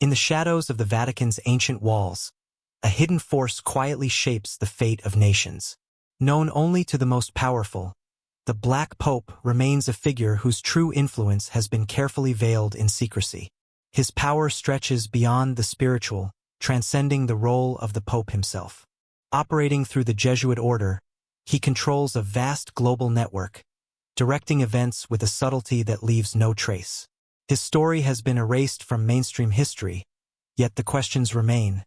In the shadows of the Vatican's ancient walls, a hidden force quietly shapes the fate of nations. Known only to the most powerful, the Black Pope remains a figure whose true influence has been carefully veiled in secrecy. His power stretches beyond the spiritual, transcending the role of the Pope himself. Operating through the Jesuit order, he controls a vast global network, directing events with a subtlety that leaves no trace. His story has been erased from mainstream history, yet the questions remain.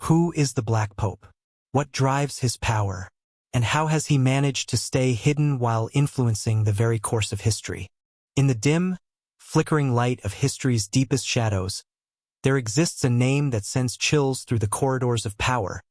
Who is the Black Pope? What drives his power? And how has he managed to stay hidden while influencing the very course of history? In the dim, flickering light of history's deepest shadows, there exists a name that sends chills through the corridors of power: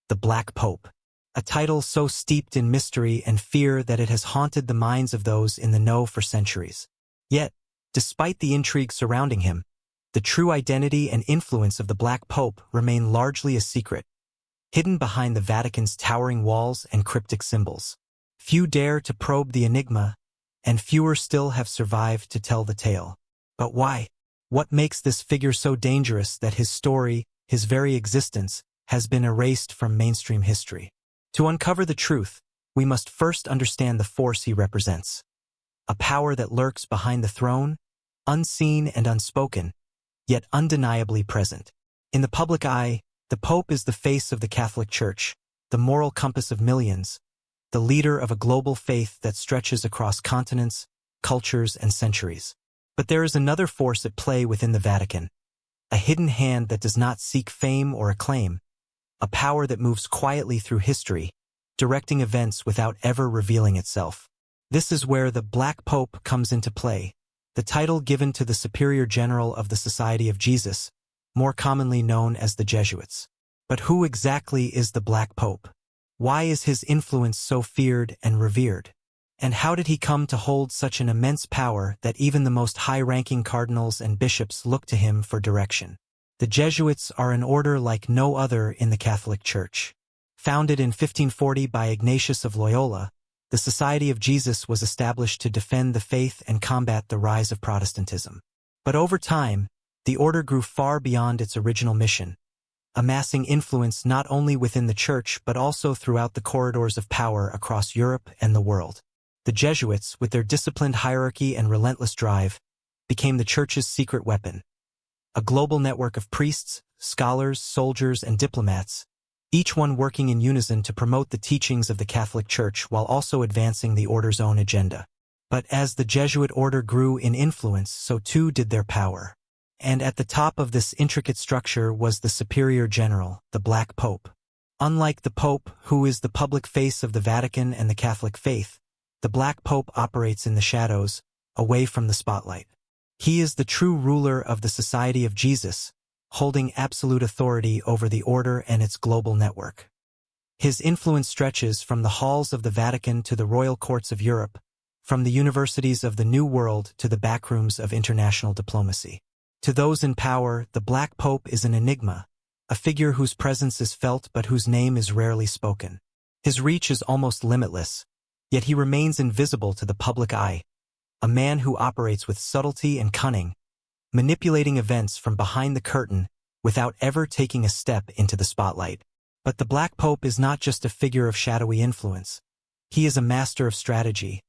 the Black Pope. A title so steeped in mystery and fear that it has haunted the minds of those in the know for centuries. Yet, despite the intrigue surrounding him, the true identity and influence of the Black Pope remain largely a secret, hidden behind the Vatican's towering walls and cryptic symbols. Few dare to probe the enigma, and fewer still have survived to tell the tale. But why? What makes this figure so dangerous that his story, his very existence, has been erased from mainstream history? To uncover the truth, we must first understand the force he represents. A power that lurks behind the throne, unseen and unspoken, yet undeniably present. In the public eye, the Pope is the face of the Catholic Church, the moral compass of millions, the leader of a global faith that stretches across continents, cultures, and centuries. But there is another force at play within the Vatican, a hidden hand that does not seek fame or acclaim, a power that moves quietly through history, directing events without ever revealing itself. This is where the Black Pope comes into play, the title given to the Superior General of the Society of Jesus, more commonly known as the Jesuits. But who exactly is the Black Pope? Why is his influence so feared and revered? And how did he come to hold such an immense power that even the most high-ranking cardinals and bishops look to him for direction? The Jesuits are an order like no other in the Catholic Church. Founded in 1540 by Ignatius of Loyola, the Society of Jesus was established to defend the faith and combat the rise of Protestantism. But over time, the order grew far beyond its original mission, amassing influence not only within the Church but also throughout the corridors of power across Europe and the world. The Jesuits, with their disciplined hierarchy and relentless drive, became the Church's secret weapon. A global network of priests, scholars, soldiers, and diplomats, each one working in unison to promote the teachings of the Catholic Church while also advancing the order's own agenda. But as the Jesuit order grew in influence, so too did their power. And at the top of this intricate structure was the Superior General, the Black Pope. Unlike the Pope, who is the public face of the Vatican and the Catholic faith, the Black Pope operates in the shadows, away from the spotlight. He is the true ruler of the Society of Jesus, holding absolute authority over the order and its global network. His influence stretches from the halls of the Vatican to the royal courts of Europe, from the universities of the New World to the backrooms of international diplomacy. To those in power, the Black Pope is an enigma, a figure whose presence is felt but whose name is rarely spoken. His reach is almost limitless, yet he remains invisible to the public eye, a man who operates with subtlety and cunning, manipulating events from behind the curtain without ever taking a step into the spotlight. But the Black Pope is not just a figure of shadowy influence. He is a master of strategy,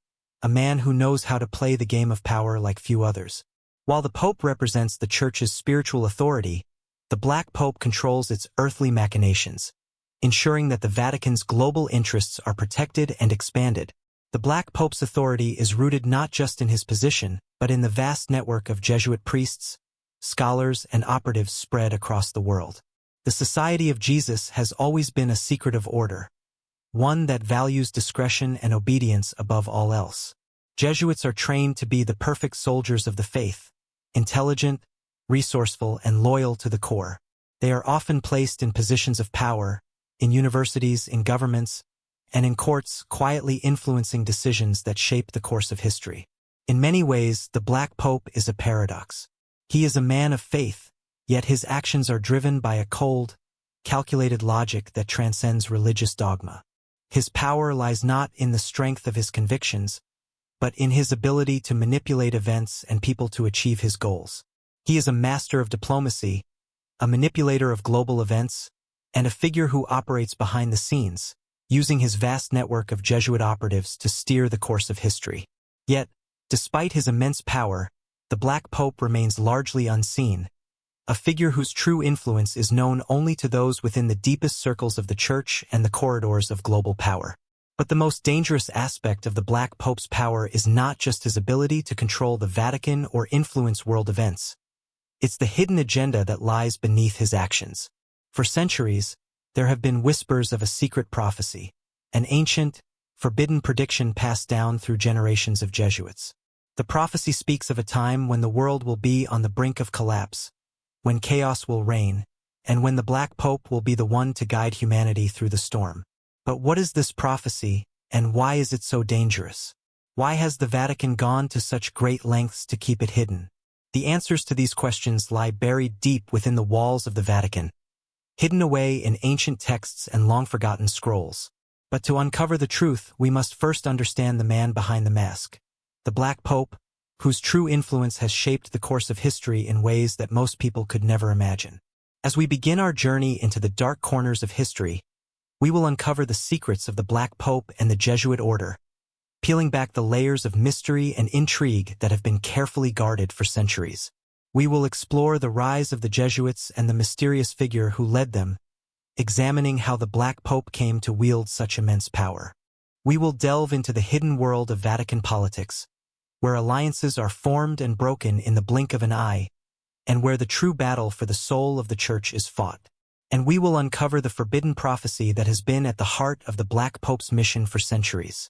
a man who knows how to play the game of power like few others. While the Pope represents the Church's spiritual authority, the Black Pope controls its earthly machinations, ensuring that the Vatican's global interests are protected and expanded. The Black Pope's authority is rooted not just in his position, but in the vast network of Jesuit priests, scholars, and operatives spread across the world. The Society of Jesus has always been a secretive order, one that values discretion and obedience above all else. Jesuits are trained to be the perfect soldiers of the faith, intelligent, resourceful, and loyal to the core. They are often placed in positions of power, in universities, in governments, and in courts, quietly influencing decisions that shape the course of history. In many ways, the Black Pope is a paradox. He is a man of faith, yet his actions are driven by a cold, calculated logic that transcends religious dogma. His power lies not in the strength of his convictions, but in his ability to manipulate events and people to achieve his goals. He is a master of diplomacy, a manipulator of global events, and a figure who operates behind the scenes, using his vast network of Jesuit operatives to steer the course of history. Yet, despite his immense power, the Black Pope remains largely unseen, a figure whose true influence is known only to those within the deepest circles of the Church and the corridors of global power. But the most dangerous aspect of the Black Pope's power is not just his ability to control the Vatican or influence world events. It's the hidden agenda that lies beneath his actions. For centuries, there have been whispers of a secret prophecy, an ancient, forbidden prediction passed down through generations of Jesuits. The prophecy speaks of a time when the world will be on the brink of collapse, when chaos will reign, and when the Black Pope will be the one to guide humanity through the storm. But what is this prophecy, and why is it so dangerous? Why has the Vatican gone to such great lengths to keep it hidden? The answers to these questions lie buried deep within the walls of the Vatican, hidden away in ancient texts and long-forgotten scrolls. But to uncover the truth, we must first understand the man behind the mask, the Black Pope, whose true influence has shaped the course of history in ways that most people could never imagine. As we begin our journey into the dark corners of history, we will uncover the secrets of the Black Pope and the Jesuit order, peeling back the layers of mystery and intrigue that have been carefully guarded for centuries. We will explore the rise of the Jesuits and the mysterious figure who led them, examining how the Black Pope came to wield such immense power. We will delve into the hidden world of Vatican politics, where alliances are formed and broken in the blink of an eye, and where the true battle for the soul of the Church is fought. And we will uncover the forbidden prophecy that has been at the heart of the Black Pope's mission for centuries.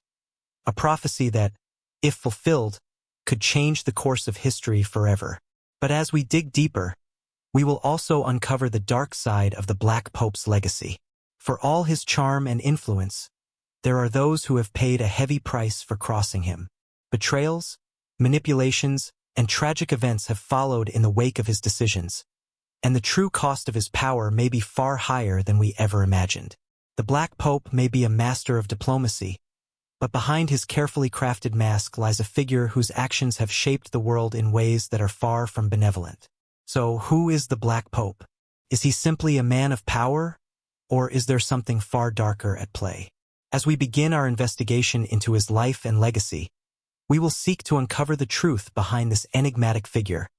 A prophecy that, if fulfilled, could change the course of history forever. But as we dig deeper, we will also uncover the dark side of the Black Pope's legacy. For all his charm and influence, there are those who have paid a heavy price for crossing him. Betrayals, manipulations, and tragic events have followed in the wake of his decisions, and the true cost of his power may be far higher than we ever imagined. The Black Pope may be a master of diplomacy, but behind his carefully crafted mask lies a figure whose actions have shaped the world in ways that are far from benevolent. So, who is the Black Pope? Is he simply a man of power, or is there something far darker at play? As we begin our investigation into his life and legacy, we will seek to uncover the truth behind this enigmatic figure,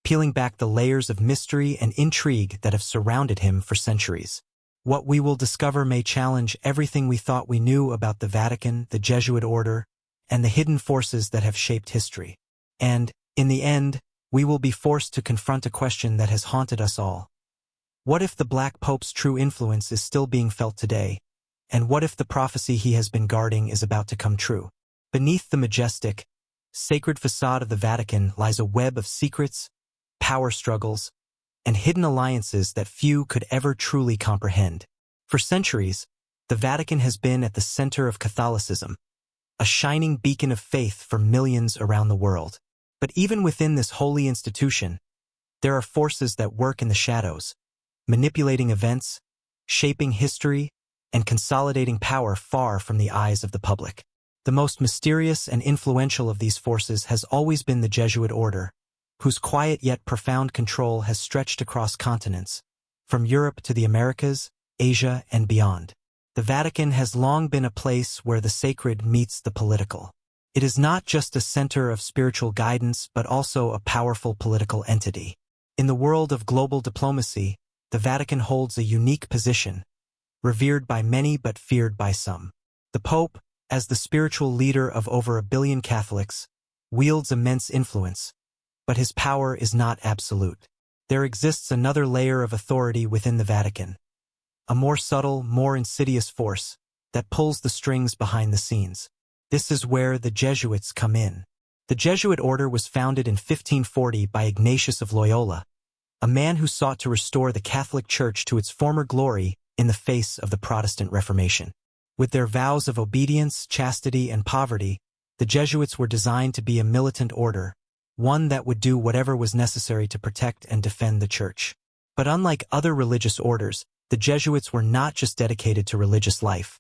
peeling back the layers of mystery and intrigue that have surrounded him for centuries. What we will discover may challenge everything we thought we knew about the Vatican, the Jesuit order, and the hidden forces that have shaped history. And, in the end, we will be forced to confront a question that has haunted us all. What if the Black Pope's true influence is still being felt today? And what if the prophecy he has been guarding is about to come true? Beneath the majestic, sacred facade of the Vatican lies a web of secrets, power struggles, and hidden alliances that few could ever truly comprehend. For centuries, the Vatican has been at the center of Catholicism, a shining beacon of faith for millions around the world. But even within this holy institution, there are forces that work in the shadows, manipulating events, shaping history, and consolidating power far from the eyes of the public. The most mysterious and influential of these forces has always been the Jesuit order, whose quiet yet profound control has stretched across continents, from Europe to the Americas, Asia, and beyond. The Vatican has long been a place where the sacred meets the political. It is not just a center of spiritual guidance but also a powerful political entity. In the world of global diplomacy, the Vatican holds a unique position, revered by many but feared by some. The Pope, as the spiritual leader of over 1 billion Catholics, wields immense influence, but his power is not absolute. There exists another layer of authority within the Vatican, a more subtle, more insidious force that pulls the strings behind the scenes. This is where the Jesuits come in. The Jesuit order was founded in 1540 by Ignatius of Loyola, a man who sought to restore the Catholic Church to its former glory in the face of the Protestant Reformation. With their vows of obedience, chastity, and poverty, the Jesuits were designed to be a militant order, one that would do whatever was necessary to protect and defend the Church. But unlike other religious orders, the Jesuits were not just dedicated to religious life.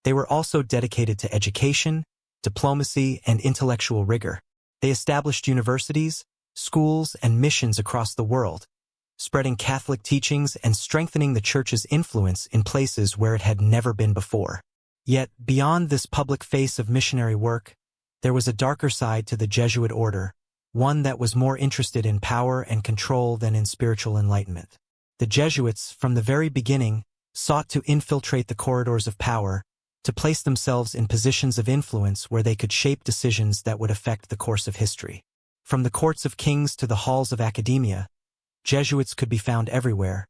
They were also dedicated to education, diplomacy, and intellectual rigor. They established universities, schools, and missions across the world, spreading Catholic teachings and strengthening the Church's influence in places where it had never been before. Yet, beyond this public face of missionary work, there was a darker side to the Jesuit order, one that was more interested in power and control than in spiritual enlightenment. The Jesuits, from the very beginning, sought to infiltrate the corridors of power, to place themselves in positions of influence where they could shape decisions that would affect the course of history. From the courts of kings to the halls of academia, Jesuits could be found everywhere,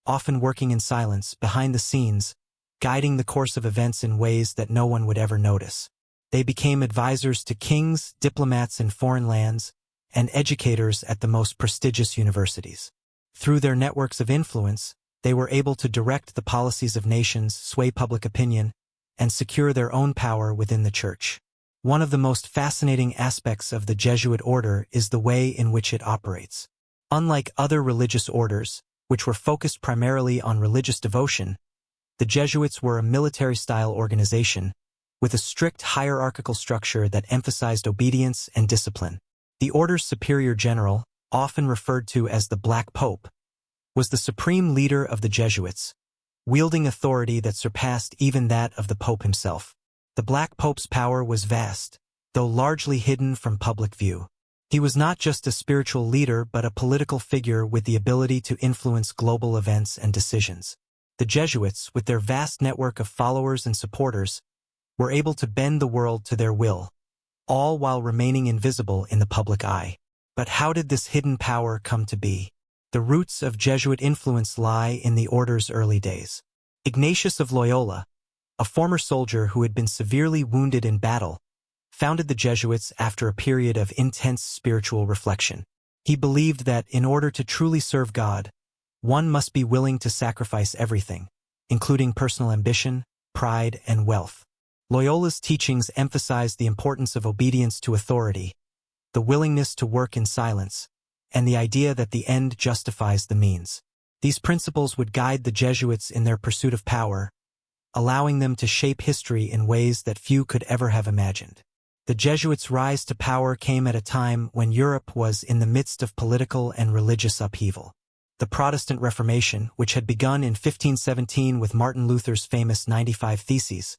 often working in silence, behind the scenes, guiding the course of events in ways that no one would ever notice. They became advisors to kings, diplomats in foreign lands, and educators at the most prestigious universities. Through their networks of influence, they were able to direct the policies of nations, sway public opinion, and secure their own power within the Church. One of the most fascinating aspects of the Jesuit order is the way in which it operates. Unlike other religious orders, which were focused primarily on religious devotion, the Jesuits were a military-style organization, with a strict hierarchical structure that emphasized obedience and discipline. The order's superior general, often referred to as the Black Pope, was the supreme leader of the Jesuits, wielding authority that surpassed even that of the Pope himself. The Black Pope's power was vast, though largely hidden from public view. He was not just a spiritual leader but a political figure with the ability to influence global events and decisions. The Jesuits, with their vast network of followers and supporters, were able to bend the world to their will, all while remaining invisible in the public eye. But how did this hidden power come to be? The roots of Jesuit influence lie in the order's early days. Ignatius of Loyola, a former soldier who had been severely wounded in battle, founded the Jesuits after a period of intense spiritual reflection. He believed that in order to truly serve God, one must be willing to sacrifice everything, including personal ambition, pride, and wealth. Loyola's teachings emphasized the importance of obedience to authority, the willingness to work in silence, and the idea that the end justifies the means. These principles would guide the Jesuits in their pursuit of power, allowing them to shape history in ways that few could ever have imagined. The Jesuits' rise to power came at a time when Europe was in the midst of political and religious upheaval. The Protestant Reformation, which had begun in 1517 with Martin Luther's famous 95 Theses,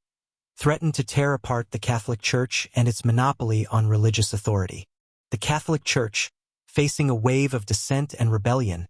threatened to tear apart the Catholic Church and its monopoly on religious authority. The Catholic Church, facing a wave of dissent and rebellion,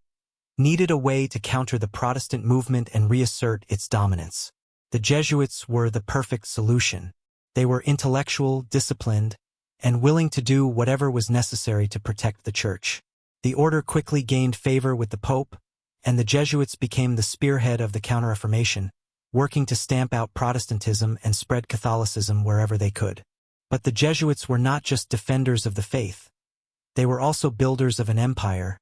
needed a way to counter the Protestant movement and reassert its dominance. The Jesuits were the perfect solution. They were intellectual, disciplined, and willing to do whatever was necessary to protect the Church. The order quickly gained favor with the Pope, and the Jesuits became the spearhead of the Counter-Reformation, working to stamp out Protestantism and spread Catholicism wherever they could. But the Jesuits were not just defenders of the faith. They were also builders of an empire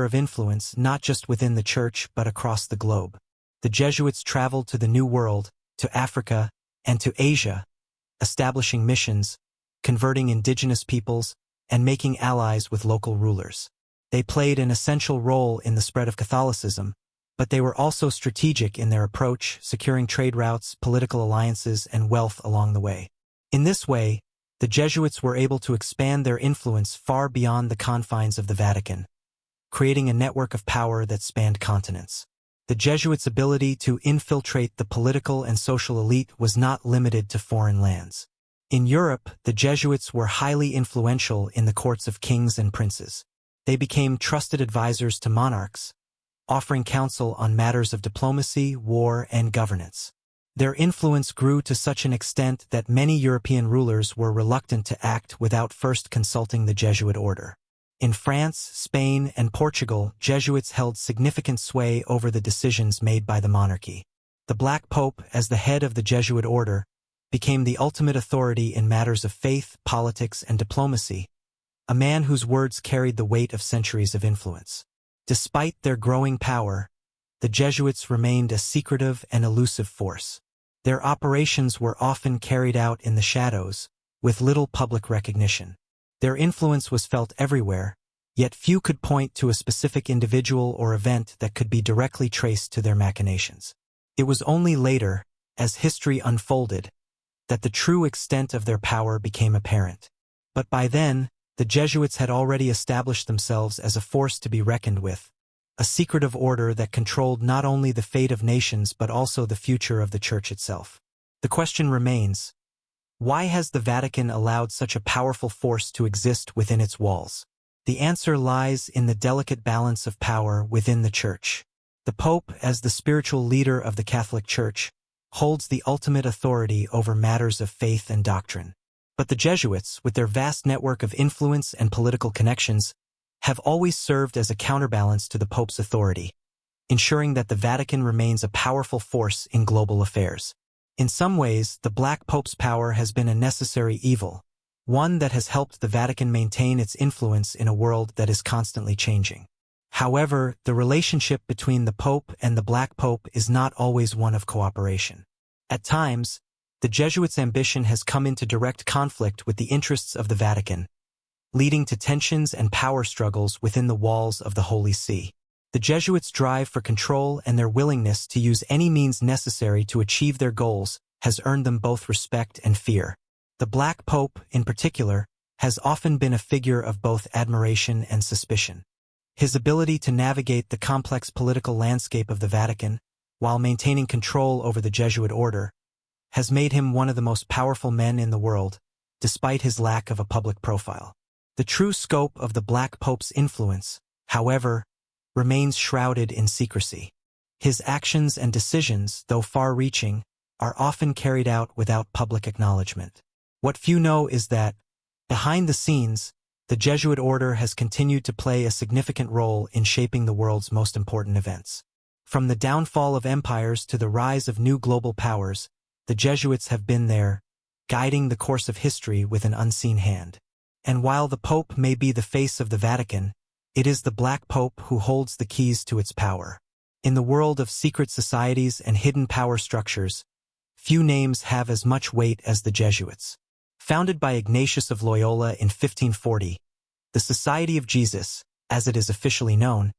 of influence not just within the Church but across the globe. The Jesuits traveled to the New World, to Africa, and to Asia, establishing missions, converting indigenous peoples, and making allies with local rulers. They played an essential role in the spread of Catholicism, but they were also strategic in their approach, securing trade routes, political alliances, and wealth along the way. In this way, the Jesuits were able to expand their influence far beyond the confines of the Vatican, creating a network of power that spanned continents. The Jesuits' ability to infiltrate the political and social elite was not limited to foreign lands. In Europe, the Jesuits were highly influential in the courts of kings and princes. They became trusted advisors to monarchs, offering counsel on matters of diplomacy, war, and governance. Their influence grew to such an extent that many European rulers were reluctant to act without first consulting the Jesuit order. In France, Spain, and Portugal, Jesuits held significant sway over the decisions made by the monarchy. The Black Pope, as the head of the Jesuit order, became the ultimate authority in matters of faith, politics, and diplomacy, a man whose words carried the weight of centuries of influence. Despite their growing power, the Jesuits remained a secretive and elusive force. Their operations were often carried out in the shadows, with little public recognition. Their influence was felt everywhere, yet few could point to a specific individual or event that could be directly traced to their machinations. It was only later, as history unfolded, that the true extent of their power became apparent. But by then, the Jesuits had already established themselves as a force to be reckoned with, a secretive order that controlled not only the fate of nations but also the future of the Church itself. The question remains, why has the Vatican allowed such a powerful force to exist within its walls? The answer lies in the delicate balance of power within the Church. The Pope, as the spiritual leader of the Catholic Church, holds the ultimate authority over matters of faith and doctrine. But the Jesuits, with their vast network of influence and political connections, have always served as a counterbalance to the Pope's authority, ensuring that the Vatican remains a powerful force in global affairs. In some ways, the Black Pope's power has been a necessary evil, one that has helped the Vatican maintain its influence in a world that is constantly changing. However, the relationship between the Pope and the Black Pope is not always one of cooperation. At times, the Jesuits' ambition has come into direct conflict with the interests of the Vatican, leading to tensions and power struggles within the walls of the Holy See. The Jesuits' drive for control and their willingness to use any means necessary to achieve their goals has earned them both respect and fear. The Black Pope, in particular, has often been a figure of both admiration and suspicion. His ability to navigate the complex political landscape of the Vatican, while maintaining control over the Jesuit order, has made him one of the most powerful men in the world, despite his lack of a public profile. The true scope of the Black Pope's influence, however, remains shrouded in secrecy. His actions and decisions, though far-reaching, are often carried out without public acknowledgement. What few know is that, behind the scenes, the Jesuit order has continued to play a significant role in shaping the world's most important events. From the downfall of empires to the rise of new global powers, the Jesuits have been there, guiding the course of history with an unseen hand. And while the Pope may be the face of the Vatican, it is the Black Pope who holds the keys to its power. In the world of secret societies and hidden power structures, few names have as much weight as the Jesuits. Founded by Ignatius of Loyola in 1540, the Society of Jesus, as it is officially known,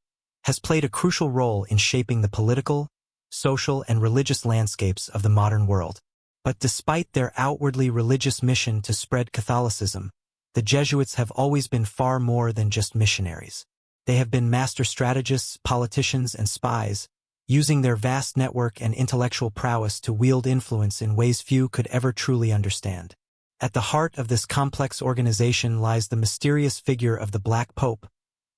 has played a crucial role in shaping the political, social, and religious landscapes of the modern world. But despite their outwardly religious mission to spread Catholicism, the Jesuits have always been far more than just missionaries. They have been master strategists, politicians, and spies, using their vast network and intellectual prowess to wield influence in ways few could ever truly understand. At the heart of this complex organization lies the mysterious figure of the Black Pope,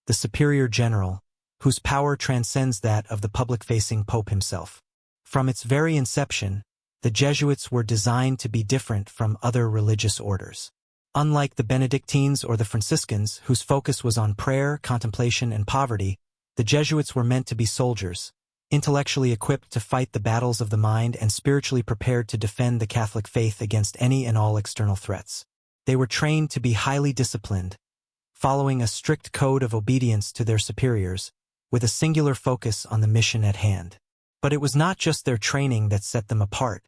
the superior general, whose power transcends that of the public-facing Pope himself. From its very inception, the Jesuits were designed to be different from other religious orders. Unlike the Benedictines or the Franciscans, whose focus was on prayer, contemplation, and poverty, the Jesuits were meant to be soldiers, intellectually equipped to fight the battles of the mind and spiritually prepared to defend the Catholic faith against any and all external threats. They were trained to be highly disciplined, following a strict code of obedience to their superiors, with a singular focus on the mission at hand. But it was not just their training that set them apart.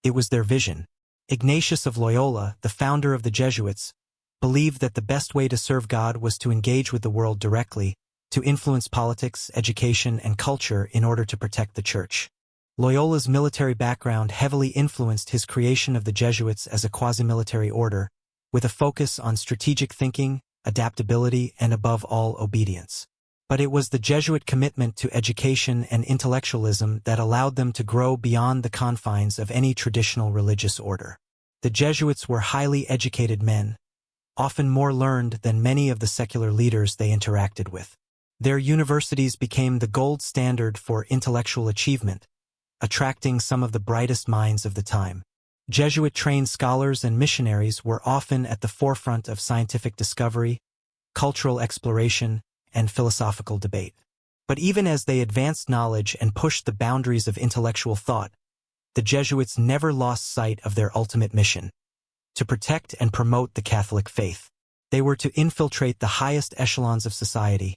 It was their vision. Ignatius of Loyola, the founder of the Jesuits, believed that the best way to serve God was to engage with the world directly, to influence politics, education, and culture in order to protect the Church. Loyola's military background heavily influenced his creation of the Jesuits as a quasi-military order, with a focus on strategic thinking, adaptability, and above all, obedience. But it was the Jesuit commitment to education and intellectualism that allowed them to grow beyond the confines of any traditional religious order. The Jesuits were highly educated men, often more learned than many of the secular leaders they interacted with. Their universities became the gold standard for intellectual achievement, attracting some of the brightest minds of the time. Jesuit-trained scholars and missionaries were often at the forefront of scientific discovery, cultural exploration, and philosophical debate. But even as they advanced knowledge and pushed the boundaries of intellectual thought, the Jesuits never lost sight of their ultimate mission: to protect and promote the Catholic faith. They were to infiltrate the highest echelons of society,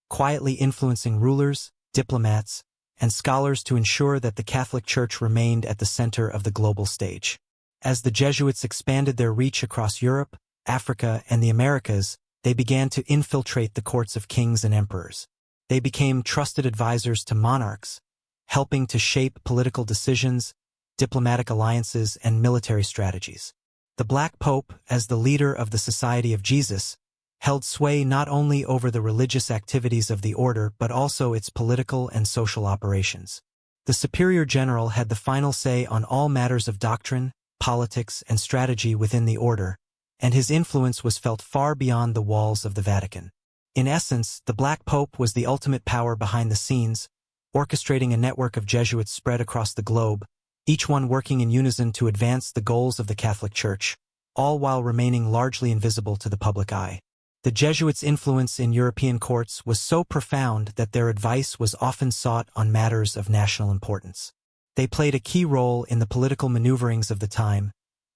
quietly influencing rulers, diplomats, and scholars to ensure that the Catholic Church remained at the center of the global stage. As the Jesuits expanded their reach across Europe, Africa, and the Americas, they began to infiltrate the courts of kings and emperors. They became trusted advisors to monarchs, helping to shape political decisions, diplomatic alliances, and military strategies. The Black Pope, as the leader of the Society of Jesus, held sway not only over the religious activities of the order but also its political and social operations. The superior general had the final say on all matters of doctrine, politics, and strategy within the order, and his influence was felt far beyond the walls of the Vatican. In essence, the Black Pope was the ultimate power behind the scenes, orchestrating a network of Jesuits spread across the globe, each one working in unison to advance the goals of the Catholic Church, all while remaining largely invisible to the public eye. The Jesuits' influence in European courts was so profound that their advice was often sought on matters of national importance. They played a key role in the political maneuverings of the time,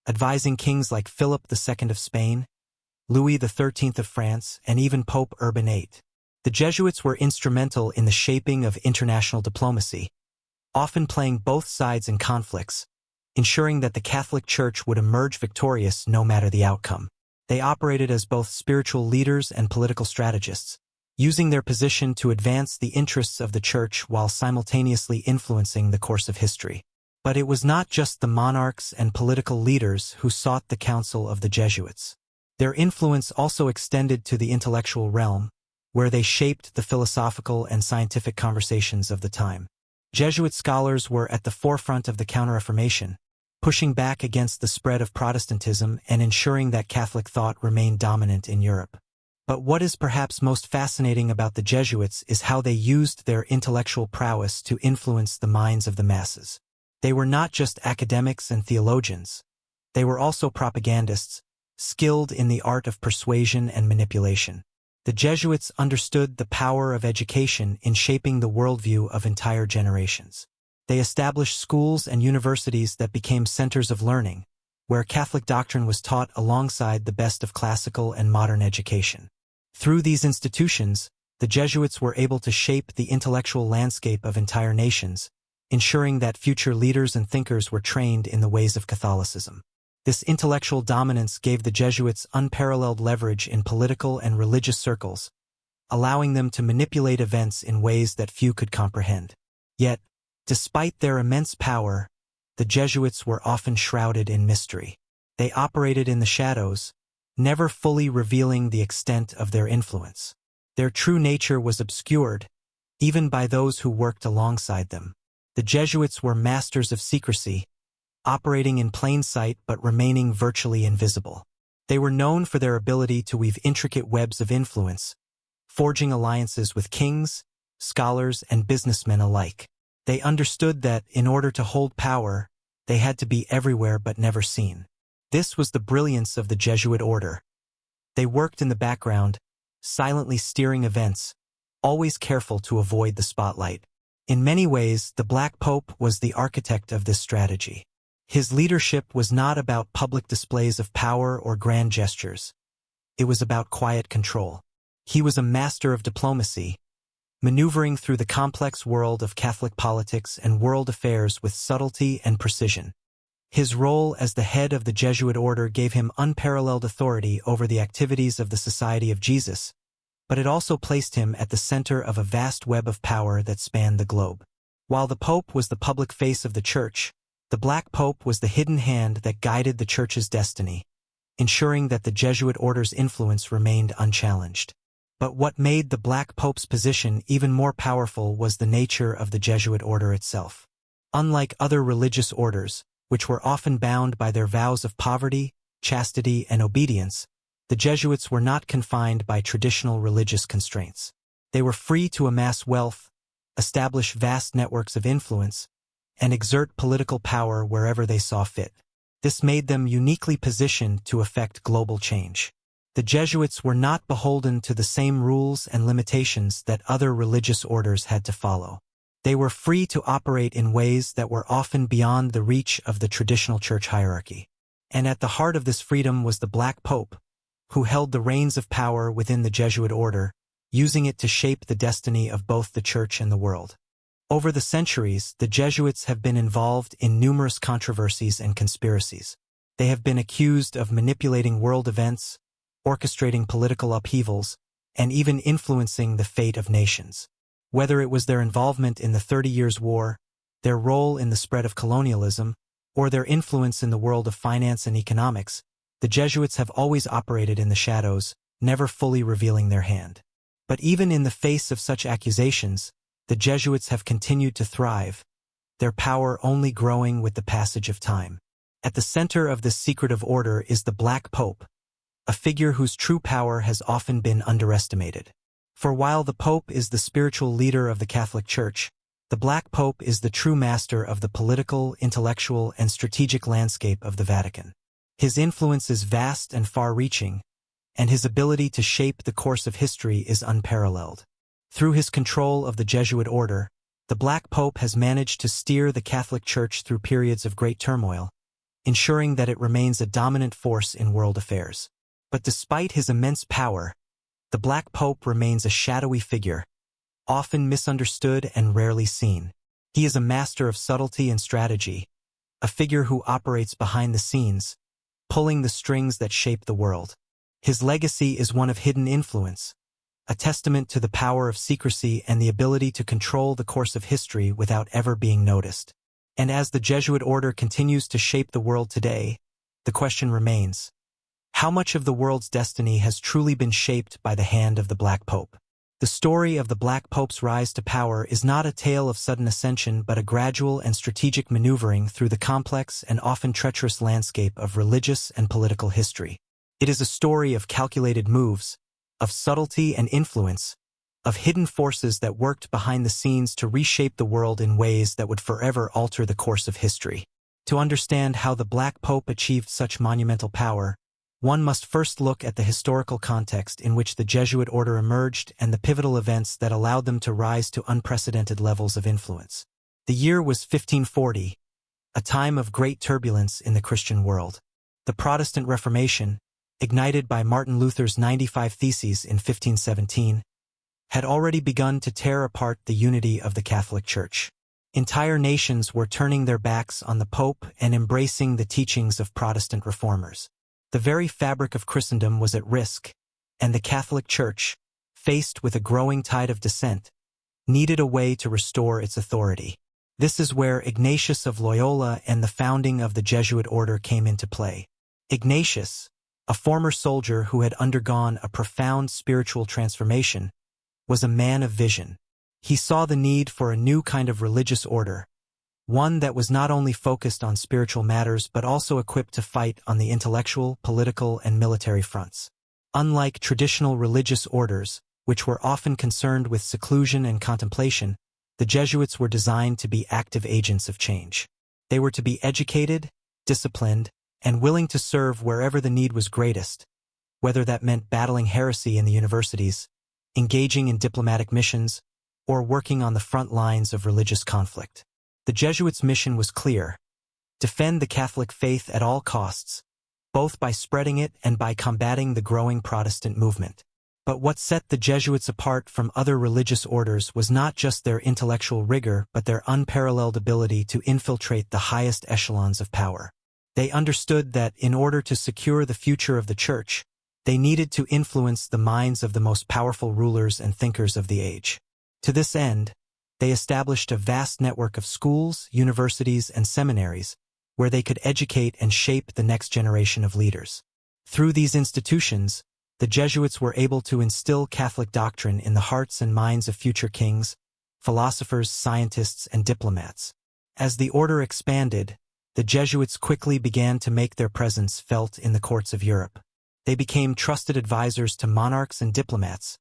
advising kings like Philip II of Spain, Louis XIII of France, and even Pope Urban VIII. The Jesuits were instrumental in the shaping of international diplomacy, often playing both sides in conflicts, ensuring that the Catholic Church would emerge victorious no matter the outcome. They operated as both spiritual leaders and political strategists, using their position to advance the interests of the Church while simultaneously influencing the course of history. But it was not just the monarchs and political leaders who sought the counsel of the Jesuits. Their influence also extended to the intellectual realm, where they shaped the philosophical and scientific conversations of the time. Jesuit scholars were at the forefront of the Counter-Reformation, pushing back against the spread of Protestantism and ensuring that Catholic thought remained dominant in Europe. But what is perhaps most fascinating about the Jesuits is how they used their intellectual prowess to influence the minds of the masses. They were not just academics and theologians. They were also propagandists, skilled in the art of persuasion and manipulation. The Jesuits understood the power of education in shaping the worldview of entire generations. They established schools and universities that became centers of learning, where Catholic doctrine was taught alongside the best of classical and modern education. Through these institutions, the Jesuits were able to shape the intellectual landscape of entire nations, ensuring that future leaders and thinkers were trained in the ways of Catholicism. This intellectual dominance gave the Jesuits unparalleled leverage in political and religious circles, allowing them to manipulate events in ways that few could comprehend. Yet, despite their immense power, the Jesuits were often shrouded in mystery. They operated in the shadows, never fully revealing the extent of their influence. Their true nature was obscured, even by those who worked alongside them. The Jesuits were masters of secrecy, operating in plain sight but remaining virtually invisible. They were known for their ability to weave intricate webs of influence, forging alliances with kings, scholars, and businessmen alike. They understood that, in order to hold power, they had to be everywhere but never seen. This was the brilliance of the Jesuit order. They worked in the background, silently steering events, always careful to avoid the spotlight. In many ways, the Black Pope was the architect of this strategy. His leadership was not about public displays of power or grand gestures. It was about quiet control. He was a master of diplomacy, maneuvering through the complex world of Catholic politics and world affairs with subtlety and precision. His role as the head of the Jesuit order gave him unparalleled authority over the activities of the Society of Jesus, but it also placed him at the center of a vast web of power that spanned the globe. While the Pope was the public face of the Church, the Black Pope was the hidden hand that guided the Church's destiny, ensuring that the Jesuit order's influence remained unchallenged. But what made the Black Pope's position even more powerful was the nature of the Jesuit order itself. Unlike other religious orders, which were often bound by their vows of poverty, chastity, and obedience, the Jesuits were not confined by traditional religious constraints. They were free to amass wealth, establish vast networks of influence, and exert political power wherever they saw fit. This made them uniquely positioned to effect global change. The Jesuits were not beholden to the same rules and limitations that other religious orders had to follow. They were free to operate in ways that were often beyond the reach of the traditional church hierarchy. And at the heart of this freedom was the Black Pope, who held the reins of power within the Jesuit order, using it to shape the destiny of both the Church and the world. Over the centuries, the Jesuits have been involved in numerous controversies and conspiracies. They have been accused of manipulating world events, orchestrating political upheavals, and even influencing the fate of nations. Whether it was their involvement in the 30 Years' War, their role in the spread of colonialism, or their influence in the world of finance and economics, the Jesuits have always operated in the shadows, never fully revealing their hand. But even in the face of such accusations, the Jesuits have continued to thrive, their power only growing with the passage of time. At the center of this secretive order is the Black Pope, a figure whose true power has often been underestimated. For while the Pope is the spiritual leader of the Catholic Church, the Black Pope is the true master of the political, intellectual, and strategic landscape of the Vatican. His influence is vast and far-reaching, and his ability to shape the course of history is unparalleled. Through his control of the Jesuit order, the Black Pope has managed to steer the Catholic Church through periods of great turmoil, ensuring that it remains a dominant force in world affairs. But despite his immense power, the Black Pope remains a shadowy figure, often misunderstood and rarely seen. He is a master of subtlety and strategy, a figure who operates behind the scenes, pulling the strings that shape the world. His legacy is one of hidden influence, a testament to the power of secrecy and the ability to control the course of history without ever being noticed. And as the Jesuit order continues to shape the world today, the question remains: how much of the world's destiny has truly been shaped by the hand of the Black Pope? The story of the Black Pope's rise to power is not a tale of sudden ascension but a gradual and strategic maneuvering through the complex and often treacherous landscape of religious and political history. It is a story of calculated moves, of subtlety and influence, of hidden forces that worked behind the scenes to reshape the world in ways that would forever alter the course of history. To understand how the Black Pope achieved such monumental power, one must first look at the historical context in which the Jesuit order emerged and the pivotal events that allowed them to rise to unprecedented levels of influence. The year was 1540, a time of great turbulence in the Christian world. The Protestant Reformation, ignited by Martin Luther's 95 Theses in 1517, had already begun to tear apart the unity of the Catholic Church. Entire nations were turning their backs on the Pope and embracing the teachings of Protestant reformers. The very fabric of Christendom was at risk, and the Catholic Church, faced with a growing tide of dissent, needed a way to restore its authority. This is where Ignatius of Loyola and the founding of the Jesuit order came into play. Ignatius, a former soldier who had undergone a profound spiritual transformation, was a man of vision. He saw the need for a new kind of religious order, one that was not only focused on spiritual matters but also equipped to fight on the intellectual, political, and military fronts. Unlike traditional religious orders, which were often concerned with seclusion and contemplation, the Jesuits were designed to be active agents of change. They were to be educated, disciplined, and willing to serve wherever the need was greatest, whether that meant battling heresy in the universities, engaging in diplomatic missions, or working on the front lines of religious conflict. The Jesuits' mission was clear: defend the Catholic faith at all costs, both by spreading it and by combating the growing Protestant movement. But what set the Jesuits apart from other religious orders was not just their intellectual rigor but their unparalleled ability to infiltrate the highest echelons of power. They understood that in order to secure the future of the Church, they needed to influence the minds of the most powerful rulers and thinkers of the age. To this end, they established a vast network of schools, universities, and seminaries where they could educate and shape the next generation of leaders. Through these institutions, the Jesuits were able to instill Catholic doctrine in the hearts and minds of future kings, philosophers, scientists, and diplomats. As the order expanded, the Jesuits quickly began to make their presence felt in the courts of Europe. They became trusted advisors to monarchs and diplomats,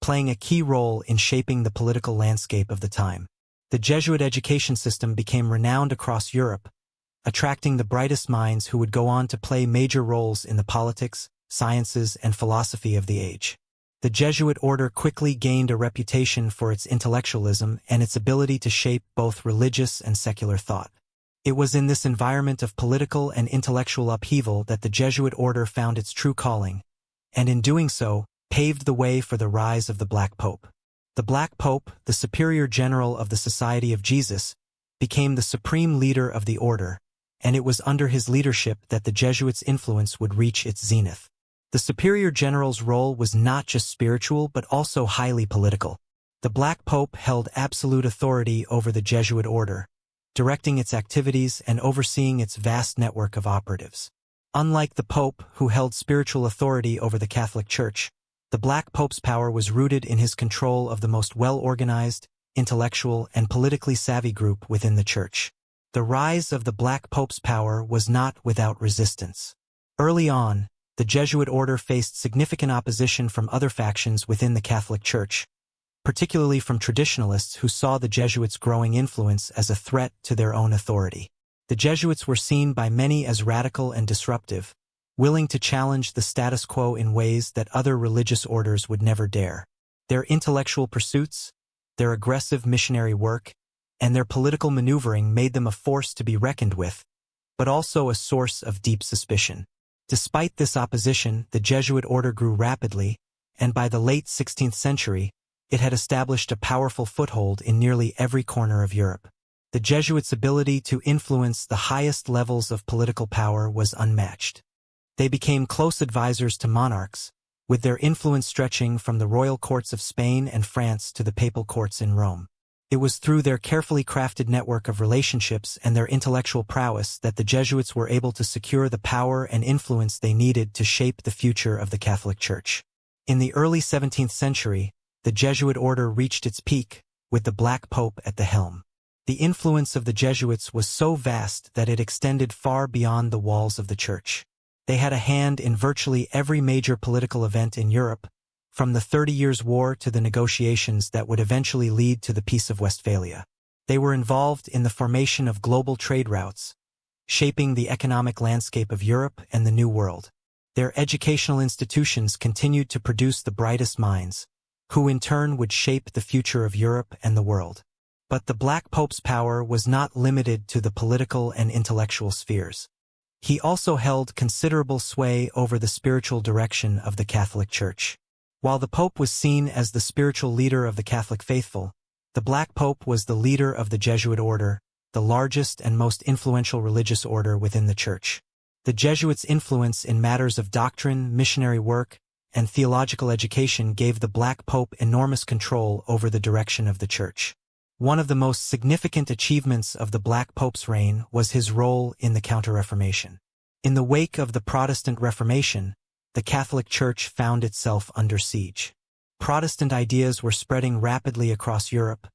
playing a key role in shaping the political landscape of the time. The Jesuit education system became renowned across Europe, attracting the brightest minds who would go on to play major roles in the politics, sciences, and philosophy of the age. The Jesuit order quickly gained a reputation for its intellectualism and its ability to shape both religious and secular thought. It was in this environment of political and intellectual upheaval that the Jesuit order found its true calling, and in doing so, paved the way for the rise of the Black Pope. The Black Pope, the superior general of the Society of Jesus, became the supreme leader of the order, and it was under his leadership that the Jesuits' influence would reach its zenith. The superior general's role was not just spiritual but also highly political. The Black Pope held absolute authority over the Jesuit order, directing its activities and overseeing its vast network of operatives. Unlike the Pope, who held spiritual authority over the Catholic Church, The Black Pope's power was rooted in his control of the most well-organized, intellectual, and politically savvy group within the Church. The rise of the Black Pope's power was not without resistance. Early on, the Jesuit order faced significant opposition from other factions within the Catholic Church, particularly from traditionalists who saw the Jesuits' growing influence as a threat to their own authority. The Jesuits were seen by many as radical and disruptive, willing to challenge the status quo in ways that other religious orders would never dare. Their intellectual pursuits, their aggressive missionary work, and their political maneuvering made them a force to be reckoned with, but also a source of deep suspicion. Despite this opposition, the Jesuit order grew rapidly, and by the late 16th century, it had established a powerful foothold in nearly every corner of Europe. The Jesuits' ability to influence the highest levels of political power was unmatched. They became close advisors to monarchs, with their influence stretching from the royal courts of Spain and France to the papal courts in Rome. It was through their carefully crafted network of relationships and their intellectual prowess that the Jesuits were able to secure the power and influence they needed to shape the future of the Catholic Church. In the early 17th century, the Jesuit order reached its peak, with the Black Pope at the helm. The influence of the Jesuits was so vast that it extended far beyond the walls of the Church. They had a hand in virtually every major political event in Europe, from the 30 Years' War to the negotiations that would eventually lead to the Peace of Westphalia. They were involved in the formation of global trade routes, shaping the economic landscape of Europe and the New World. Their educational institutions continued to produce the brightest minds, who in turn would shape the future of Europe and the world. But the Black Pope's power was not limited to the political and intellectual spheres. He also held considerable sway over the spiritual direction of the Catholic Church. While the Pope was seen as the spiritual leader of the Catholic faithful, the Black Pope was the leader of the Jesuit order, the largest and most influential religious order within the Church. The Jesuits' influence in matters of doctrine, missionary work, and theological education gave the Black Pope enormous control over the direction of the Church. One of the most significant achievements of the Black Pope's reign was his role in the Counter-Reformation. In the wake of the Protestant Reformation, the Catholic Church found itself under siege. Protestant ideas were spreading rapidly across Europe,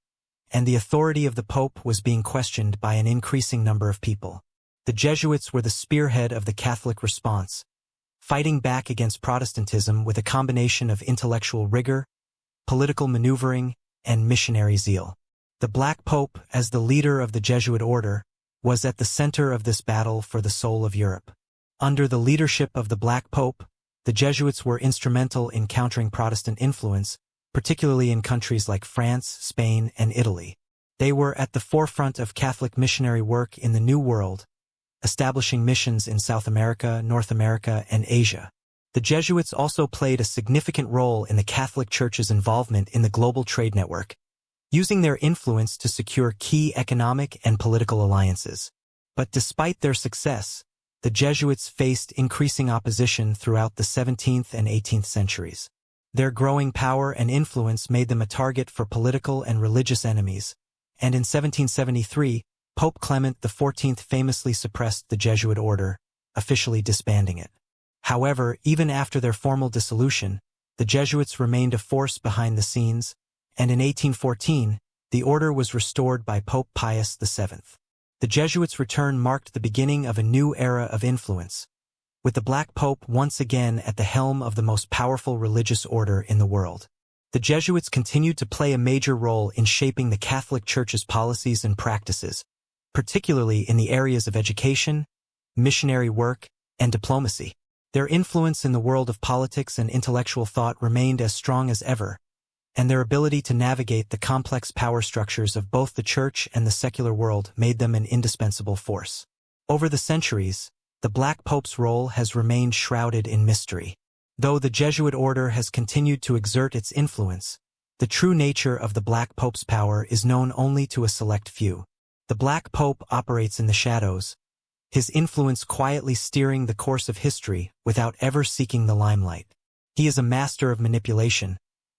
and the authority of the Pope was being questioned by an increasing number of people. The Jesuits were the spearhead of the Catholic response, fighting back against Protestantism with a combination of intellectual rigor, political maneuvering, and missionary zeal. The Black Pope, as the leader of the Jesuit order, was at the center of this battle for the soul of Europe. Under the leadership of the Black Pope, the Jesuits were instrumental in countering Protestant influence, particularly in countries like France, Spain, and Italy. They were at the forefront of Catholic missionary work in the New World, establishing missions in South America, North America, and Asia. The Jesuits also played a significant role in the Catholic Church's involvement in the global trade network, using their influence to secure key economic and political alliances. But despite their success, the Jesuits faced increasing opposition throughout the 17th and 18th centuries. Their growing power and influence made them a target for political and religious enemies, and in 1773, Pope Clement XIV famously suppressed the Jesuit order, officially disbanding it. However, even after their formal dissolution, the Jesuits remained a force behind the scenes, and in 1814, the order was restored by Pope Pius VII. The Jesuits' return marked the beginning of a new era of influence, with the Black Pope once again at the helm of the most powerful religious order in the world. The Jesuits continued to play a major role in shaping the Catholic Church's policies and practices, particularly in the areas of education, missionary work, and diplomacy. Their influence in the world of politics and intellectual thought remained as strong as ever, and their ability to navigate the complex power structures of both the Church and the secular world made them an indispensable force. Over the centuries, the Black Pope's role has remained shrouded in mystery. Though the Jesuit order has continued to exert its influence, the true nature of the Black Pope's power is known only to a select few. The Black Pope operates in the shadows, his influence quietly steering the course of history without ever seeking the limelight. He is a master of manipulation,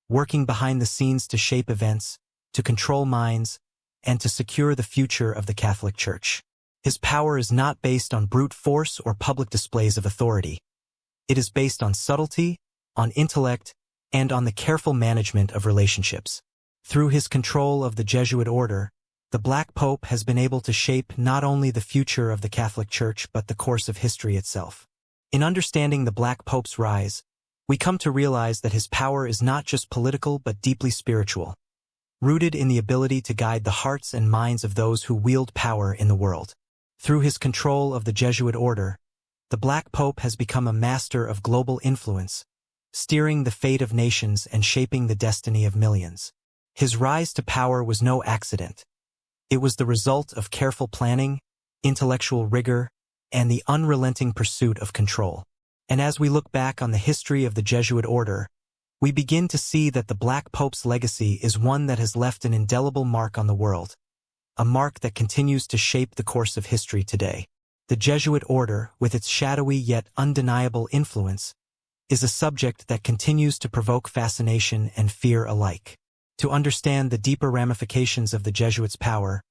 working behind the scenes to shape events, to control minds, and to secure the future of the Catholic Church. His power is not based on brute force or public displays of authority. It is based on subtlety, on intellect, and on the careful management of relationships. Through his control of the Jesuit order, the Black Pope has been able to shape not only the future of the Catholic Church but the course of history itself. In understanding the Black Pope's rise, we come to realize that his power is not just political but deeply spiritual, rooted in the ability to guide the hearts and minds of those who wield power in the world. Through his control of the Jesuit order, the Black Pope has become a master of global influence, steering the fate of nations and shaping the destiny of millions. His rise to power was no accident. It was the result of careful planning, intellectual rigor, and the unrelenting pursuit of control. And as we look back on the history of the Jesuit order, we begin to see that the Black Pope's legacy is one that has left an indelible mark on the world, a mark that continues to shape the course of history today. The Jesuit order, with its shadowy yet undeniable influence, is a subject that continues to provoke fascination and fear alike. To understand the deeper ramifications of the Jesuits' power,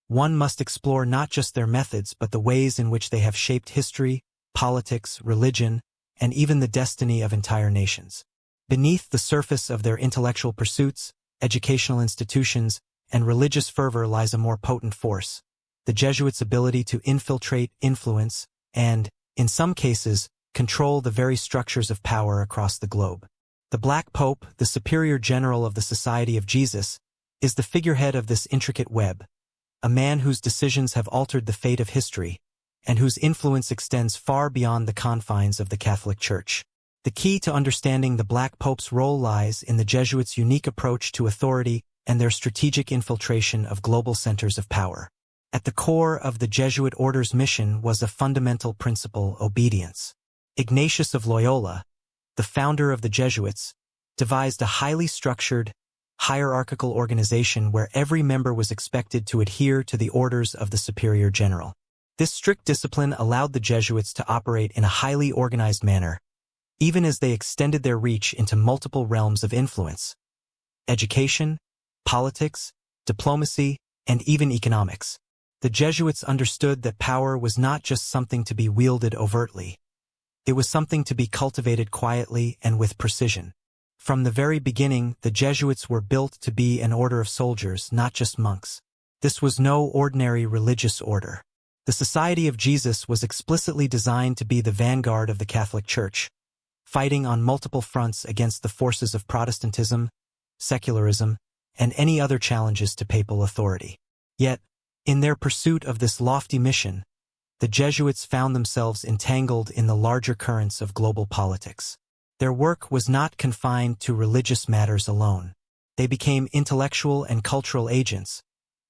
one must explore not just their methods but the ways in which they have shaped history, politics, religion, and even the destiny of entire nations. Beneath the surface of their intellectual pursuits, educational institutions, and religious fervor lies a more potent force: the Jesuits' ability to infiltrate, influence, and, in some cases, control the very structures of power across the globe. The Black Pope, the superior general of the Society of Jesus, is the figurehead of this intricate web, a man whose decisions have altered the fate of history, and whose influence extends far beyond the confines of the Catholic Church. The key to understanding the Black Pope's role lies in the Jesuits' unique approach to authority and their strategic infiltration of global centers of power. At the core of the Jesuit order's mission was a fundamental principle: obedience. Ignatius of Loyola, the founder of the Jesuits, devised a highly structured, hierarchical organization where every member was expected to adhere to the orders of the superior general. This strict discipline allowed the Jesuits to operate in a highly organized manner, even as they extended their reach into multiple realms of influence: education, politics, diplomacy, and even economics. The Jesuits understood that power was not just something to be wielded overtly. It was something to be cultivated quietly and with precision. From the very beginning, the Jesuits were built to be an order of soldiers, not just monks. This was no ordinary religious order. The Society of Jesus was explicitly designed to be the vanguard of the Catholic Church, fighting on multiple fronts against the forces of Protestantism, secularism, and any other challenges to papal authority. Yet, in their pursuit of this lofty mission, the Jesuits found themselves entangled in the larger currents of global politics. Their work was not confined to religious matters alone. They became intellectual and cultural agents,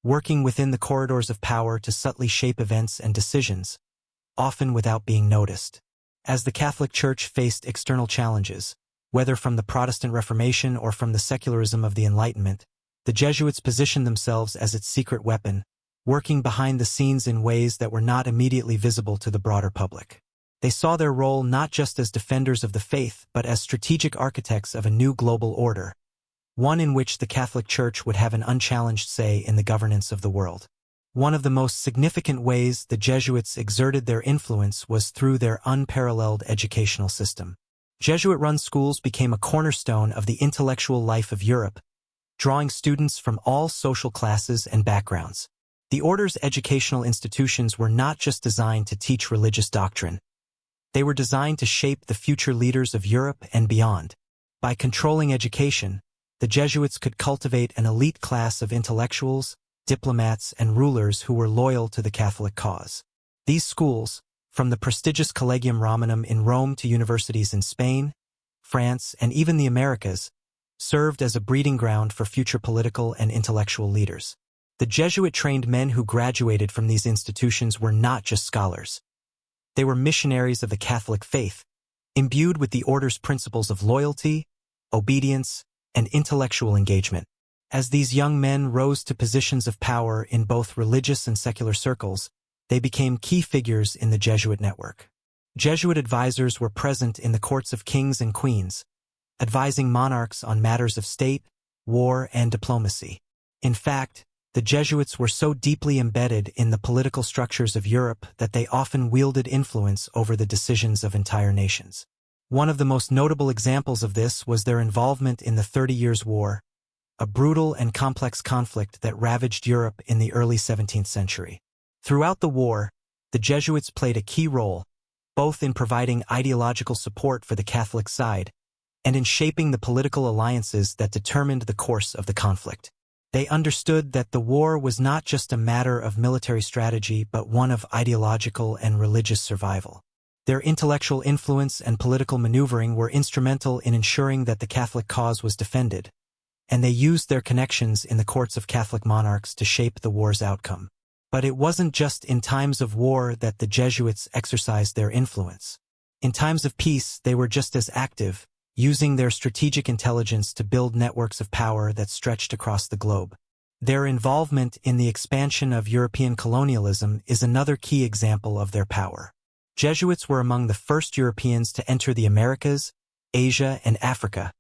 working within the corridors of power to subtly shape events and decisions, often without being noticed. As the Catholic Church faced external challenges, whether from the Protestant Reformation or from the secularism of the Enlightenment, the Jesuits positioned themselves as its secret weapon, working behind the scenes in ways that were not immediately visible to the broader public. They saw their role not just as defenders of the faith but as strategic architects of a new global order, one in which the Catholic Church would have an unchallenged say in the governance of the world. One of the most significant ways the Jesuits exerted their influence was through their unparalleled educational system. Jesuit-run schools became a cornerstone of the intellectual life of Europe, drawing students from all social classes and backgrounds. The order's educational institutions were not just designed to teach religious doctrine. They were designed to shape the future leaders of Europe and beyond. By controlling education, the Jesuits could cultivate an elite class of intellectuals, diplomats, and rulers who were loyal to the Catholic cause. These schools, from the prestigious Collegium Romanum in Rome to universities in Spain, France, and even the Americas, served as a breeding ground for future political and intellectual leaders. The Jesuit-trained men who graduated from these institutions were not just scholars. They were missionaries of the Catholic faith, imbued with the order's principles of loyalty, obedience, and intellectual engagement. As these young men rose to positions of power in both religious and secular circles, they became key figures in the Jesuit network. Jesuit advisors were present in the courts of kings and queens, advising monarchs on matters of state, war, and diplomacy. In fact, the Jesuits were so deeply embedded in the political structures of Europe that they often wielded influence over the decisions of entire nations. One of the most notable examples of this was their involvement in the 30 Years' War, a brutal and complex conflict that ravaged Europe in the early 17th century. Throughout the war, the Jesuits played a key role, both in providing ideological support for the Catholic side and in shaping the political alliances that determined the course of the conflict. They understood that the war was not just a matter of military strategy but one of ideological and religious survival. Their intellectual influence and political maneuvering were instrumental in ensuring that the Catholic cause was defended, and they used their connections in the courts of Catholic monarchs to shape the war's outcome. But it wasn't just in times of war that the Jesuits exercised their influence. In times of peace, they were just as active, using their strategic intelligence to build networks of power that stretched across the globe. Their involvement in the expansion of European colonialism is another key example of their power. Jesuits were among the first Europeans to enter the Americas, Asia, and Africa,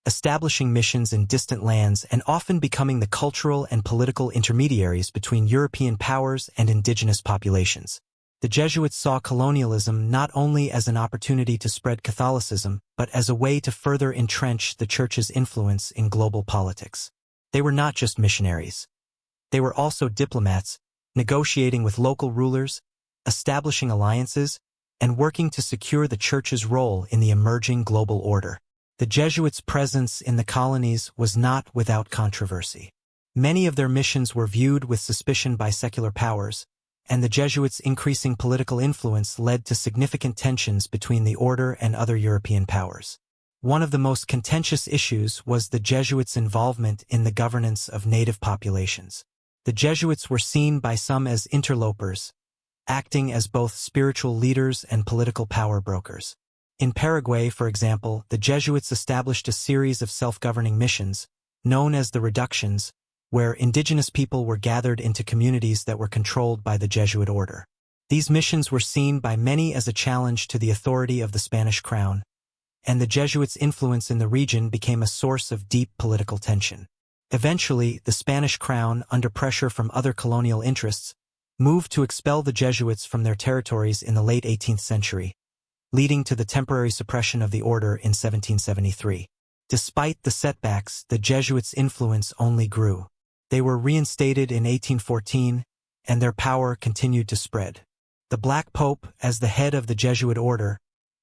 establishing missions in distant lands and often becoming the cultural and political intermediaries between European powers and indigenous populations. The Jesuits saw colonialism not only as an opportunity to spread Catholicism, but as a way to further entrench the Church's influence in global politics. They were not just missionaries. They were also diplomats, negotiating with local rulers, establishing alliances, and working to secure the Church's role in the emerging global order. The Jesuits' presence in the colonies was not without controversy. Many of their missions were viewed with suspicion by secular powers, and the Jesuits' increasing political influence led to significant tensions between the order and other European powers. One of the most contentious issues was the Jesuits' involvement in the governance of native populations. The Jesuits were seen by some as interlopers, acting as both spiritual leaders and political power brokers. In Paraguay, for example, the Jesuits established a series of self-governing missions, known as the Reductions, where indigenous people were gathered into communities that were controlled by the Jesuit order. These missions were seen by many as a challenge to the authority of the Spanish crown, and the Jesuits' influence in the region became a source of deep political tension. Eventually, the Spanish crown, under pressure from other colonial interests, moved to expel the Jesuits from their territories in the late 18th century, leading to the temporary suppression of the order in 1773. Despite the setbacks, the Jesuits' influence only grew. They were reinstated in 1814, and their power continued to spread. The Black Pope, as the head of the Jesuit order,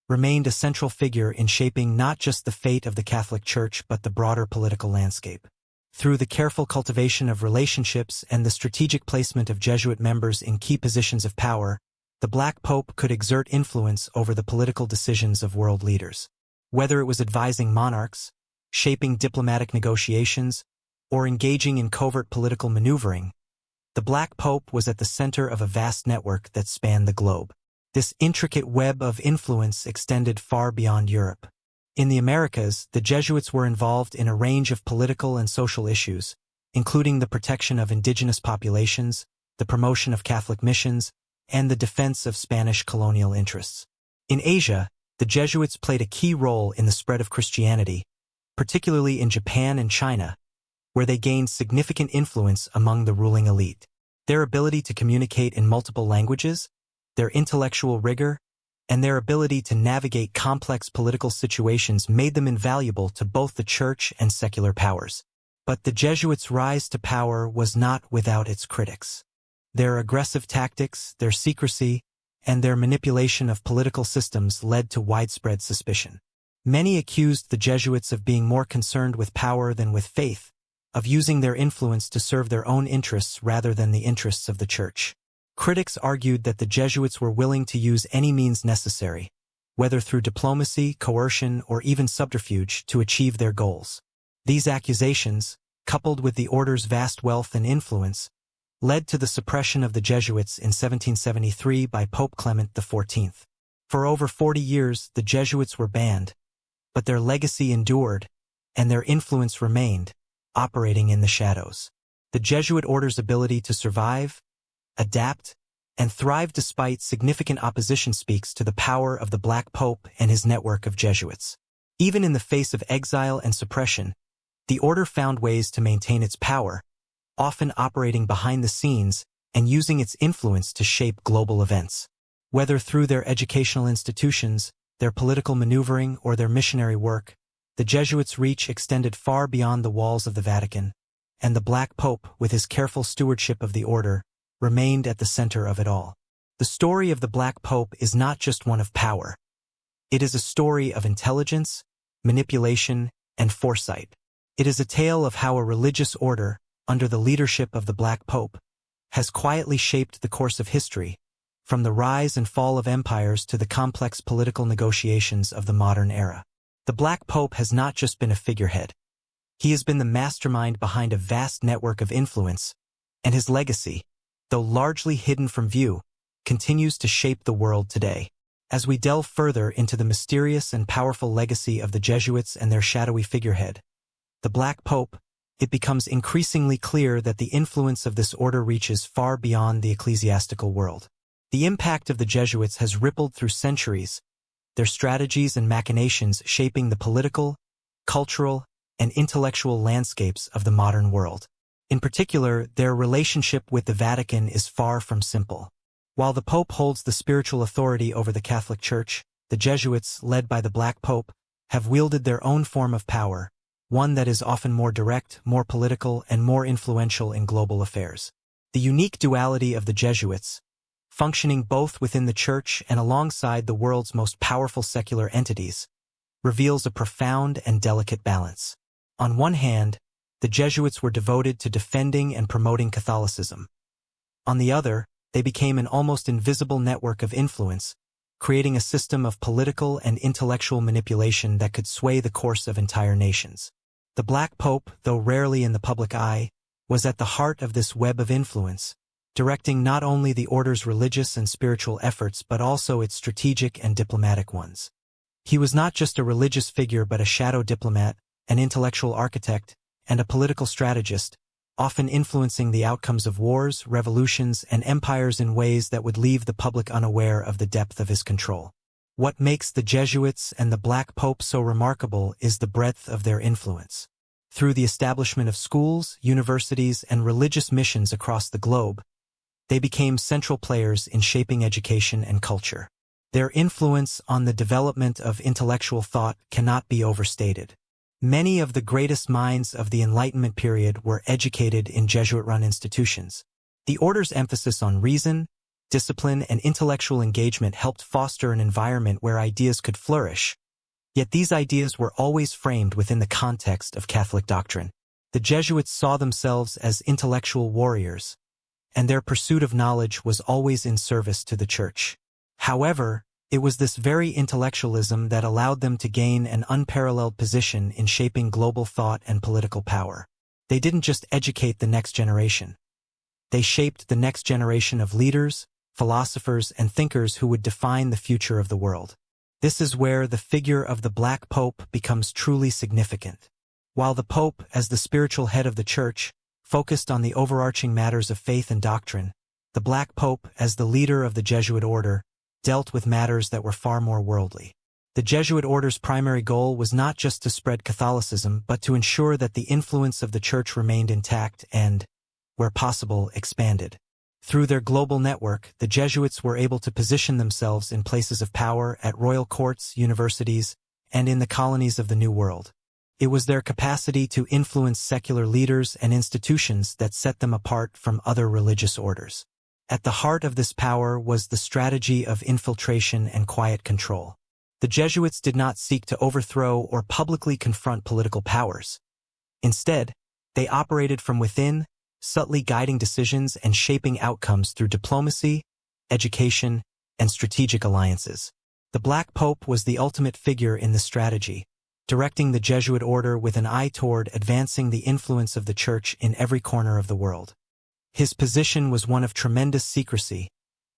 remained a central figure in shaping not just the fate of the Catholic Church but the broader political landscape. Through the careful cultivation of relationships and the strategic placement of Jesuit members in key positions of power, the Black Pope could exert influence over the political decisions of world leaders. Whether it was advising monarchs, shaping diplomatic negotiations, or engaging in covert political maneuvering, the Black Pope was at the center of a vast network that spanned the globe. This intricate web of influence extended far beyond Europe. In the Americas, the Jesuits were involved in a range of political and social issues, including the protection of indigenous populations, the promotion of Catholic missions, and the defense of Spanish colonial interests. In Asia, the Jesuits played a key role in the spread of Christianity, particularly in Japan and China, where they gained significant influence among the ruling elite. Their ability to communicate in multiple languages, their intellectual rigor, and their ability to navigate complex political situations made them invaluable to both the Church and secular powers. But the Jesuits' rise to power was not without its critics. Their aggressive tactics, their secrecy, and their manipulation of political systems led to widespread suspicion. Many accused the Jesuits of being more concerned with power than with faith, of using their influence to serve their own interests rather than the interests of the Church. Critics argued that the Jesuits were willing to use any means necessary, whether through diplomacy, coercion, or even subterfuge, to achieve their goals. These accusations, coupled with the order's vast wealth and influence, led to the suppression of the Jesuits in 1773 by Pope Clement XIV. For over 40 years, the Jesuits were banned, but their legacy endured, and their influence remained, operating in the shadows. The Jesuit order's ability to survive, adapt, and thrive despite significant opposition speaks to the power of the Black Pope and his network of Jesuits. Even in the face of exile and suppression, the order found ways to maintain its power, often operating behind the scenes and using its influence to shape global events. Whether through their educational institutions, their political maneuvering, or their missionary work, the Jesuits' reach extended far beyond the walls of the Vatican, and the Black Pope, with his careful stewardship of the order, remained at the center of it all. The story of the Black Pope is not just one of power. It is a story of intelligence, manipulation, and foresight. It is a tale of how a religious order, under the leadership of the Black Pope, has quietly shaped the course of history, from the rise and fall of empires to the complex political negotiations of the modern era. The Black Pope has not just been a figurehead. He has been the mastermind behind a vast network of influence, and his legacy, though largely hidden from view, continues to shape the world today. As we delve further into the mysterious and powerful legacy of the Jesuits and their shadowy figurehead, the Black Pope, it becomes increasingly clear that the influence of this order reaches far beyond the ecclesiastical world. The impact of the Jesuits has rippled through centuries, their strategies and machinations shaping the political, cultural, and intellectual landscapes of the modern world. In particular, their relationship with the Vatican is far from simple. While the Pope holds the spiritual authority over the Catholic Church, the Jesuits, led by the Black Pope, have wielded their own form of power, one that is often more direct, more political, and more influential in global affairs. The unique duality of the Jesuits, functioning both within the Church and alongside the world's most powerful secular entities, reveals a profound and delicate balance. On one hand, the Jesuits were devoted to defending and promoting Catholicism. On the other, they became an almost invisible network of influence, creating a system of political and intellectual manipulation that could sway the course of entire nations. The Black Pope, though rarely in the public eye, was at the heart of this web of influence, directing not only the order's religious and spiritual efforts but also its strategic and diplomatic ones. He was not just a religious figure but a shadow diplomat, an intellectual architect, and a political strategist, often influencing the outcomes of wars, revolutions, and empires in ways that would leave the public unaware of the depth of his control. What makes the Jesuits and the Black Pope so remarkable is the breadth of their influence. Through the establishment of schools, universities, and religious missions across the globe, they became central players in shaping education and culture. Their influence on the development of intellectual thought cannot be overstated. Many of the greatest minds of the Enlightenment period were educated in Jesuit-run institutions. The order's emphasis on reason, discipline, and intellectual engagement helped foster an environment where ideas could flourish. Yet these ideas were always framed within the context of Catholic doctrine. The Jesuits saw themselves as intellectual warriors, and their pursuit of knowledge was always in service to the Church. However, it was this very intellectualism that allowed them to gain an unparalleled position in shaping global thought and political power. They didn't just educate the next generation. They shaped the next generation of leaders, philosophers, and thinkers who would define the future of the world. This is where the figure of the Black Pope becomes truly significant. While the Pope, as the spiritual head of the Church, focused on the overarching matters of faith and doctrine, the Black Pope, as the leader of the Jesuit order, dealt with matters that were far more worldly. The Jesuit order's primary goal was not just to spread Catholicism but to ensure that the influence of the Church remained intact and, where possible, expanded. Through their global network, the Jesuits were able to position themselves in places of power at royal courts, universities, and in the colonies of the New World. It was their capacity to influence secular leaders and institutions that set them apart from other religious orders. At the heart of this power was the strategy of infiltration and quiet control. The Jesuits did not seek to overthrow or publicly confront political powers. Instead, they operated from within, subtly guiding decisions and shaping outcomes through diplomacy, education, and strategic alliances. The Black Pope was the ultimate figure in this strategy, directing the Jesuit order with an eye toward advancing the influence of the Church in every corner of the world. His position was one of tremendous secrecy,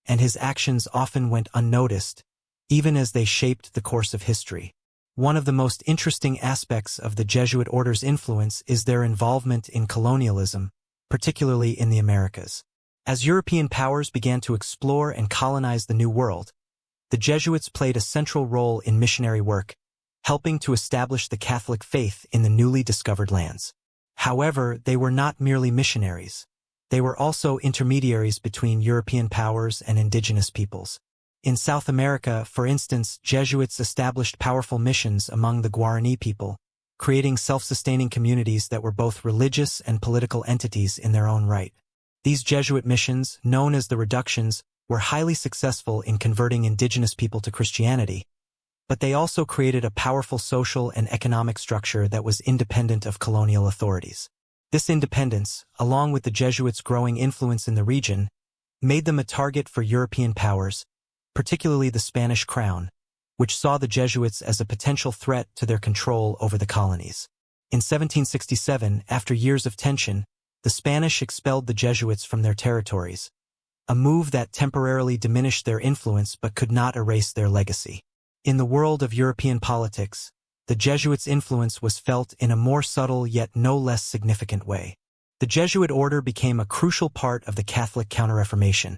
and his actions often went unnoticed, even as they shaped the course of history. One of the most interesting aspects of the Jesuit order's influence is their involvement in colonialism, particularly in the Americas. As European powers began to explore and colonize the New World, the Jesuits played a central role in missionary work, helping to establish the Catholic faith in the newly discovered lands. However, they were not merely missionaries. They were also intermediaries between European powers and indigenous peoples. In South America, for instance, Jesuits established powerful missions among the Guarani people, creating self-sustaining communities that were both religious and political entities in their own right. These Jesuit missions, known as the Reductions, were highly successful in converting indigenous people to Christianity, but they also created a powerful social and economic structure that was independent of colonial authorities. This independence, along with the Jesuits' growing influence in the region, made them a target for European powers, particularly the Spanish crown, which saw the Jesuits as a potential threat to their control over the colonies. In 1767, after years of tension, the Spanish expelled the Jesuits from their territories, a move that temporarily diminished their influence but could not erase their legacy. In the world of European politics, the Jesuits' influence was felt in a more subtle yet no less significant way. The Jesuit order became a crucial part of the Catholic Counter-Reformation,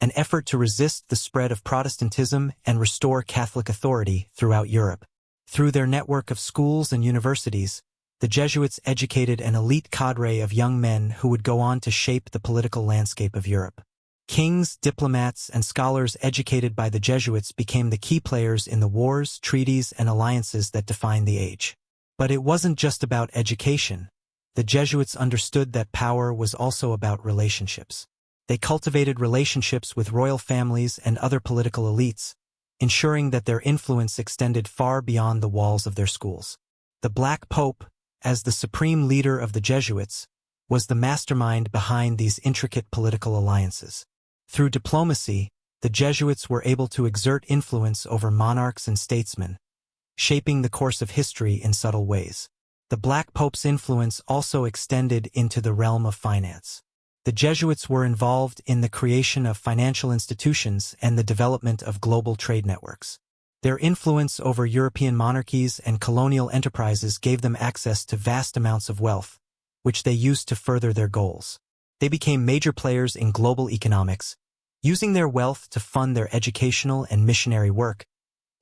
an effort to resist the spread of Protestantism and restore Catholic authority throughout Europe. Through their network of schools and universities, the Jesuits educated an elite cadre of young men who would go on to shape the political landscape of Europe. Kings, diplomats, and scholars educated by the Jesuits became the key players in the wars, treaties, and alliances that defined the age. But it wasn't just about education. The Jesuits understood that power was also about relationships. They cultivated relationships with royal families and other political elites, ensuring that their influence extended far beyond the walls of their schools. The Black Pope, as the supreme leader of the Jesuits, was the mastermind behind these intricate political alliances. Through diplomacy, the Jesuits were able to exert influence over monarchs and statesmen, shaping the course of history in subtle ways. The Black Pope's influence also extended into the realm of finance. The Jesuits were involved in the creation of financial institutions and the development of global trade networks. Their influence over European monarchies and colonial enterprises gave them access to vast amounts of wealth, which they used to further their goals. They became major players in global economics, using their wealth to fund their educational and missionary work,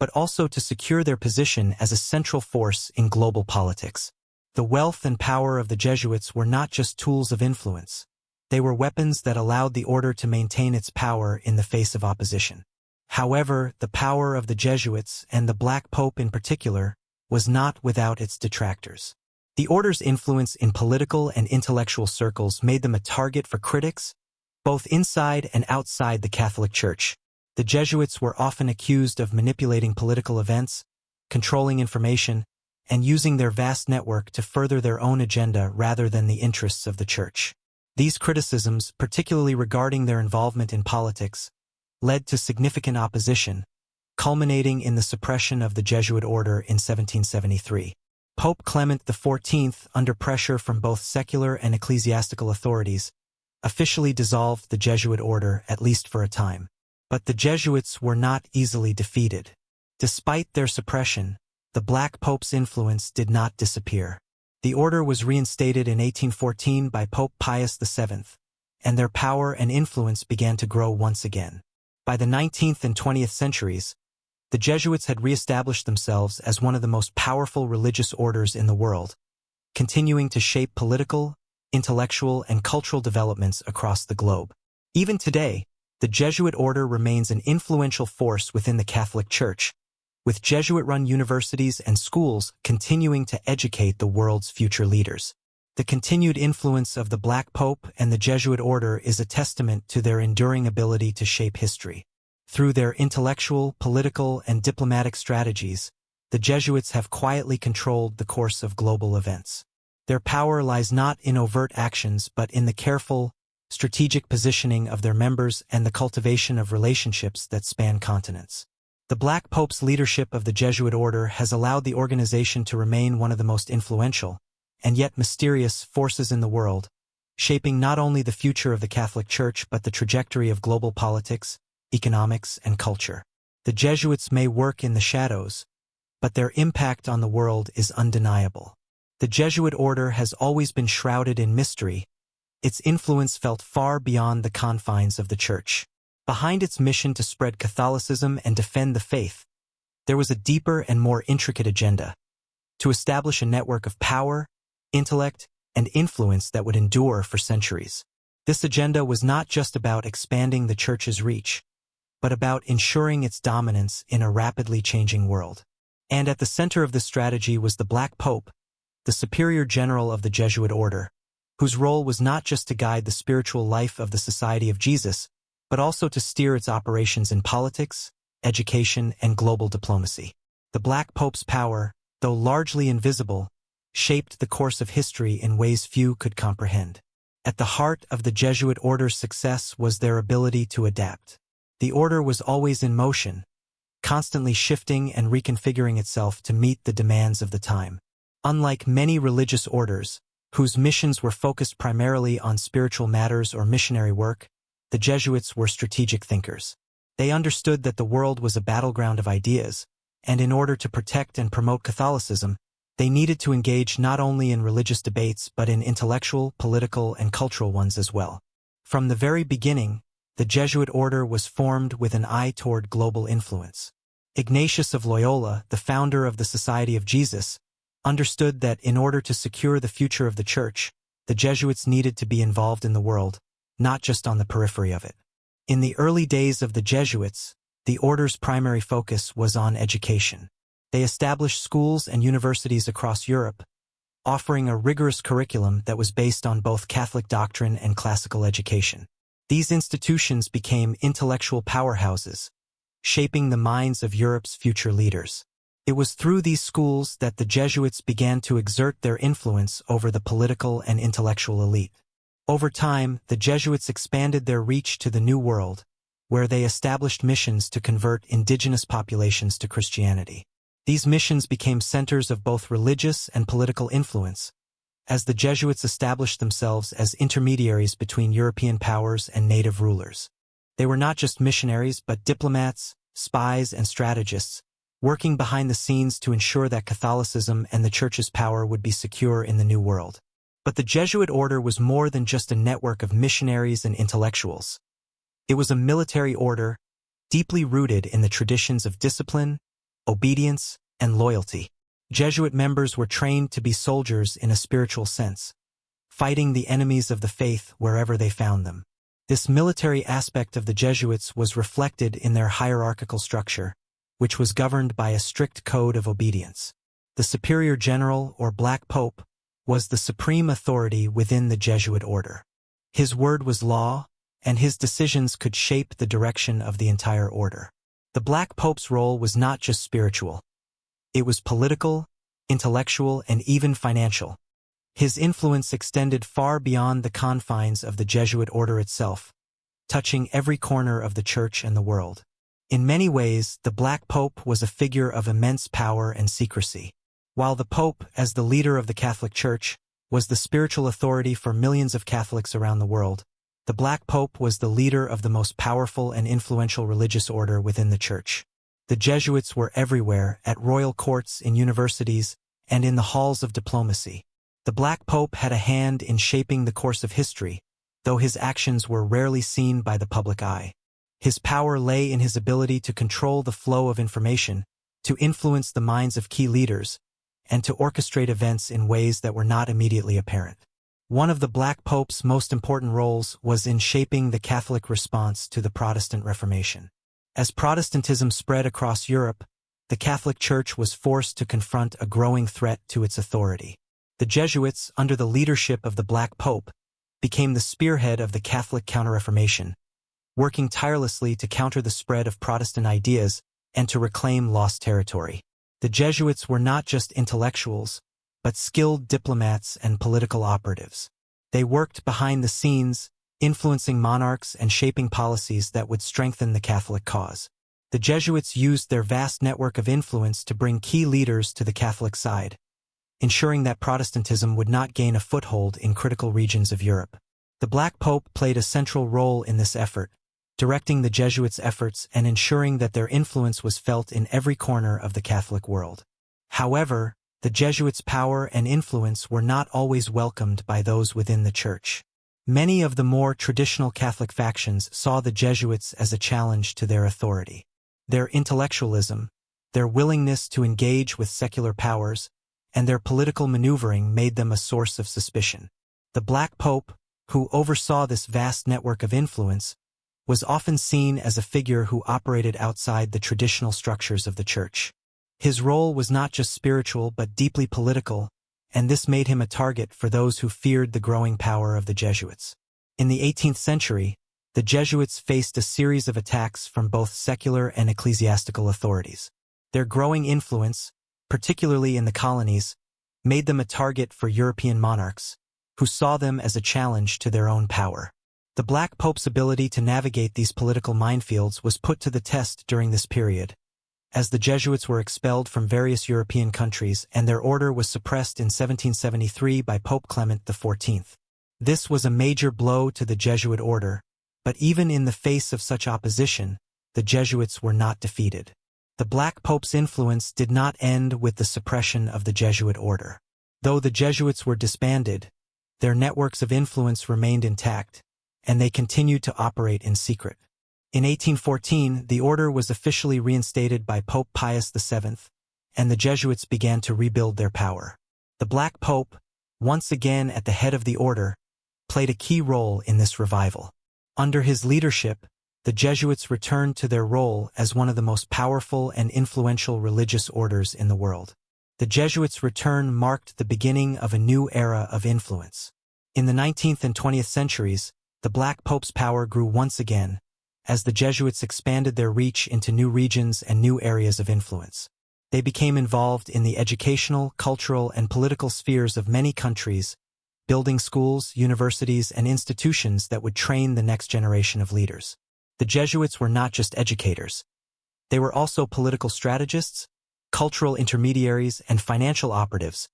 but also to secure their position as a central force in global politics. The wealth and power of the Jesuits were not just tools of influence. They were weapons that allowed the order to maintain its power in the face of opposition. However, the power of the Jesuits, and the Black Pope in particular, was not without its detractors. The order's influence in political and intellectual circles made them a target for critics, both inside and outside the Catholic Church. The Jesuits were often accused of manipulating political events, controlling information, and using their vast network to further their own agenda rather than the interests of the Church. These criticisms, particularly regarding their involvement in politics, led to significant opposition, culminating in the suppression of the Jesuit order in 1773. Pope Clement XIV, under pressure from both secular and ecclesiastical authorities, officially dissolved the Jesuit order, at least for a time. But the Jesuits were not easily defeated. Despite their suppression, the Black Pope's influence did not disappear. The order was reinstated in 1814 by Pope Pius VII, and their power and influence began to grow once again. By the 19th and 20th centuries, the Jesuits had re-established themselves as one of the most powerful religious orders in the world, continuing to shape political, intellectual, and cultural developments across the globe. Even today, the Jesuit order remains an influential force within the Catholic Church, with Jesuit-run universities and schools continuing to educate the world's future leaders. The continued influence of the Black Pope and the Jesuit order is a testament to their enduring ability to shape history. Through their intellectual, political, and diplomatic strategies, the Jesuits have quietly controlled the course of global events. Their power lies not in overt actions but in the careful, strategic positioning of their members and the cultivation of relationships that span continents. The Black Pope's leadership of the Jesuit order has allowed the organization to remain one of the most influential, and yet mysterious, forces in the world, shaping not only the future of the Catholic Church but the trajectory of global politics, economics, and culture. The Jesuits may work in the shadows, but their impact on the world is undeniable. The Jesuit order has always been shrouded in mystery, its influence felt far beyond the confines of the Church. Behind its mission to spread Catholicism and defend the faith, there was a deeper and more intricate agenda: to establish a network of power, intellect, and influence that would endure for centuries. This agenda was not just about expanding the Church's reach. but about ensuring its dominance in a rapidly changing world. And at the center of this strategy was the Black Pope, the superior general of the Jesuit order, whose role was not just to guide the spiritual life of the Society of Jesus, but also to steer its operations in politics, education, and global diplomacy. The Black Pope's power, though largely invisible, shaped the course of history in ways few could comprehend. At the heart of the Jesuit order's success was their ability to adapt. The order was always in motion, constantly shifting and reconfiguring itself to meet the demands of the time. Unlike many religious orders, whose missions were focused primarily on spiritual matters or missionary work, the Jesuits were strategic thinkers. They understood that the world was a battleground of ideas, and in order to protect and promote Catholicism, they needed to engage not only in religious debates but in intellectual, political, and cultural ones as well. From the very beginning, the Jesuit order was formed with an eye toward global influence. Ignatius of Loyola, the founder of the Society of Jesus, understood that in order to secure the future of the Church, the Jesuits needed to be involved in the world, not just on the periphery of it. In the early days of the Jesuits, the order's primary focus was on education. They established schools and universities across Europe, offering a rigorous curriculum that was based on both Catholic doctrine and classical education. These institutions became intellectual powerhouses, shaping the minds of Europe's future leaders. It was through these schools that the Jesuits began to exert their influence over the political and intellectual elite. Over time, the Jesuits expanded their reach to the New World, where they established missions to convert indigenous populations to Christianity. These missions became centers of both religious and political influence, as the Jesuits established themselves as intermediaries between European powers and native rulers. They were not just missionaries but diplomats, spies, and strategists, working behind the scenes to ensure that Catholicism and the Church's power would be secure in the New World. But the Jesuit order was more than just a network of missionaries and intellectuals. It was a military order, deeply rooted in the traditions of discipline, obedience, and loyalty. Jesuit members were trained to be soldiers in a spiritual sense, fighting the enemies of the faith wherever they found them. This military aspect of the Jesuits was reflected in their hierarchical structure, which was governed by a strict code of obedience. The Superior General, or Black Pope, was the supreme authority within the Jesuit order. His word was law, and his decisions could shape the direction of the entire order. The Black Pope's role was not just spiritual. It was political, intellectual, and even financial. His influence extended far beyond the confines of the Jesuit order itself, touching every corner of the Church and the world. In many ways, the Black Pope was a figure of immense power and secrecy. While the Pope, as the leader of the Catholic Church, was the spiritual authority for millions of Catholics around the world, the Black Pope was the leader of the most powerful and influential religious order within the Church. The Jesuits were everywhere, at royal courts, in universities, and in the halls of diplomacy. The Black Pope had a hand in shaping the course of history, though his actions were rarely seen by the public eye. His power lay in his ability to control the flow of information, to influence the minds of key leaders, and to orchestrate events in ways that were not immediately apparent. One of the Black Pope's most important roles was in shaping the Catholic response to the Protestant Reformation. As Protestantism spread across Europe, the Catholic Church was forced to confront a growing threat to its authority. The Jesuits, under the leadership of the Black Pope, became the spearhead of the Catholic Counter-Reformation, working tirelessly to counter the spread of Protestant ideas and to reclaim lost territory. The Jesuits were not just intellectuals, but skilled diplomats and political operatives. They worked behind the scenes, influencing monarchs and shaping policies that would strengthen the Catholic cause. The Jesuits used their vast network of influence to bring key leaders to the Catholic side, ensuring that Protestantism would not gain a foothold in critical regions of Europe. The Black Pope played a central role in this effort, directing the Jesuits' efforts and ensuring that their influence was felt in every corner of the Catholic world. However, the Jesuits' power and influence were not always welcomed by those within the Church. Many of the more traditional Catholic factions saw the Jesuits as a challenge to their authority. Their intellectualism, their willingness to engage with secular powers, and their political maneuvering made them a source of suspicion. The Black Pope, who oversaw this vast network of influence, was often seen as a figure who operated outside the traditional structures of the church. His role was not just spiritual but deeply political, and this made him a target for those who feared the growing power of the Jesuits. In the 18th century, the Jesuits faced a series of attacks from both secular and ecclesiastical authorities. Their growing influence, particularly in the colonies, made them a target for European monarchs, who saw them as a challenge to their own power. The Black Pope's ability to navigate these political minefields was put to the test during this period, as the Jesuits were expelled from various European countries and their order was suppressed in 1773 by Pope Clement XIV. This was a major blow to the Jesuit order, but even in the face of such opposition, the Jesuits were not defeated. The Black Pope's influence did not end with the suppression of the Jesuit order. Though the Jesuits were disbanded, their networks of influence remained intact, and they continued to operate in secret. In 1814, the order was officially reinstated by Pope Pius VII, and the Jesuits began to rebuild their power. The Black Pope, once again at the head of the order, played a key role in this revival. Under his leadership, the Jesuits returned to their role as one of the most powerful and influential religious orders in the world. The Jesuits' return marked the beginning of a new era of influence. In the 19th and 20th centuries, the Black Pope's power grew once again, as the Jesuits expanded their reach into new regions and new areas of influence. They became involved in the educational, cultural, and political spheres of many countries, building schools, universities, and institutions that would train the next generation of leaders. The Jesuits were not just educators. They were also political strategists, cultural intermediaries, and financial operatives,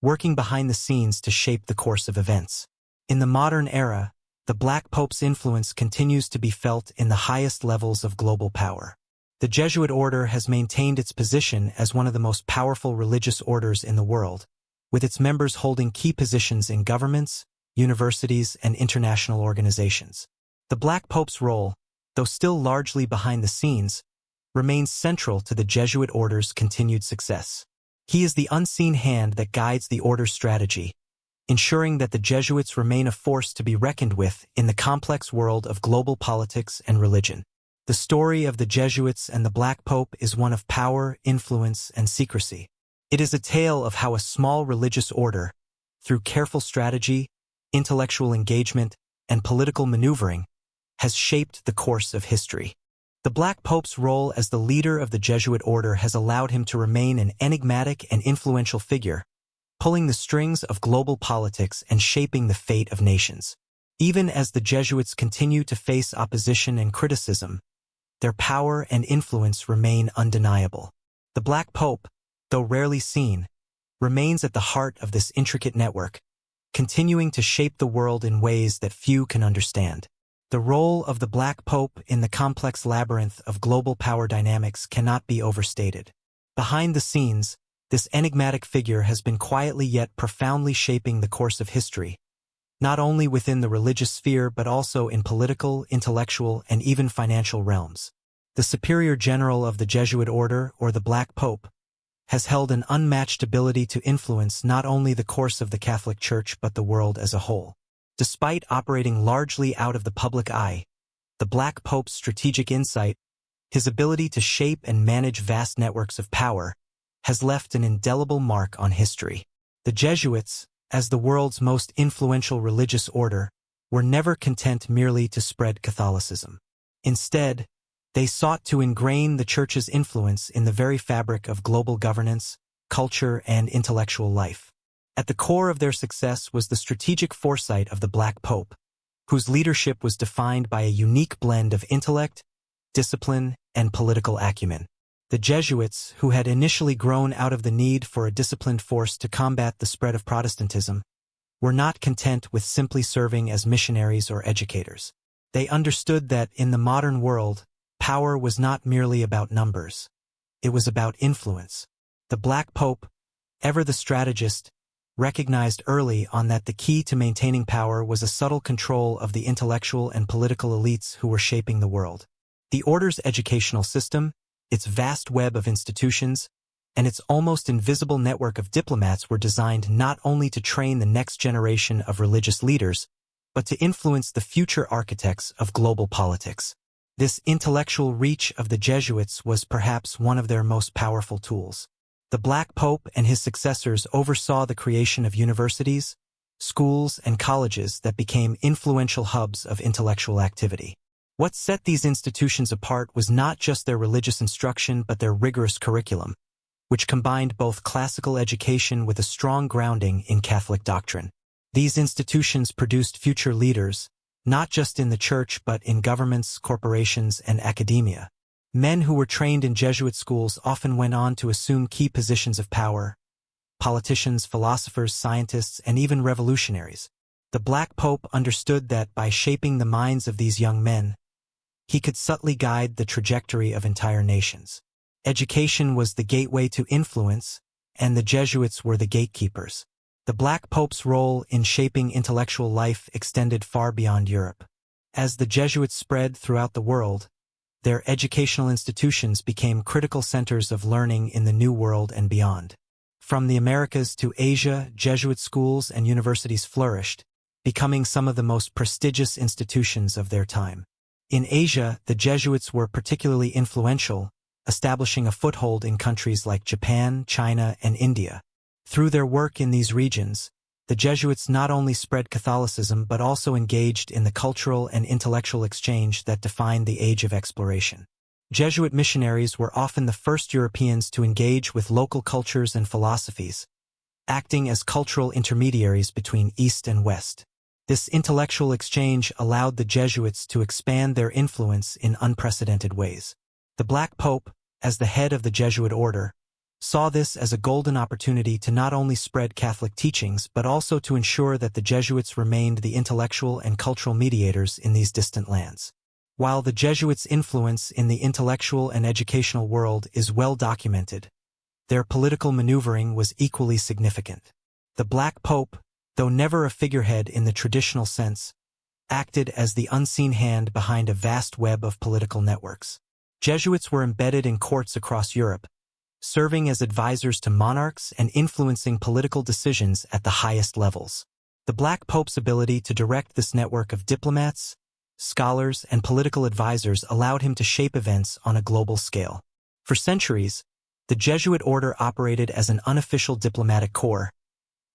working behind the scenes to shape the course of events. In the modern era, the Black Pope's influence continues to be felt in the highest levels of global power. The Jesuit order has maintained its position as one of the most powerful religious orders in the world, with its members holding key positions in governments, universities, and international organizations. The Black Pope's role, though still largely behind the scenes, remains central to the Jesuit order's continued success. He is the unseen hand that guides the order's strategy, ensuring that the Jesuits remain a force to be reckoned with in the complex world of global politics and religion. The story of the Jesuits and the Black Pope is one of power, influence, and secrecy. It is a tale of how a small religious order, through careful strategy, intellectual engagement, and political maneuvering, has shaped the course of history. The Black Pope's role as the leader of the Jesuit order has allowed him to remain an enigmatic and influential figure, pulling the strings of global politics and shaping the fate of nations. Even as the Jesuits continue to face opposition and criticism, their power and influence remain undeniable. The Black Pope, though rarely seen, remains at the heart of this intricate network, continuing to shape the world in ways that few can understand. The role of the Black Pope in the complex labyrinth of global power dynamics cannot be overstated. Behind the scenes, this enigmatic figure has been quietly yet profoundly shaping the course of history, not only within the religious sphere but also in political, intellectual, and even financial realms. The Superior General of the Jesuit Order, or the Black Pope, has held an unmatched ability to influence not only the course of the Catholic Church but the world as a whole. Despite operating largely out of the public eye, the Black Pope's strategic insight, his ability to shape and manage vast networks of power, has left an indelible mark on history. The Jesuits, as the world's most influential religious order, were never content merely to spread Catholicism. Instead, they sought to ingrain the Church's influence in the very fabric of global governance, culture, and intellectual life. At the core of their success was the strategic foresight of the Black Pope, whose leadership was defined by a unique blend of intellect, discipline, and political acumen. The Jesuits, who had initially grown out of the need for a disciplined force to combat the spread of Protestantism, were not content with simply serving as missionaries or educators. They understood that, in the modern world, power was not merely about numbers. It was about influence. The Black Pope, ever the strategist, recognized early on that the key to maintaining power was a subtle control of the intellectual and political elites who were shaping the world. The order's educational system, its vast web of institutions, and its almost invisible network of diplomats were designed not only to train the next generation of religious leaders, but to influence the future architects of global politics. This intellectual reach of the Jesuits was perhaps one of their most powerful tools. The Black Pope and his successors oversaw the creation of universities, schools, and colleges that became influential hubs of intellectual activity. What set these institutions apart was not just their religious instruction but their rigorous curriculum, which combined both classical education with a strong grounding in Catholic doctrine. These institutions produced future leaders, not just in the church but in governments, corporations, and academia. Men who were trained in Jesuit schools often went on to assume key positions of power: politicians, philosophers, scientists, and even revolutionaries. The Black Pope understood that by shaping the minds of these young men, he could subtly guide the trajectory of entire nations. Education was the gateway to influence, and the Jesuits were the gatekeepers. The Black Pope's role in shaping intellectual life extended far beyond Europe. As the Jesuits spread throughout the world, their educational institutions became critical centers of learning in the New World and beyond. From the Americas to Asia, Jesuit schools and universities flourished, becoming some of the most prestigious institutions of their time. In Asia, the Jesuits were particularly influential, establishing a foothold in countries like Japan, China, and India. Through their work in these regions, the Jesuits not only spread Catholicism but also engaged in the cultural and intellectual exchange that defined the age of exploration. Jesuit missionaries were often the first Europeans to engage with local cultures and philosophies, acting as cultural intermediaries between East and West. This intellectual exchange allowed the Jesuits to expand their influence in unprecedented ways. The Black Pope, as the head of the Jesuit order, saw this as a golden opportunity to not only spread Catholic teachings but also to ensure that the Jesuits remained the intellectual and cultural mediators in these distant lands. While the Jesuits' influence in the intellectual and educational world is well documented, their political maneuvering was equally significant. The Black Pope, though never a figurehead in the traditional sense, acted as the unseen hand behind a vast web of political networks. Jesuits were embedded in courts across Europe, serving as advisors to monarchs and influencing political decisions at the highest levels. The Black Pope's ability to direct this network of diplomats, scholars, and political advisors allowed him to shape events on a global scale. For centuries, the Jesuit order operated as an unofficial diplomatic corps,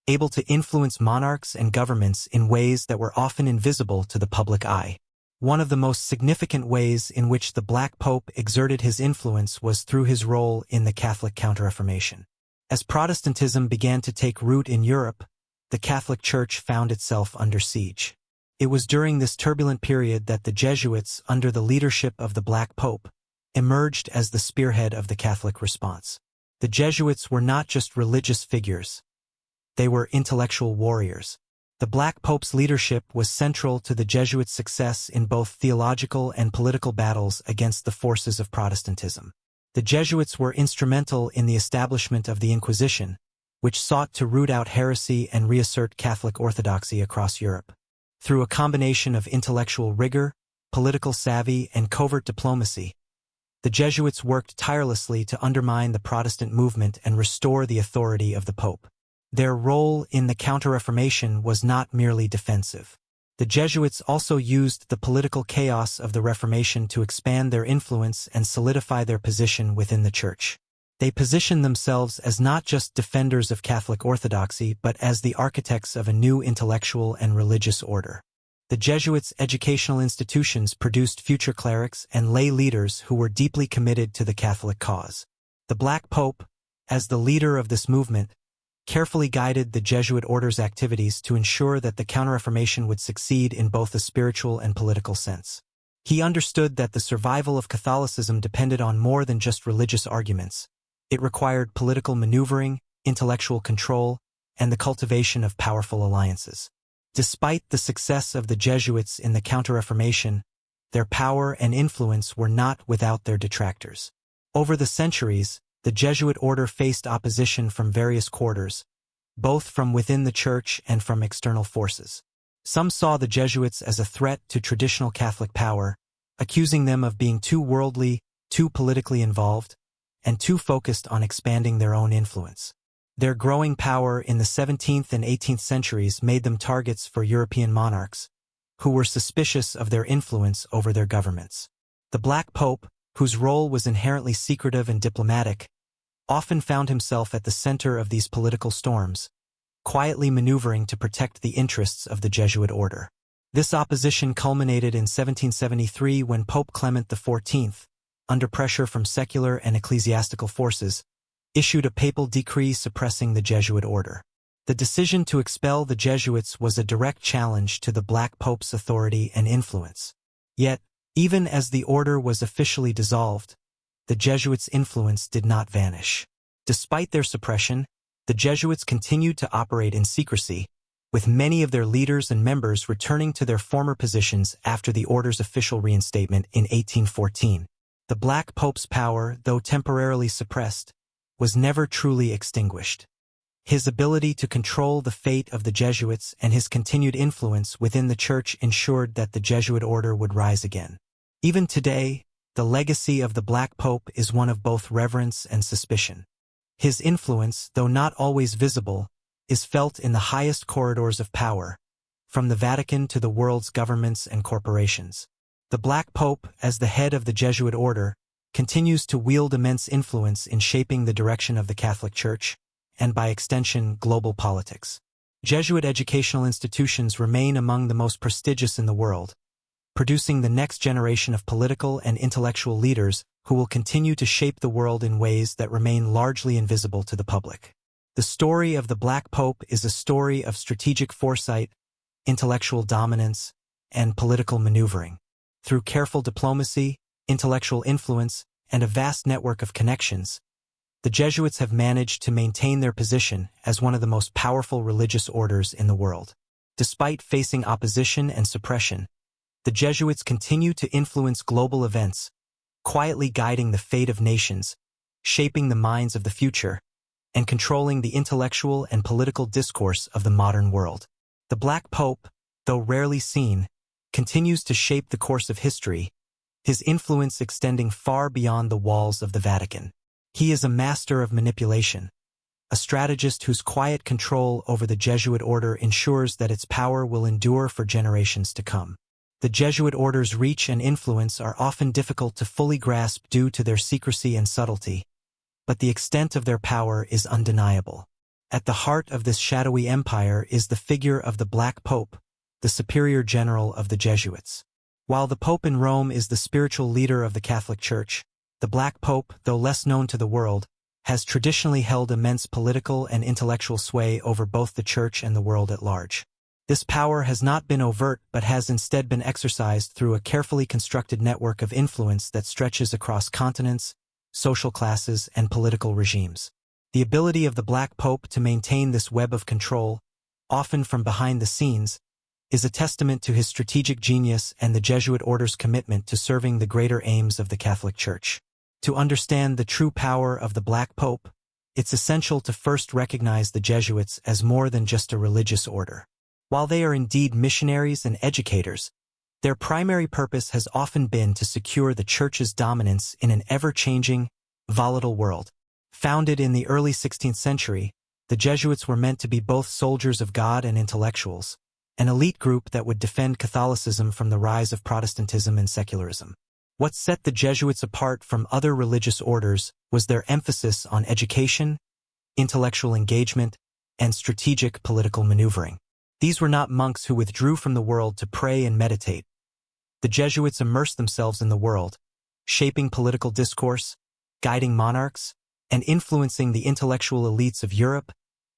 able to influence monarchs and governments in ways that were often invisible to the public eye. One of the most significant ways in which the Black Pope exerted his influence was through his role in the Catholic Counter-Reformation. As Protestantism began to take root in Europe, the Catholic Church found itself under siege. It was during this turbulent period that the Jesuits, under the leadership of the Black Pope, emerged as the spearhead of the Catholic response. The Jesuits were not just religious figures. They were intellectual warriors. The Black Pope's leadership was central to the Jesuits' success in both theological and political battles against the forces of Protestantism. The Jesuits were instrumental in the establishment of the Inquisition, which sought to root out heresy and reassert Catholic orthodoxy across Europe. Through a combination of intellectual rigor, political savvy, and covert diplomacy, the Jesuits worked tirelessly to undermine the Protestant movement and restore the authority of the Pope. Their role in the Counter-Reformation was not merely defensive. The Jesuits also used the political chaos of the Reformation to expand their influence and solidify their position within the Church. They positioned themselves as not just defenders of Catholic orthodoxy but as the architects of a new intellectual and religious order. The Jesuits' educational institutions produced future clerics and lay leaders who were deeply committed to the Catholic cause. The Black Pope, as the leader of this movement, carefully guided the Jesuit order's activities to ensure that the Counter-Reformation would succeed in both a spiritual and political sense. He understood that the survival of Catholicism depended on more than just religious arguments. It required political maneuvering, intellectual control, and the cultivation of powerful alliances. Despite the success of the Jesuits in the Counter-Reformation, their power and influence were not without their detractors. Over the centuries, the Jesuit order faced opposition from various quarters, both from within the Church and from external forces. Some saw the Jesuits as a threat to traditional Catholic power, accusing them of being too worldly, too politically involved, and too focused on expanding their own influence. Their growing power in the 17th and 18th centuries made them targets for European monarchs, who were suspicious of their influence over their governments. The Black Pope, whose role was inherently secretive and diplomatic, often found himself at the center of these political storms, quietly maneuvering to protect the interests of the Jesuit order. This opposition culminated in 1773 when Pope Clement XIV, under pressure from secular and ecclesiastical forces, issued a papal decree suppressing the Jesuit order. The decision to expel the Jesuits was a direct challenge to the Black Pope's authority and influence. Yet, even as the order was officially dissolved, the Jesuits' influence did not vanish. Despite their suppression, the Jesuits continued to operate in secrecy, with many of their leaders and members returning to their former positions after the order's official reinstatement in 1814. The Black Pope's power, though temporarily suppressed, was never truly extinguished. His ability to control the fate of the Jesuits and his continued influence within the Church ensured that the Jesuit order would rise again. Even today, the legacy of the Black Pope is one of both reverence and suspicion. His influence, though not always visible, is felt in the highest corridors of power, from the Vatican to the world's governments and corporations. The Black Pope, as the head of the Jesuit order, continues to wield immense influence in shaping the direction of the Catholic Church, and by extension, global politics. Jesuit educational institutions remain among the most prestigious in the world, producing the next generation of political and intellectual leaders who will continue to shape the world in ways that remain largely invisible to the public. The story of the Black Pope is a story of strategic foresight, intellectual dominance, and political maneuvering. Through careful diplomacy, intellectual influence, and a vast network of connections, the Jesuits have managed to maintain their position as one of the most powerful religious orders in the world. Despite facing opposition and suppression, the Jesuits continue to influence global events, quietly guiding the fate of nations, shaping the minds of the future, and controlling the intellectual and political discourse of the modern world. The Black Pope, though rarely seen, continues to shape the course of history, his influence extending far beyond the walls of the Vatican. He is a master of manipulation, a strategist whose quiet control over the Jesuit order ensures that its power will endure for generations to come. The Jesuit order's reach and influence are often difficult to fully grasp due to their secrecy and subtlety, but the extent of their power is undeniable. At the heart of this shadowy empire is the figure of the Black Pope, the superior general of the Jesuits. While the Pope in Rome is the spiritual leader of the Catholic Church, the Black Pope, though less known to the world, has traditionally held immense political and intellectual sway over both the Church and the world at large. This power has not been overt but has instead been exercised through a carefully constructed network of influence that stretches across continents, social classes, and political regimes. The ability of the Black Pope to maintain this web of control, often from behind the scenes, is a testament to his strategic genius and the Jesuit order's commitment to serving the greater aims of the Catholic Church. To understand the true power of the Black Pope, it's essential to first recognize the Jesuits as more than just a religious order. While they are indeed missionaries and educators, their primary purpose has often been to secure the Church's dominance in an ever-changing, volatile world. Founded in the early 16th century, the Jesuits were meant to be both soldiers of God and intellectuals, an elite group that would defend Catholicism from the rise of Protestantism and secularism. What set the Jesuits apart from other religious orders was their emphasis on education, intellectual engagement, and strategic political maneuvering. These were not monks who withdrew from the world to pray and meditate. The Jesuits immersed themselves in the world, shaping political discourse, guiding monarchs, and influencing the intellectual elites of Europe,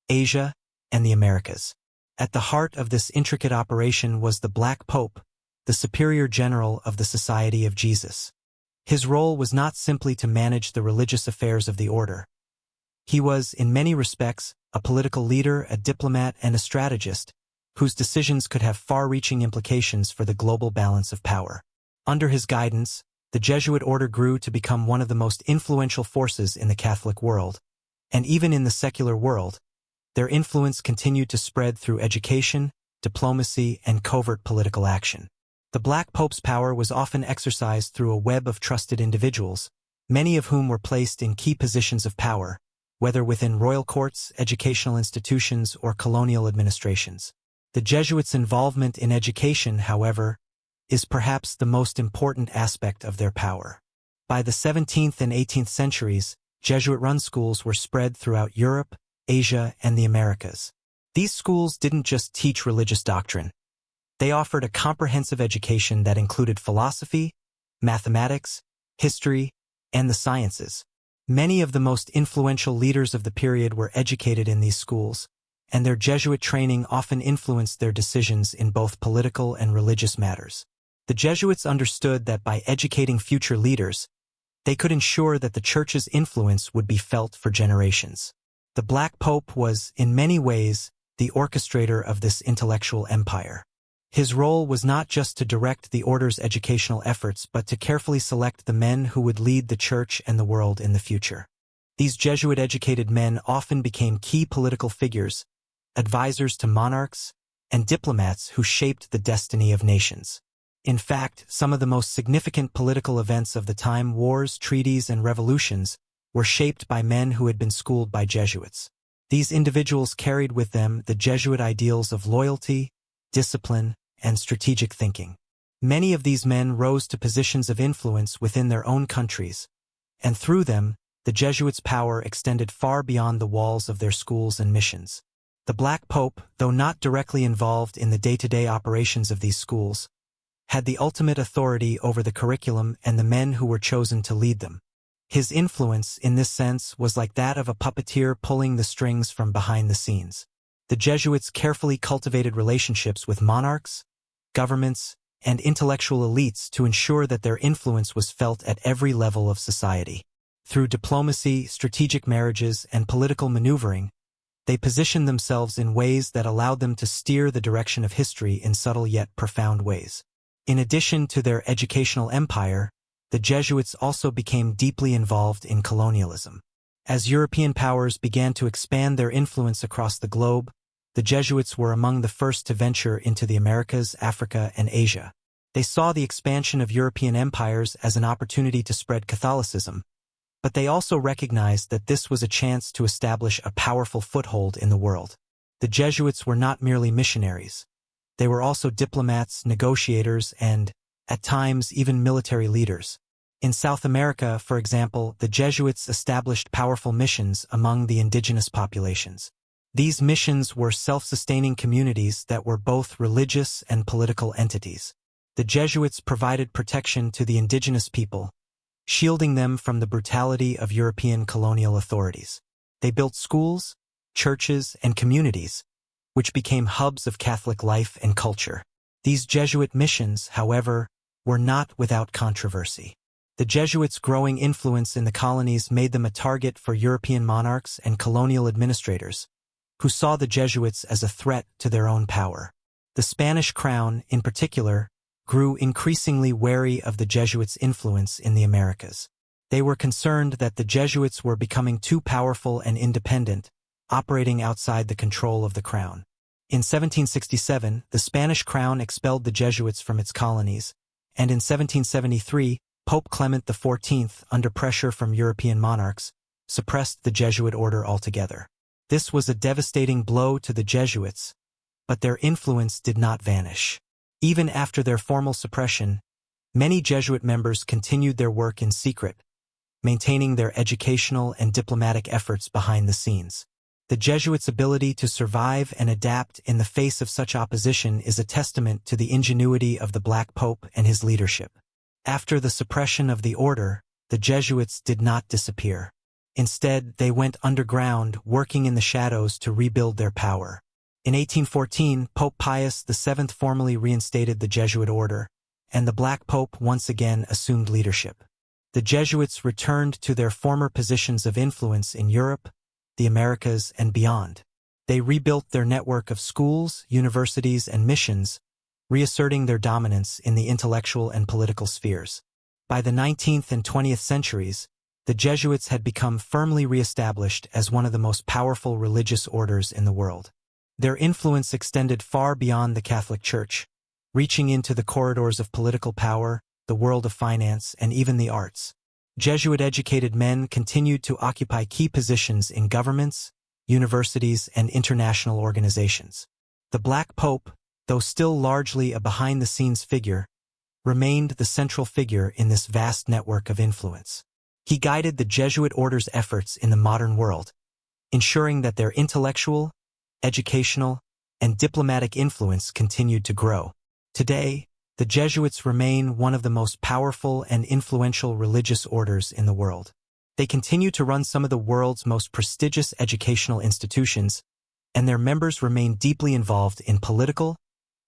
Asia, and the Americas. At the heart of this intricate operation was the Black Pope, the superior general of the Society of Jesus. His role was not simply to manage the religious affairs of the order. He was, in many respects, a political leader, a diplomat, and a strategist, whose decisions could have far-reaching implications for the global balance of power. Under his guidance, the Jesuit order grew to become one of the most influential forces in the Catholic world, and even in the secular world, their influence continued to spread through education, diplomacy, and covert political action. The Black Pope's power was often exercised through a web of trusted individuals, many of whom were placed in key positions of power, whether within royal courts, educational institutions, or colonial administrations. The Jesuits' involvement in education, however, is perhaps the most important aspect of their power. By the 17th and 18th centuries, Jesuit-run schools were spread throughout Europe, Asia, and the Americas. These schools didn't just teach religious doctrine. They offered a comprehensive education that included philosophy, mathematics, history, and the sciences. Many of the most influential leaders of the period were educated in these schools, and their Jesuit training often influenced their decisions in both political and religious matters. The Jesuits understood that by educating future leaders, they could ensure that the Church's influence would be felt for generations. The Black Pope was, in many ways, the orchestrator of this intellectual empire. His role was not just to direct the order's educational efforts but to carefully select the men who would lead the Church and the world in the future. These Jesuit-educated men often became key political figures, advisors to monarchs, and diplomats who shaped the destiny of nations. In fact, some of the most significant political events of the time, wars, treaties, and revolutions, were shaped by men who had been schooled by Jesuits. These individuals carried with them the Jesuit ideals of loyalty, discipline, and strategic thinking. Many of these men rose to positions of influence within their own countries, and through them, the Jesuits' power extended far beyond the walls of their schools and missions. The Black Pope, though not directly involved in the day-to-day operations of these schools, had the ultimate authority over the curriculum and the men who were chosen to lead them. His influence, in this sense, was like that of a puppeteer pulling the strings from behind the scenes. The Jesuits carefully cultivated relationships with monarchs, governments, and intellectual elites to ensure that their influence was felt at every level of society. Through diplomacy, strategic marriages, and political maneuvering, they positioned themselves in ways that allowed them to steer the direction of history in subtle yet profound ways. In addition to their educational empire, the Jesuits also became deeply involved in colonialism. As European powers began to expand their influence across the globe, the Jesuits were among the first to venture into the Americas, Africa, and Asia. They saw the expansion of European empires as an opportunity to spread Catholicism, but they also recognized that this was a chance to establish a powerful foothold in the world. The Jesuits were not merely missionaries. They were also diplomats, negotiators, and, at times, even military leaders. In South America, for example, the Jesuits established powerful missions among the indigenous populations. These missions were self-sustaining communities that were both religious and political entities. The Jesuits provided protection to the indigenous people, shielding them from the brutality of European colonial authorities. They built schools, churches, and communities, which became hubs of Catholic life and culture. These Jesuit missions, however, were not without controversy. The Jesuits' growing influence in the colonies made them a target for European monarchs and colonial administrators, who saw the Jesuits as a threat to their own power. The Spanish crown, in particular, grew increasingly wary of the Jesuits' influence in the Americas. They were concerned that the Jesuits were becoming too powerful and independent, operating outside the control of the crown. In 1767, the Spanish crown expelled the Jesuits from its colonies, and in 1773, Pope Clement XIV, under pressure from European monarchs, suppressed the Jesuit order altogether. This was a devastating blow to the Jesuits, but their influence did not vanish. Even after their formal suppression, many Jesuit members continued their work in secret, maintaining their educational and diplomatic efforts behind the scenes. The Jesuits' ability to survive and adapt in the face of such opposition is a testament to the ingenuity of the Black Pope and his leadership. After the suppression of the order, the Jesuits did not disappear. Instead, they went underground, working in the shadows to rebuild their power. In 1814, Pope Pius VII formally reinstated the Jesuit order, and the Black Pope once again assumed leadership. The Jesuits returned to their former positions of influence in Europe, the Americas, and beyond. They rebuilt their network of schools, universities, and missions, reasserting their dominance in the intellectual and political spheres. By the 19th and 20th centuries, the Jesuits had become firmly re-established as one of the most powerful religious orders in the world. Their influence extended far beyond the Catholic Church, reaching into the corridors of political power, the world of finance, and even the arts. Jesuit-educated men continued to occupy key positions in governments, universities, and international organizations. The Black Pope, though still largely a behind-the-scenes figure, remained the central figure in this vast network of influence. He guided the Jesuit order's efforts in the modern world, ensuring that their intellectual, educational, and diplomatic influence continued to grow. Today, the Jesuits remain one of the most powerful and influential religious orders in the world. They continue to run some of the world's most prestigious educational institutions, and their members remain deeply involved in political,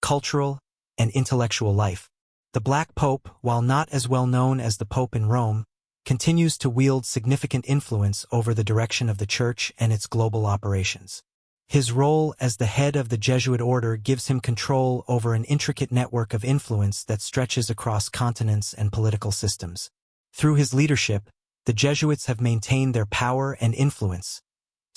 cultural, and intellectual life. The Black Pope, while not as well known as the Pope in Rome, continues to wield significant influence over the direction of the Church and its global operations. His role as the head of the Jesuit order gives him control over an intricate network of influence that stretches across continents and political systems. Through his leadership, the Jesuits have maintained their power and influence,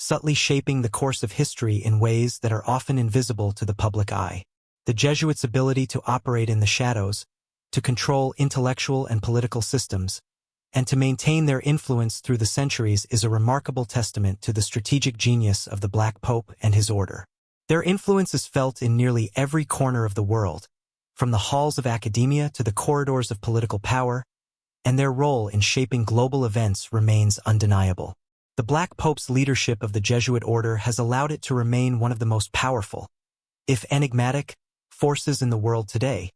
subtly shaping the course of history in ways that are often invisible to the public eye. The Jesuits' ability to operate in the shadows, to control intellectual and political systems, and to maintain their influence through the centuries is a remarkable testament to the strategic genius of the Black Pope and his order. Their influence is felt in nearly every corner of the world, from the halls of academia to the corridors of political power, and their role in shaping global events remains undeniable. The Black Pope's leadership of the Jesuit order has allowed it to remain one of the most powerful, if enigmatic, forces in the world today,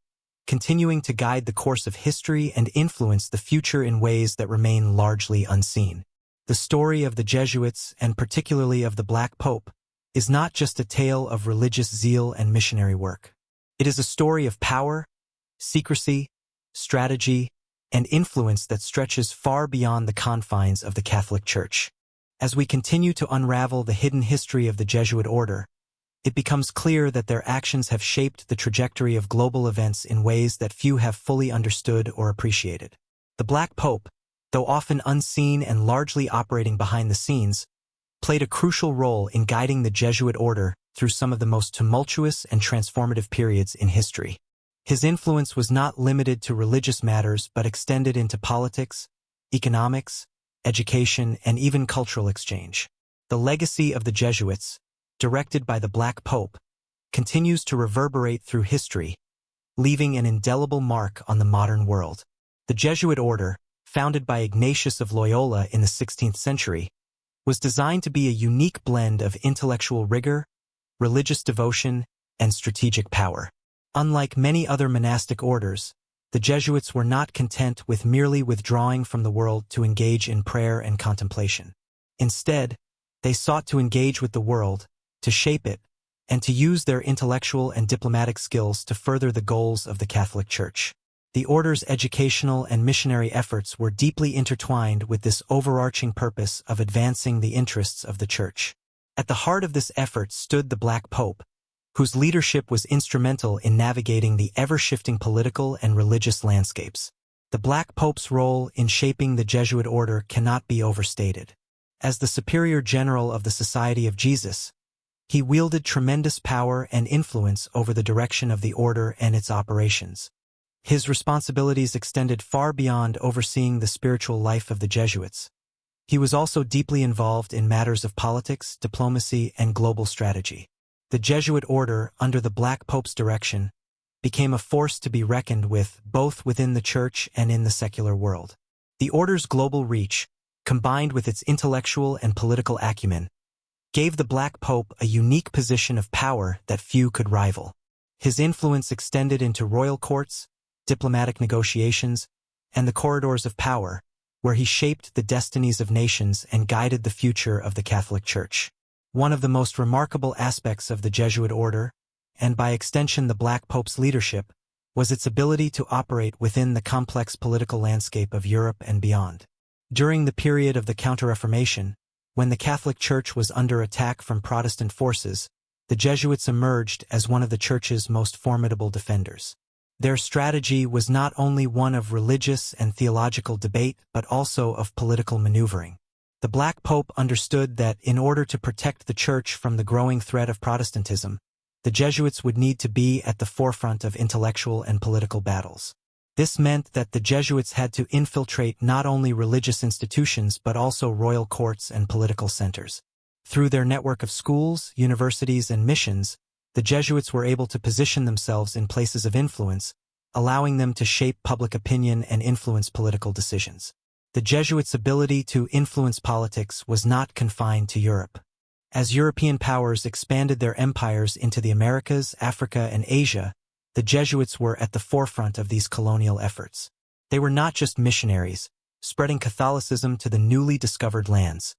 continuing to guide the course of history and influence the future in ways that remain largely unseen. The story of the Jesuits, and particularly of the Black Pope, is not just a tale of religious zeal and missionary work. It is a story of power, secrecy, strategy, and influence that stretches far beyond the confines of the Catholic Church. As we continue to unravel the hidden history of the Jesuit order, it becomes clear that their actions have shaped the trajectory of global events in ways that few have fully understood or appreciated. The Black Pope, though often unseen and largely operating behind the scenes, played a crucial role in guiding the Jesuit order through some of the most tumultuous and transformative periods in history. His influence was not limited to religious matters but extended into politics, economics, education, and even cultural exchange. The legacy of the Jesuits, directed by the Black Pope, continues to reverberate through history, leaving an indelible mark on the modern world. The Jesuit order, founded by Ignatius of Loyola in the 16th century, was designed to be a unique blend of intellectual rigor, religious devotion, and strategic power. Unlike many other monastic orders, the Jesuits were not content with merely withdrawing from the world to engage in prayer and contemplation. Instead, they sought to engage with the world, to shape it, and to use their intellectual and diplomatic skills to further the goals of the Catholic Church. The order's educational and missionary efforts were deeply intertwined with this overarching purpose of advancing the interests of the Church. At the heart of this effort stood the Black Pope, whose leadership was instrumental in navigating the ever-shifting political and religious landscapes. The Black Pope's role in shaping the Jesuit order cannot be overstated. As the superior general of the Society of Jesus, he wielded tremendous power and influence over the direction of the order and its operations. His responsibilities extended far beyond overseeing the spiritual life of the Jesuits. He was also deeply involved in matters of politics, diplomacy, and global strategy. The Jesuit order, under the Black Pope's direction, became a force to be reckoned with both within the Church and in the secular world. The order's global reach, combined with its intellectual and political acumen, gave the Black Pope a unique position of power that few could rival. His influence extended into royal courts, diplomatic negotiations, and the corridors of power, where he shaped the destinies of nations and guided the future of the Catholic Church. One of the most remarkable aspects of the Jesuit order, and by extension the Black Pope's leadership, was its ability to operate within the complex political landscape of Europe and beyond. During the period of the Counter-Reformation, when the Catholic Church was under attack from Protestant forces, the Jesuits emerged as one of the Church's most formidable defenders. Their strategy was not only one of religious and theological debate but also of political maneuvering. The Black Pope understood that in order to protect the Church from the growing threat of Protestantism, the Jesuits would need to be at the forefront of intellectual and political battles. This meant that the Jesuits had to infiltrate not only religious institutions but also royal courts and political centers. Through their network of schools, universities, and missions, the Jesuits were able to position themselves in places of influence, allowing them to shape public opinion and influence political decisions. The Jesuits' ability to influence politics was not confined to Europe. As European powers expanded their empires into the Americas, Africa, and Asia, the Jesuits were at the forefront of these colonial efforts. They were not just missionaries, spreading Catholicism to the newly discovered lands.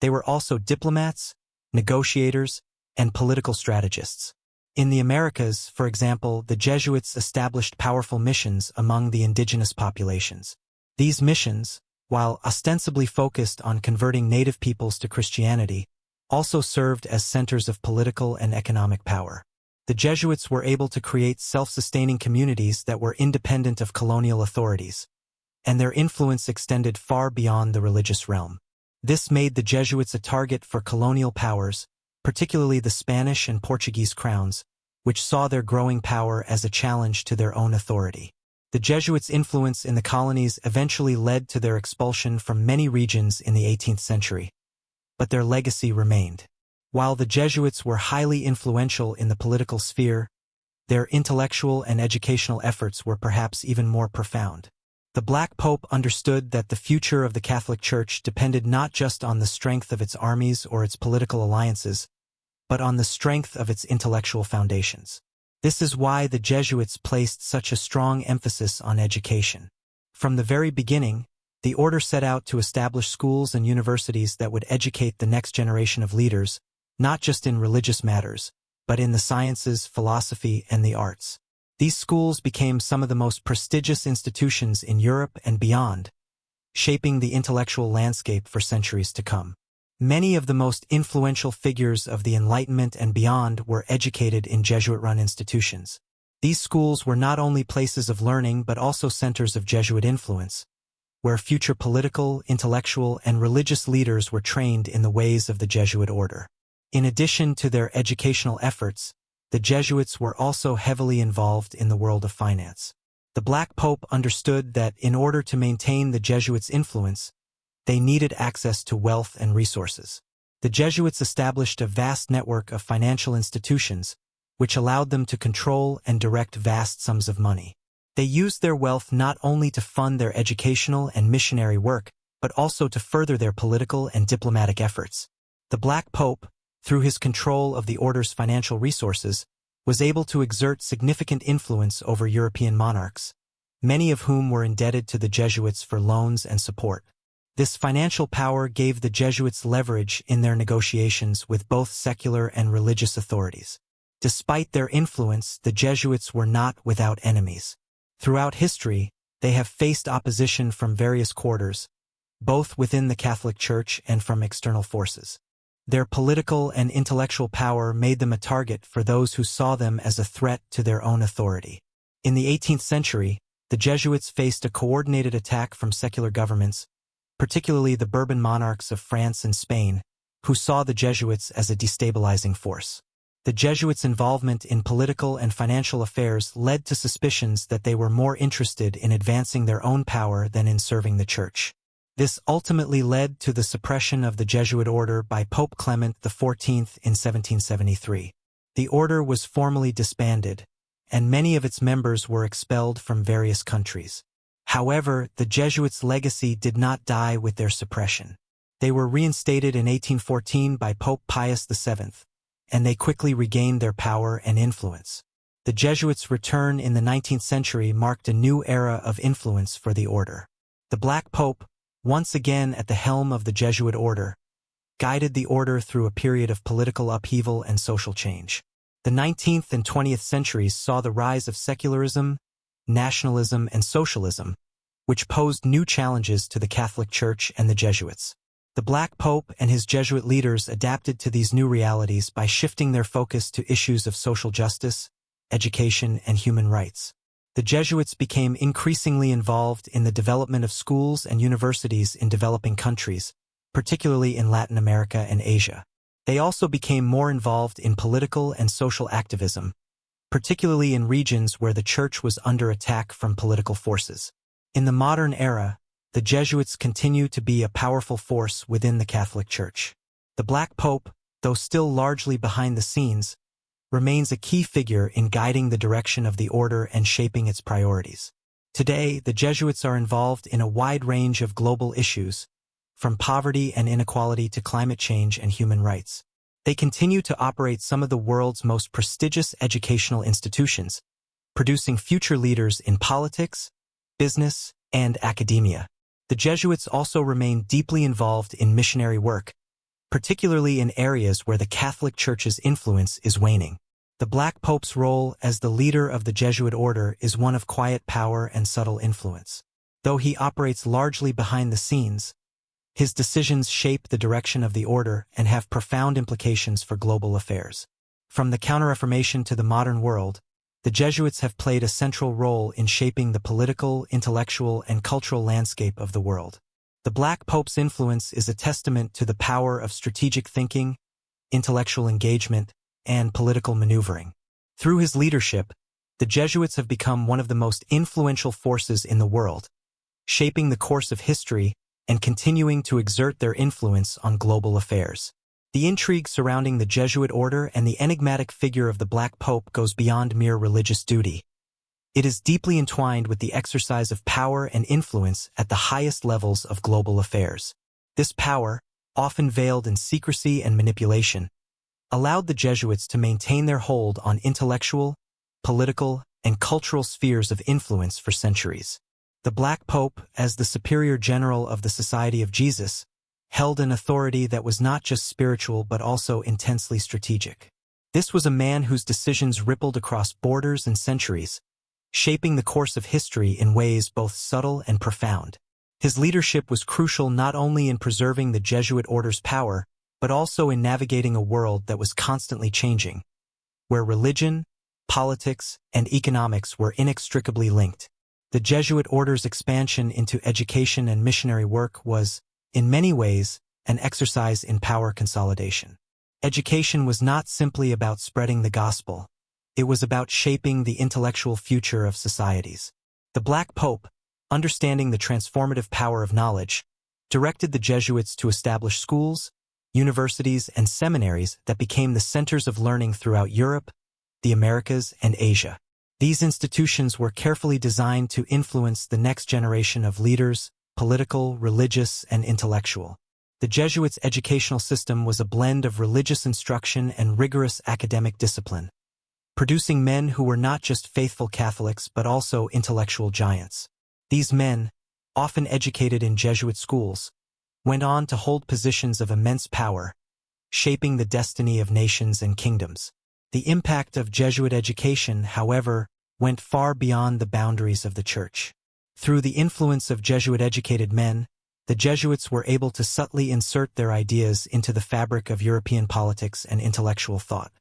They were also diplomats, negotiators, and political strategists. In the Americas, for example, the Jesuits established powerful missions among the indigenous populations. These missions, while ostensibly focused on converting native peoples to Christianity, also served as centers of political and economic power. The Jesuits were able to create self-sustaining communities that were independent of colonial authorities, and their influence extended far beyond the religious realm. This made the Jesuits a target for colonial powers, particularly the Spanish and Portuguese crowns, which saw their growing power as a challenge to their own authority. The Jesuits' influence in the colonies eventually led to their expulsion from many regions in the 18th century, but their legacy remained. While the Jesuits were highly influential in the political sphere, their intellectual and educational efforts were perhaps even more profound. The Black Pope understood that the future of the Catholic Church depended not just on the strength of its armies or its political alliances, but on the strength of its intellectual foundations. This is why the Jesuits placed such a strong emphasis on education. From the very beginning, the order set out to establish schools and universities that would educate the next generation of leaders, not just in religious matters, but in the sciences, philosophy, and the arts. These schools became some of the most prestigious institutions in Europe and beyond, shaping the intellectual landscape for centuries to come. Many of the most influential figures of the Enlightenment and beyond were educated in Jesuit-run institutions. These schools were not only places of learning but also centers of Jesuit influence, where future political, intellectual, and religious leaders were trained in the ways of the Jesuit order. In addition to their educational efforts, the Jesuits were also heavily involved in the world of finance. The Black Pope understood that in order to maintain the Jesuits' influence, they needed access to wealth and resources. The Jesuits established a vast network of financial institutions, which allowed them to control and direct vast sums of money. They used their wealth not only to fund their educational and missionary work, but also to further their political and diplomatic efforts. The Black Pope, through his control of the order's financial resources, was able to exert significant influence over European monarchs, many of whom were indebted to the Jesuits for loans and support. This financial power gave the Jesuits leverage in their negotiations with both secular and religious authorities. Despite their influence, the Jesuits were not without enemies. Throughout history, they have faced opposition from various quarters, both within the Catholic Church and from external forces. Their political and intellectual power made them a target for those who saw them as a threat to their own authority. In the 18th century, the Jesuits faced a coordinated attack from secular governments, particularly the Bourbon monarchs of France and Spain, who saw the Jesuits as a destabilizing force. The Jesuits' involvement in political and financial affairs led to suspicions that they were more interested in advancing their own power than in serving the Church. This ultimately led to the suppression of the Jesuit order by Pope Clement XIV in 1773. The order was formally disbanded, and many of its members were expelled from various countries. However, the Jesuits' legacy did not die with their suppression. They were reinstated in 1814 by Pope Pius VII, and they quickly regained their power and influence. The Jesuits' return in the 19th century marked a new era of influence for the order. The Black Pope, once again at the helm of the Jesuit order, guided the order through a period of political upheaval and social change. The 19th and 20th centuries saw the rise of secularism, nationalism, and socialism, which posed new challenges to the Catholic Church and the Jesuits. The Black Pope and his Jesuit leaders adapted to these new realities by shifting their focus to issues of social justice, education, and human rights. The Jesuits became increasingly involved in the development of schools and universities in developing countries, particularly in Latin America and Asia. They also became more involved in political and social activism, particularly in regions where the Church was under attack from political forces. In the modern era, the Jesuits continue to be a powerful force within the Catholic Church. The Black Pope, though still largely behind the scenes, remains a key figure in guiding the direction of the order and shaping its priorities. Today, the Jesuits are involved in a wide range of global issues, from poverty and inequality to climate change and human rights. They continue to operate some of the world's most prestigious educational institutions, producing future leaders in politics, business, and academia. The Jesuits also remain deeply involved in missionary work, particularly in areas where the Catholic Church's influence is waning. The Black Pope's role as the leader of the Jesuit order is one of quiet power and subtle influence. Though he operates largely behind the scenes, his decisions shape the direction of the order and have profound implications for global affairs. From the Counter-Reformation to the modern world, the Jesuits have played a central role in shaping the political, intellectual, and cultural landscape of the world. The Black Pope's influence is a testament to the power of strategic thinking, intellectual engagement, and political maneuvering. Through his leadership, the Jesuits have become one of the most influential forces in the world, shaping the course of history and continuing to exert their influence on global affairs. The intrigue surrounding the Jesuit order and the enigmatic figure of the Black Pope goes beyond mere religious duty. It is deeply entwined with the exercise of power and influence at the highest levels of global affairs. This power, often veiled in secrecy and manipulation, allowed the Jesuits to maintain their hold on intellectual, political, and cultural spheres of influence for centuries. The Black Pope, as the superior general of the Society of Jesus, held an authority that was not just spiritual but also intensely strategic. This was a man whose decisions rippled across borders and centuries, shaping the course of history in ways both subtle and profound. His leadership was crucial not only in preserving the Jesuit order's power, but also in navigating a world that was constantly changing, where religion, politics, and economics were inextricably linked. The Jesuit order's expansion into education and missionary work was, in many ways, an exercise in power consolidation. Education was not simply about spreading the gospel. It was about shaping the intellectual future of societies. The Black Pope, understanding the transformative power of knowledge, directed the Jesuits to establish schools, universities, and seminaries that became the centers of learning throughout Europe, the Americas, and Asia. These institutions were carefully designed to influence the next generation of leaders, political, religious, and intellectual. The Jesuits' educational system was a blend of religious instruction and rigorous academic discipline, producing men who were not just faithful Catholics but also intellectual giants. These men, often educated in Jesuit schools, went on to hold positions of immense power, shaping the destiny of nations and kingdoms. The impact of Jesuit education, however, went far beyond the boundaries of the Church. Through the influence of Jesuit-educated men, the Jesuits were able to subtly insert their ideas into the fabric of European politics and intellectual thought.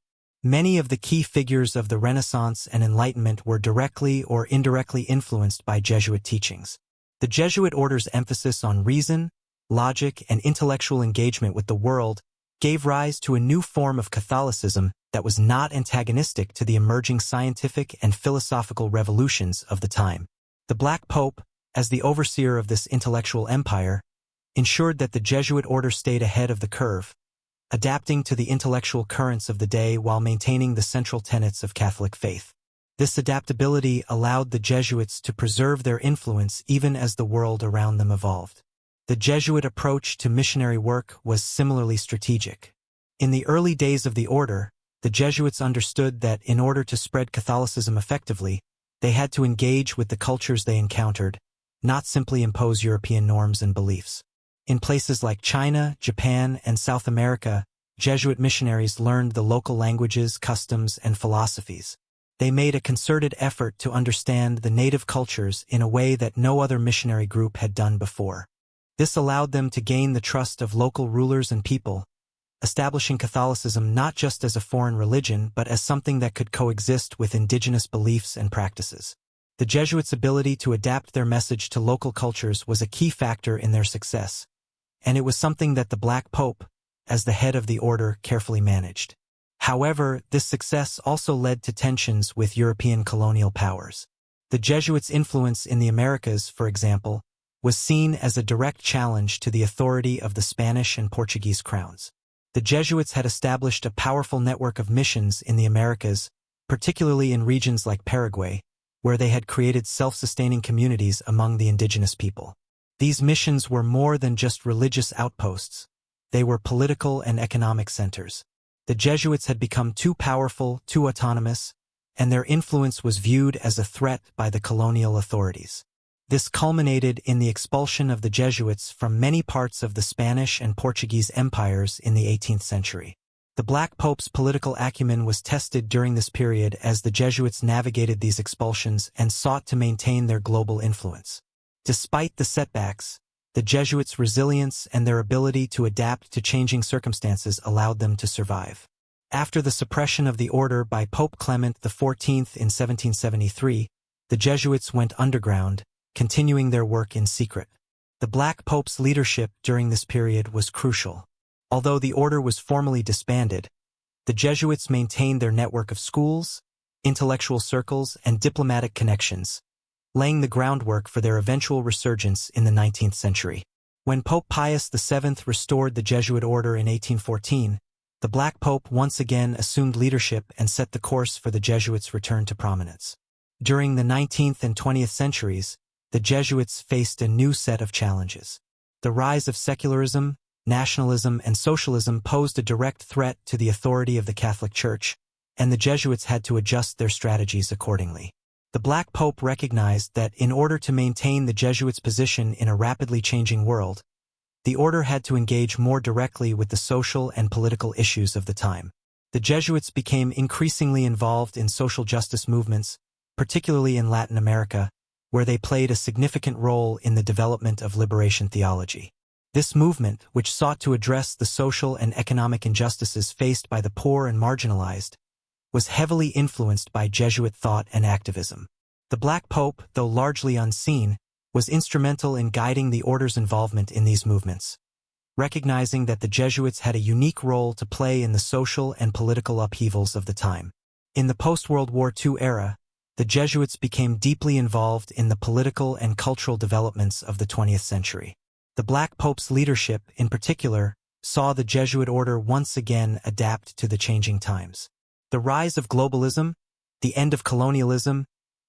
Many of the key figures of the Renaissance and Enlightenment were directly or indirectly influenced by Jesuit teachings. The Jesuit order's emphasis on reason, logic, and intellectual engagement with the world gave rise to a new form of Catholicism that was not antagonistic to the emerging scientific and philosophical revolutions of the time. The Black Pope, as the overseer of this intellectual empire, ensured that the Jesuit order stayed ahead of the curve, adapting to the intellectual currents of the day while maintaining the central tenets of Catholic faith. This adaptability allowed the Jesuits to preserve their influence even as the world around them evolved. The Jesuit approach to missionary work was similarly strategic. In the early days of the order, the Jesuits understood that in order to spread Catholicism effectively, they had to engage with the cultures they encountered, not simply impose European norms and beliefs. In places like China, Japan, and South America, Jesuit missionaries learned the local languages, customs, and philosophies. They made a concerted effort to understand the native cultures in a way that no other missionary group had done before. This allowed them to gain the trust of local rulers and people, establishing Catholicism not just as a foreign religion but as something that could coexist with indigenous beliefs and practices. The Jesuits' ability to adapt their message to local cultures was a key factor in their success, and it was something that the Black Pope, as the head of the order, carefully managed. However, this success also led to tensions with European colonial powers. The Jesuits' influence in the Americas, for example, was seen as a direct challenge to the authority of the Spanish and Portuguese crowns. The Jesuits had established a powerful network of missions in the Americas, particularly in regions like Paraguay, where they had created self-sustaining communities among the indigenous people. These missions were more than just religious outposts. They were political and economic centers. The Jesuits had become too powerful, too autonomous, and their influence was viewed as a threat by the colonial authorities. This culminated in the expulsion of the Jesuits from many parts of the Spanish and Portuguese empires in the 18th century. The Black Pope's political acumen was tested during this period as the Jesuits navigated these expulsions and sought to maintain their global influence. Despite the setbacks, the Jesuits' resilience and their ability to adapt to changing circumstances allowed them to survive. After the suppression of the order by Pope Clement XIV in 1773, the Jesuits went underground, continuing their work in secret. The Black Pope's leadership during this period was crucial. Although the order was formally disbanded, the Jesuits maintained their network of schools, intellectual circles, and diplomatic connections, laying the groundwork for their eventual resurgence in the 19th century. When Pope Pius VII restored the Jesuit order in 1814, the Black Pope once again assumed leadership and set the course for the Jesuits' return to prominence. During the 19th and 20th centuries, the Jesuits faced a new set of challenges. The rise of secularism, nationalism, and socialism posed a direct threat to the authority of the Catholic Church, and the Jesuits had to adjust their strategies accordingly. The Black Pope recognized that in order to maintain the Jesuits' position in a rapidly changing world, the order had to engage more directly with the social and political issues of the time. The Jesuits became increasingly involved in social justice movements, particularly in Latin America, where they played a significant role in the development of liberation theology. This movement, which sought to address the social and economic injustices faced by the poor and marginalized, was heavily influenced by Jesuit thought and activism. The Black Pope, though largely unseen, was instrumental in guiding the order's involvement in these movements. Recognizing that the Jesuits had a unique role to play in the social and political upheavals of the time. In the post-World War II era, the Jesuits became deeply involved in the political and cultural developments of the 20th century. The Black Pope's leadership, in particular, saw the Jesuit order once again adapt to the changing times. The rise of globalism, the end of colonialism,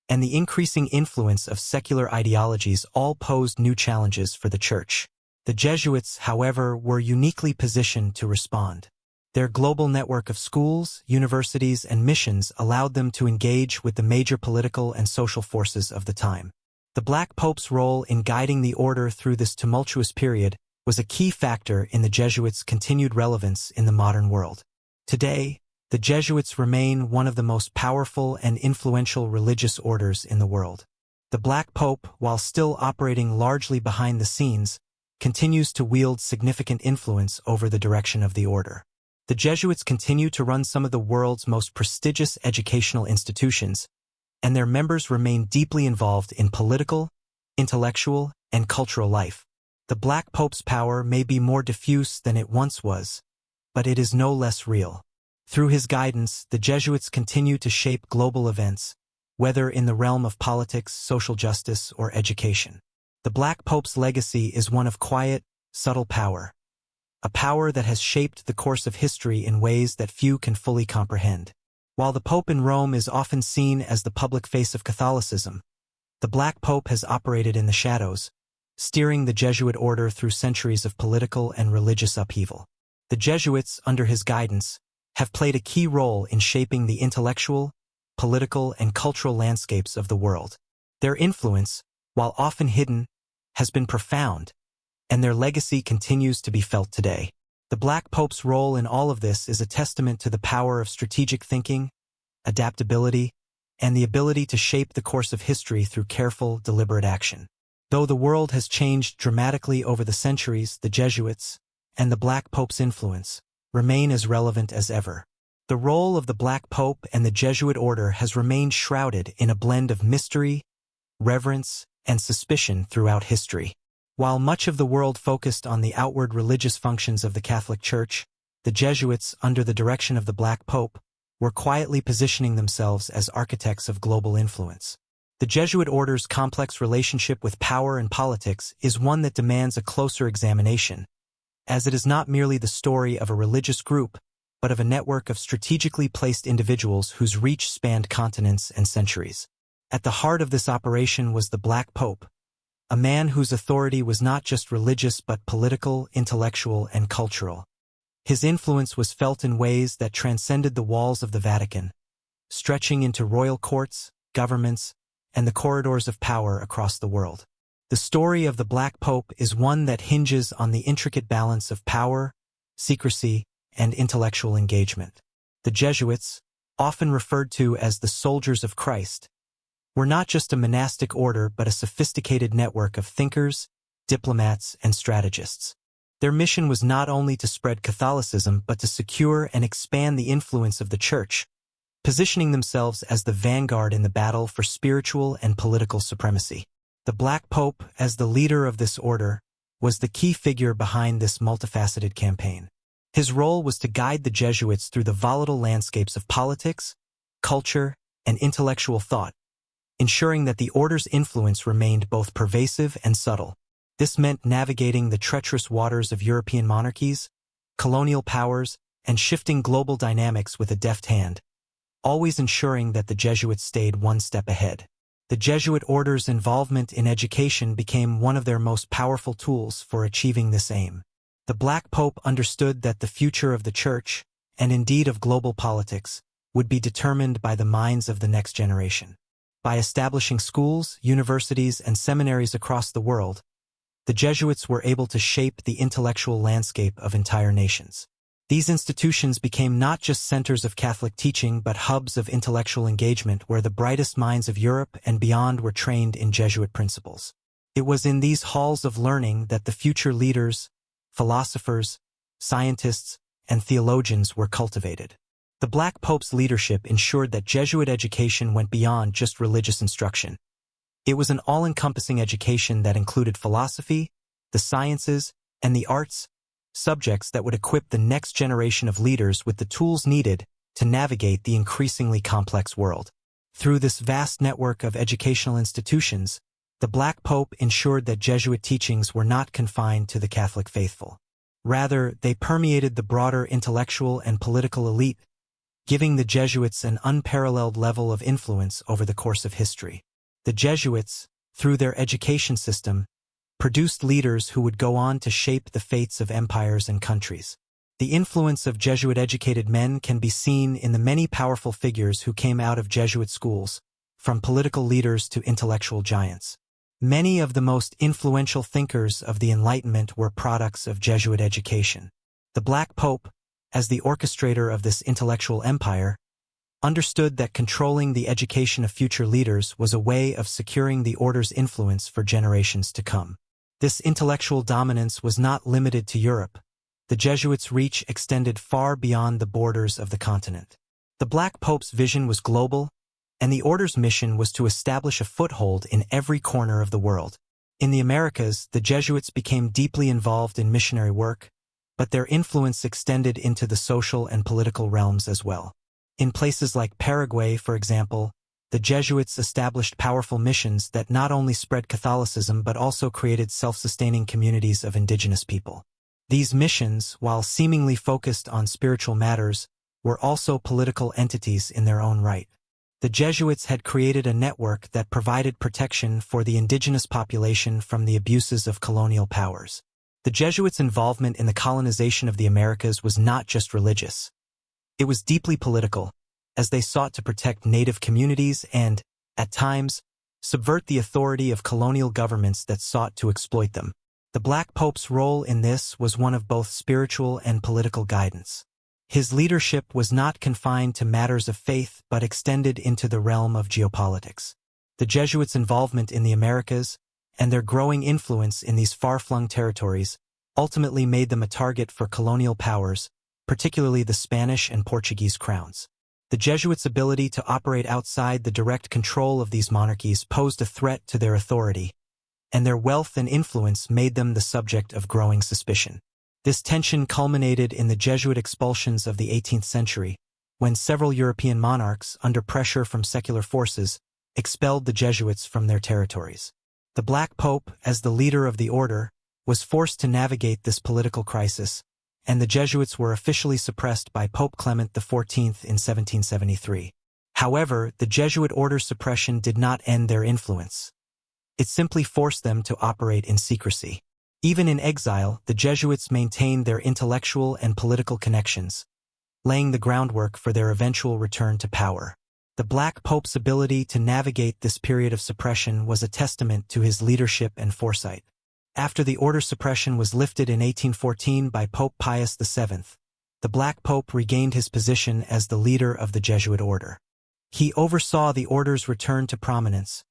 and the increasing influence of secular ideologies all posed new challenges for the Church. The Jesuits, however, were uniquely positioned to respond. Their global network of schools, universities, and missions allowed them to engage with the major political and social forces of the time. The Black Pope's role in guiding the order through this tumultuous period was a key factor in the Jesuits' continued relevance in the modern world. Today, the Jesuits remain one of the most powerful and influential religious orders in the world. The Black Pope, while still operating largely behind the scenes, continues to wield significant influence over the direction of the order. The Jesuits continue to run some of the world's most prestigious educational institutions, and their members remain deeply involved in political, intellectual, and cultural life. The Black Pope's power may be more diffuse than it once was, but it is no less real. Through his guidance, the Jesuits continue to shape global events, whether in the realm of politics, social justice, or education. The Black Pope's legacy is one of quiet, subtle power, a power that has shaped the course of history in ways that few can fully comprehend. While the Pope in Rome is often seen as the public face of Catholicism, the Black Pope has operated in the shadows, steering the Jesuit order through centuries of political and religious upheaval. The Jesuits, under his guidance, have played a key role in shaping the intellectual, political, and cultural landscapes of the world. Their influence, while often hidden, has been profound, and their legacy continues to be felt today. The Black Pope's role in all of this is a testament to the power of strategic thinking, adaptability, and the ability to shape the course of history through careful, deliberate action. Though the world has changed dramatically over the centuries, the Jesuits, and the Black Pope's influence, remain as relevant as ever. The role of the Black Pope and the Jesuit order has remained shrouded in a blend of mystery, reverence, and suspicion throughout history. While much of the world focused on the outward religious functions of the Catholic Church, the Jesuits, under the direction of the Black Pope, were quietly positioning themselves as architects of global influence. The Jesuit order's complex relationship with power and politics is one that demands a closer examination, as it is not merely the story of a religious group, but of a network of strategically placed individuals whose reach spanned continents and centuries. At the heart of this operation was the Black Pope, a man whose authority was not just religious but political, intellectual, and cultural. His influence was felt in ways that transcended the walls of the Vatican, stretching into royal courts, governments, and the corridors of power across the world. The story of the Black Pope is one that hinges on the intricate balance of power, secrecy, and intellectual engagement. The Jesuits, often referred to as the soldiers of Christ, were not just a monastic order but a sophisticated network of thinkers, diplomats, and strategists. Their mission was not only to spread Catholicism but to secure and expand the influence of the Church, positioning themselves as the vanguard in the battle for spiritual and political supremacy. The Black Pope, as the leader of this order, was the key figure behind this multifaceted campaign. His role was to guide the Jesuits through the volatile landscapes of politics, culture, and intellectual thought, ensuring that the order's influence remained both pervasive and subtle. This meant navigating the treacherous waters of European monarchies, colonial powers, and shifting global dynamics with a deft hand, always ensuring that the Jesuits stayed one step ahead. The Jesuit order's involvement in education became one of their most powerful tools for achieving this aim. The Black Pope understood that the future of the Church, and indeed of global politics, would be determined by the minds of the next generation. By establishing schools, universities, and seminaries across the world, the Jesuits were able to shape the intellectual landscape of entire nations. These institutions became not just centers of Catholic teaching but hubs of intellectual engagement where the brightest minds of Europe and beyond were trained in Jesuit principles. It was in these halls of learning that the future leaders, philosophers, scientists, and theologians were cultivated. The Black Pope's leadership ensured that Jesuit education went beyond just religious instruction. It was an all-encompassing education that included philosophy, the sciences, and the arts, subjects that would equip the next generation of leaders with the tools needed to navigate the increasingly complex world. Through this vast network of educational institutions, the Black Pope ensured that Jesuit teachings were not confined to the Catholic faithful. Rather, they permeated the broader intellectual and political elite, giving the Jesuits an unparalleled level of influence over the course of history. The Jesuits, through their education system, produced leaders who would go on to shape the fates of empires and countries. The influence of Jesuit-educated men can be seen in the many powerful figures who came out of Jesuit schools, from political leaders to intellectual giants. Many of the most influential thinkers of the Enlightenment were products of Jesuit education. The Black Pope, as the orchestrator of this intellectual empire, understood that controlling the education of future leaders was a way of securing the order's influence for generations to come. This intellectual dominance was not limited to Europe. The Jesuits' reach extended far beyond the borders of the continent. The Black Pope's vision was global, and the order's mission was to establish a foothold in every corner of the world. In the Americas, the Jesuits became deeply involved in missionary work, but their influence extended into the social and political realms as well. In places like Paraguay, for example, the Jesuits established powerful missions that not only spread Catholicism but also created self-sustaining communities of indigenous people. These missions, while seemingly focused on spiritual matters, were also political entities in their own right. The Jesuits had created a network that provided protection for the indigenous population from the abuses of colonial powers. The Jesuits' involvement in the colonization of the Americas was not just religious. It was deeply political, as they sought to protect native communities and, at times, subvert the authority of colonial governments that sought to exploit them. The Black Pope's role in this was one of both spiritual and political guidance. His leadership was not confined to matters of faith but extended into the realm of geopolitics. The Jesuits' involvement in the Americas, and their growing influence in these far-flung territories, ultimately made them a target for colonial powers, particularly the Spanish and Portuguese crowns. The Jesuits' ability to operate outside the direct control of these monarchies posed a threat to their authority, and their wealth and influence made them the subject of growing suspicion. This tension culminated in the Jesuit expulsions of the 18th century, when several European monarchs, under pressure from secular forces, expelled the Jesuits from their territories. The Black Pope, as the leader of the order, was forced to navigate this political crisis, and the Jesuits were officially suppressed by Pope Clement XIV in 1773. However, the Jesuit order's suppression did not end their influence. It simply forced them to operate in secrecy. Even in exile, the Jesuits maintained their intellectual and political connections, laying the groundwork for their eventual return to power. The Black Pope's ability to navigate this period of suppression was a testament to his leadership and foresight. After the order's suppression was lifted in 1814 by Pope Pius VII, the Black Pope regained his position as the leader of the Jesuit order. He oversaw the order's return to prominence,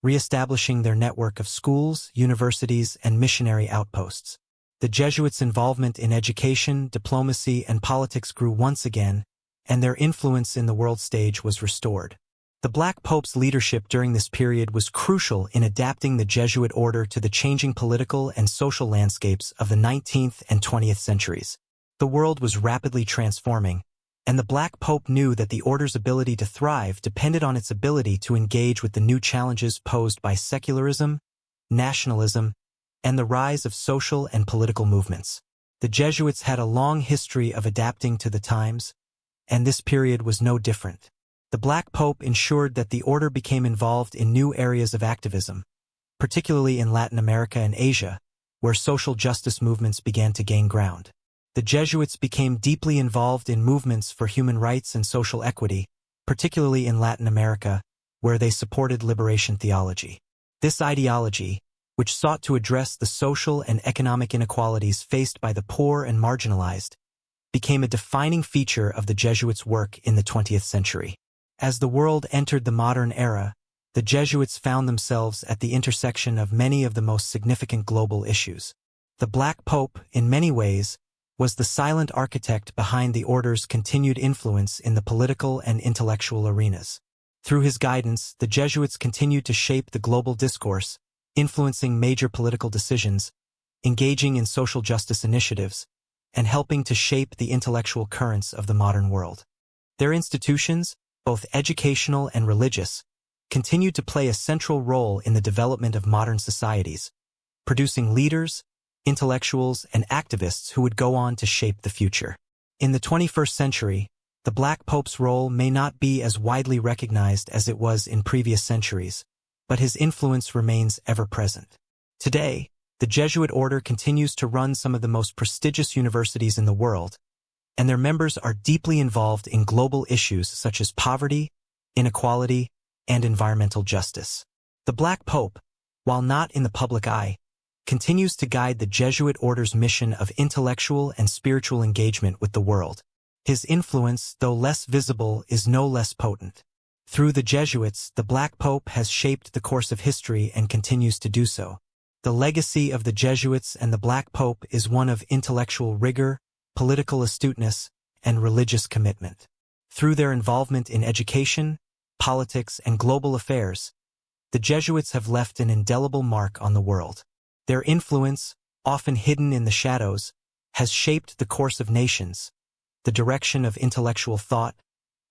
re-establishing their network of schools, universities, and missionary outposts. The Jesuits' involvement in education, diplomacy, and politics grew once again, and their influence in the world stage was restored. The Black Pope's leadership during this period was crucial in adapting the Jesuit order to the changing political and social landscapes of the 19th and 20th centuries. The world was rapidly transforming, and the Black Pope knew that the order's ability to thrive depended on its ability to engage with the new challenges posed by secularism, nationalism, and the rise of social and political movements. The Jesuits had a long history of adapting to the times, and this period was no different. The Black Pope ensured that the order became involved in new areas of activism, particularly in Latin America and Asia, where social justice movements began to gain ground. The Jesuits became deeply involved in movements for human rights and social equity, particularly in Latin America, where they supported liberation theology. This ideology, which sought to address the social and economic inequalities faced by the poor and marginalized, became a defining feature of the Jesuits' work in the 20th century. As the world entered the modern era, the Jesuits found themselves at the intersection of many of the most significant global issues. The Black Pope, in many ways, was the silent architect behind the order's continued influence in the political and intellectual arenas. Through his guidance, the Jesuits continued to shape the global discourse, influencing major political decisions, engaging in social justice initiatives, and helping to shape the intellectual currents of the modern world. Their institutions, both educational and religious, continued to play a central role in the development of modern societies, producing leaders, intellectuals, and activists who would go on to shape the future. In the 21st century, the Black Pope's role may not be as widely recognized as it was in previous centuries, but his influence remains ever present. Today, the Jesuit order continues to run some of the most prestigious universities in the world, and their members are deeply involved in global issues such as poverty, inequality, and environmental justice. The Black Pope, while not in the public eye, continues to guide the Jesuit order's mission of intellectual and spiritual engagement with the world. His influence, though less visible, is no less potent. Through the Jesuits, the Black Pope has shaped the course of history and continues to do so. The legacy of the Jesuits and the Black Pope is one of intellectual rigor, political astuteness, and religious commitment. Through their involvement in education, politics, and global affairs, the Jesuits have left an indelible mark on the world. Their influence, often hidden in the shadows, has shaped the course of nations, the direction of intellectual thought,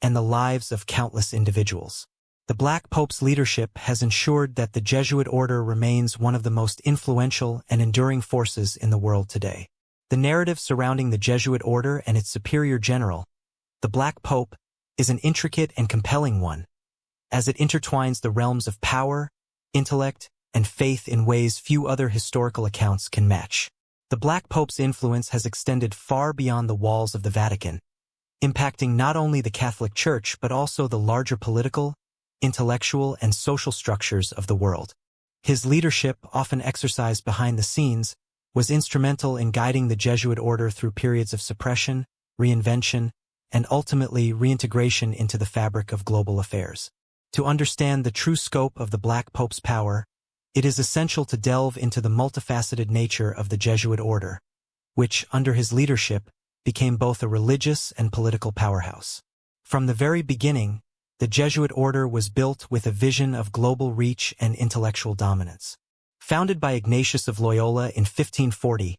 and the lives of countless individuals. The Black Pope's leadership has ensured that the Jesuit order remains one of the most influential and enduring forces in the world today. The narrative surrounding the Jesuit order and its superior general, the Black Pope, is an intricate and compelling one, as it intertwines the realms of power, intellect, and faith in ways few other historical accounts can match. The Black Pope's influence has extended far beyond the walls of the Vatican, impacting not only the Catholic Church but also the larger political, intellectual, and social structures of the world. His leadership, often exercised behind the scenes, was instrumental in guiding the Jesuit order through periods of suppression, reinvention, and ultimately reintegration into the fabric of global affairs. To understand the true scope of the Black Pope's power, it is essential to delve into the multifaceted nature of the Jesuit order, which, under his leadership, became both a religious and political powerhouse. From the very beginning, the Jesuit order was built with a vision of global reach and intellectual dominance. Founded by Ignatius of Loyola in 1540,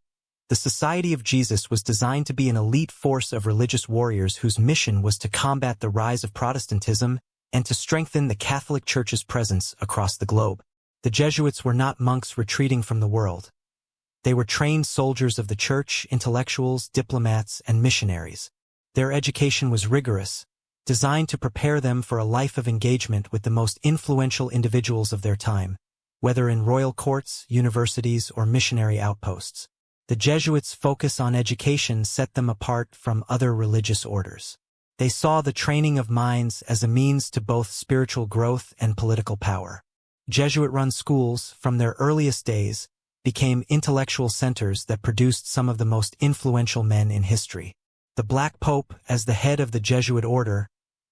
the Society of Jesus was designed to be an elite force of religious warriors whose mission was to combat the rise of Protestantism and to strengthen the Catholic Church's presence across the globe. The Jesuits were not monks retreating from the world. They were trained soldiers of the church, intellectuals, diplomats, and missionaries. Their education was rigorous, designed to prepare them for a life of engagement with the most influential individuals of their time, whether in royal courts, universities, or missionary outposts. The Jesuits' focus on education set them apart from other religious orders. They saw the training of minds as a means to both spiritual growth and political power. Jesuit-run schools, from their earliest days, became intellectual centers that produced some of the most influential men in history. The Black Pope, as the head of the Jesuit order,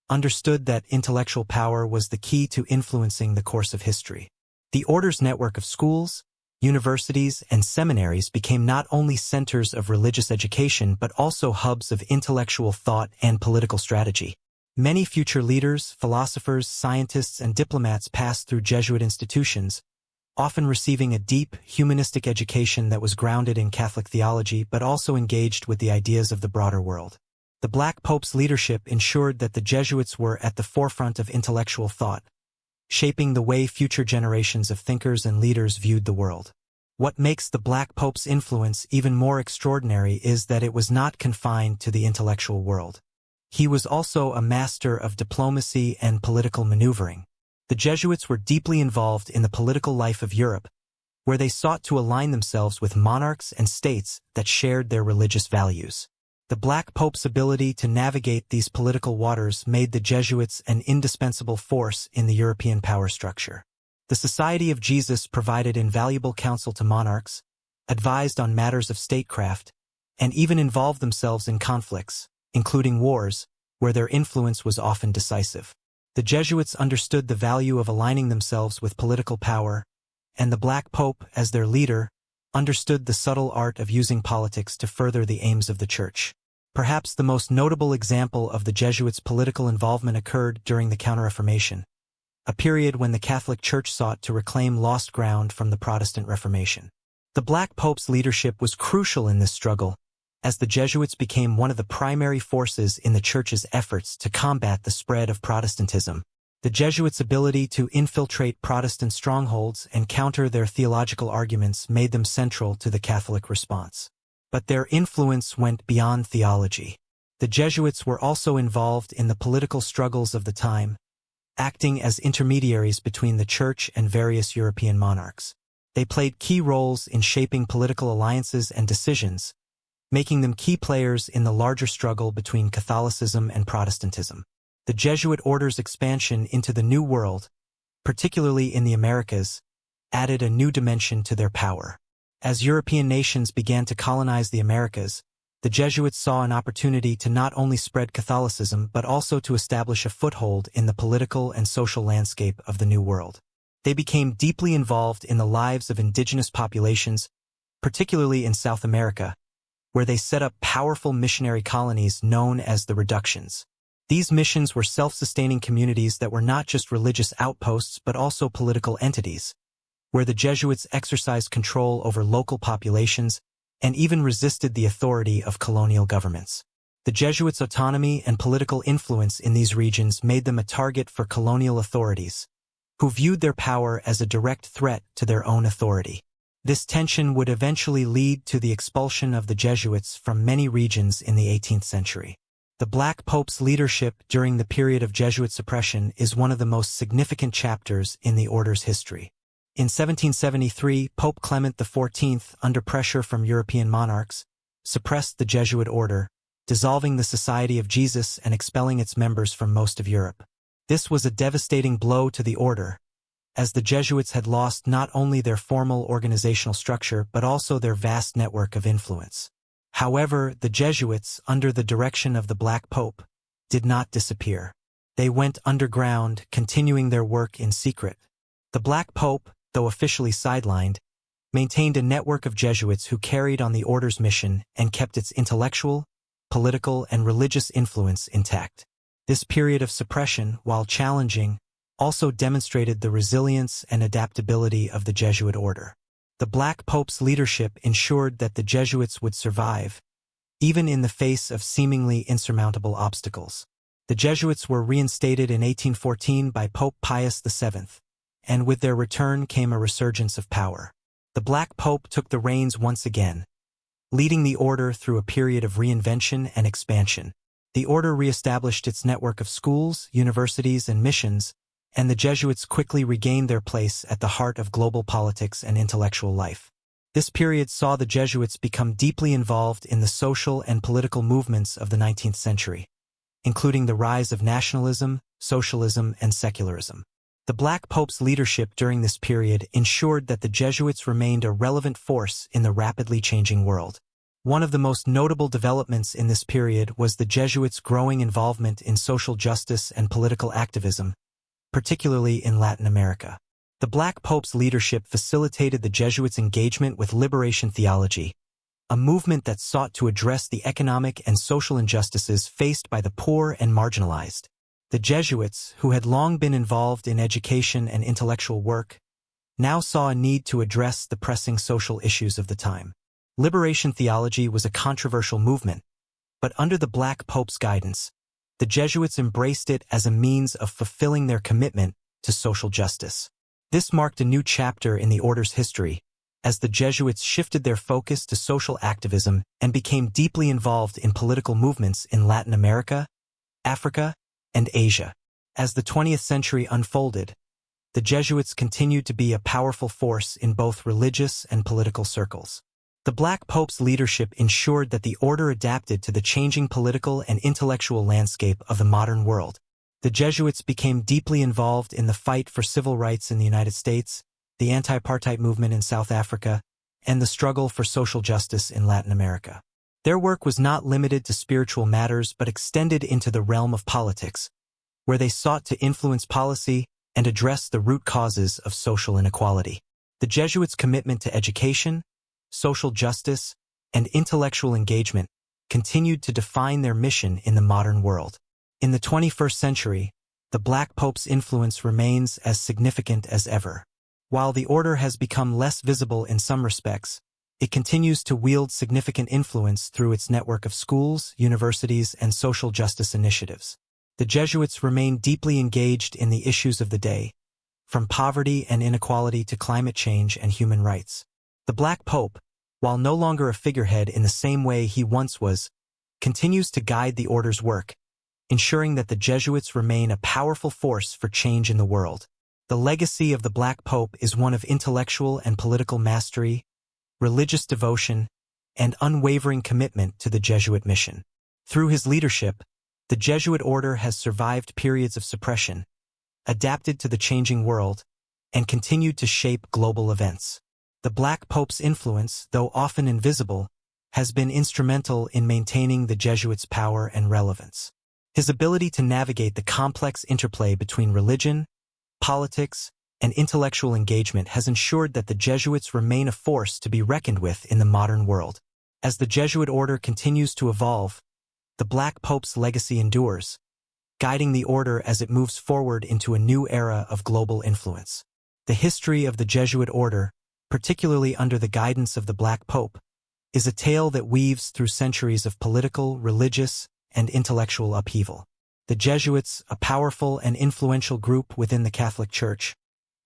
understood that intellectual power was the key to influencing the course of history. The order's network of schools, universities, and seminaries became not only centers of religious education but also hubs of intellectual thought and political strategy. Many future leaders, philosophers, scientists, and diplomats passed through Jesuit institutions, often receiving a deep, humanistic education that was grounded in Catholic theology but also engaged with the ideas of the broader world. The Black Pope's leadership ensured that the Jesuits were at the forefront of intellectual thought, shaping the way future generations of thinkers and leaders viewed the world. What makes the Black Pope's influence even more extraordinary is that it was not confined to the intellectual world. He was also a master of diplomacy and political maneuvering. The Jesuits were deeply involved in the political life of Europe, where they sought to align themselves with monarchs and states that shared their religious values. The Black Pope's ability to navigate these political waters made the Jesuits an indispensable force in the European power structure. The Society of Jesus provided invaluable counsel to monarchs, advised on matters of statecraft, and even involved themselves in conflicts, including wars, where their influence was often decisive. The Jesuits understood the value of aligning themselves with political power, and the Black Pope, as their leader, understood the subtle art of using politics to further the aims of the Church. Perhaps the most notable example of the Jesuits' political involvement occurred during the Counter-Reformation, a period when the Catholic Church sought to reclaim lost ground from the Protestant Reformation. The Black Pope's leadership was crucial in this struggle, as the Jesuits became one of the primary forces in the Church's efforts to combat the spread of Protestantism. The Jesuits' ability to infiltrate Protestant strongholds and counter their theological arguments made them central to the Catholic response. But their influence went beyond theology. The Jesuits were also involved in the political struggles of the time, acting as intermediaries between the Church and various European monarchs. They played key roles in shaping political alliances and decisions, making them key players in the larger struggle between Catholicism and Protestantism. The Jesuit order's expansion into the New World, particularly in the Americas, added a new dimension to their power. As European nations began to colonize the Americas, the Jesuits saw an opportunity to not only spread Catholicism but also to establish a foothold in the political and social landscape of the New World. They became deeply involved in the lives of indigenous populations, particularly in South America, where they set up powerful missionary colonies known as the Reductions. These missions were self-sustaining communities that were not just religious outposts but also political entities, where the Jesuits exercised control over local populations and even resisted the authority of colonial governments. The Jesuits' autonomy and political influence in these regions made them a target for colonial authorities, who viewed their power as a direct threat to their own authority. This tension would eventually lead to the expulsion of the Jesuits from many regions in the 18th century. The Black Pope's leadership during the period of Jesuit suppression is one of the most significant chapters in the order's history. In 1773, Pope Clement XIV, under pressure from European monarchs, suppressed the Jesuit order, dissolving the Society of Jesus and expelling its members from most of Europe. This was a devastating blow to the order, as the Jesuits had lost not only their formal organizational structure but also their vast network of influence. However, the Jesuits, under the direction of the Black Pope, did not disappear. They went underground, continuing their work in secret. The Black Pope, though officially sidelined, maintained a network of Jesuits who carried on the order's mission and kept its intellectual, political, and religious influence intact. This period of suppression, while challenging, also demonstrated the resilience and adaptability of the Jesuit order. The Black Pope's leadership ensured that the Jesuits would survive, even in the face of seemingly insurmountable obstacles. The Jesuits were reinstated in 1814 by Pope Pius VII, and with their return came a resurgence of power. The Black Pope took the reins once again, leading the order through a period of reinvention and expansion. The order re-established its network of schools, universities, and missions, and the Jesuits quickly regained their place at the heart of global politics and intellectual life. This period saw the Jesuits become deeply involved in the social and political movements of the 19th century, including the rise of nationalism, socialism, and secularism. The Black Pope's leadership during this period ensured that the Jesuits remained a relevant force in the rapidly changing world. One of the most notable developments in this period was the Jesuits' growing involvement in social justice and political activism, particularly in Latin America. The Black Pope's leadership facilitated the Jesuits' engagement with liberation theology, a movement that sought to address the economic and social injustices faced by the poor and marginalized. The Jesuits, who had long been involved in education and intellectual work, now saw a need to address the pressing social issues of the time. Liberation theology was a controversial movement, but under the Black Pope's guidance, the Jesuits embraced it as a means of fulfilling their commitment to social justice. This marked a new chapter in the order's history, as the Jesuits shifted their focus to social activism and became deeply involved in political movements in Latin America, Africa, and Asia. As the 20th century unfolded, the Jesuits continued to be a powerful force in both religious and political circles. The Black Pope's leadership ensured that the order adapted to the changing political and intellectual landscape of the modern world. The Jesuits became deeply involved in the fight for civil rights in the United States, the anti-apartheid movement in South Africa, and the struggle for social justice in Latin America. Their work was not limited to spiritual matters but extended into the realm of politics, where they sought to influence policy and address the root causes of social inequality. The Jesuits' commitment to education, social justice, and intellectual engagement continued to define their mission in the modern world. In the 21st century, the Black Pope's influence remains as significant as ever. While the order has become less visible in some respects, it continues to wield significant influence through its network of schools, universities, and social justice initiatives. The Jesuits remain deeply engaged in the issues of the day, from poverty and inequality to climate change and human rights. The Black Pope, while no longer a figurehead in the same way he once was, continues to guide the order's work, ensuring that the Jesuits remain a powerful force for change in the world. The legacy of the Black Pope is one of intellectual and political mastery, religious devotion, and unwavering commitment to the Jesuit mission. Through his leadership, the Jesuit order has survived periods of suppression, adapted to the changing world, and continued to shape global events. The Black Pope's influence, though often invisible, has been instrumental in maintaining the Jesuits' power and relevance. His ability to navigate the complex interplay between religion, politics, and intellectual engagement has ensured that the Jesuits remain a force to be reckoned with in the modern world. As the Jesuit order continues to evolve, the Black Pope's legacy endures, guiding the order as it moves forward into a new era of global influence. The history of the Jesuit order, particularly under the guidance of the Black Pope, is a tale that weaves through centuries of political, religious, and intellectual upheaval. The Jesuits, a powerful and influential group within the Catholic Church,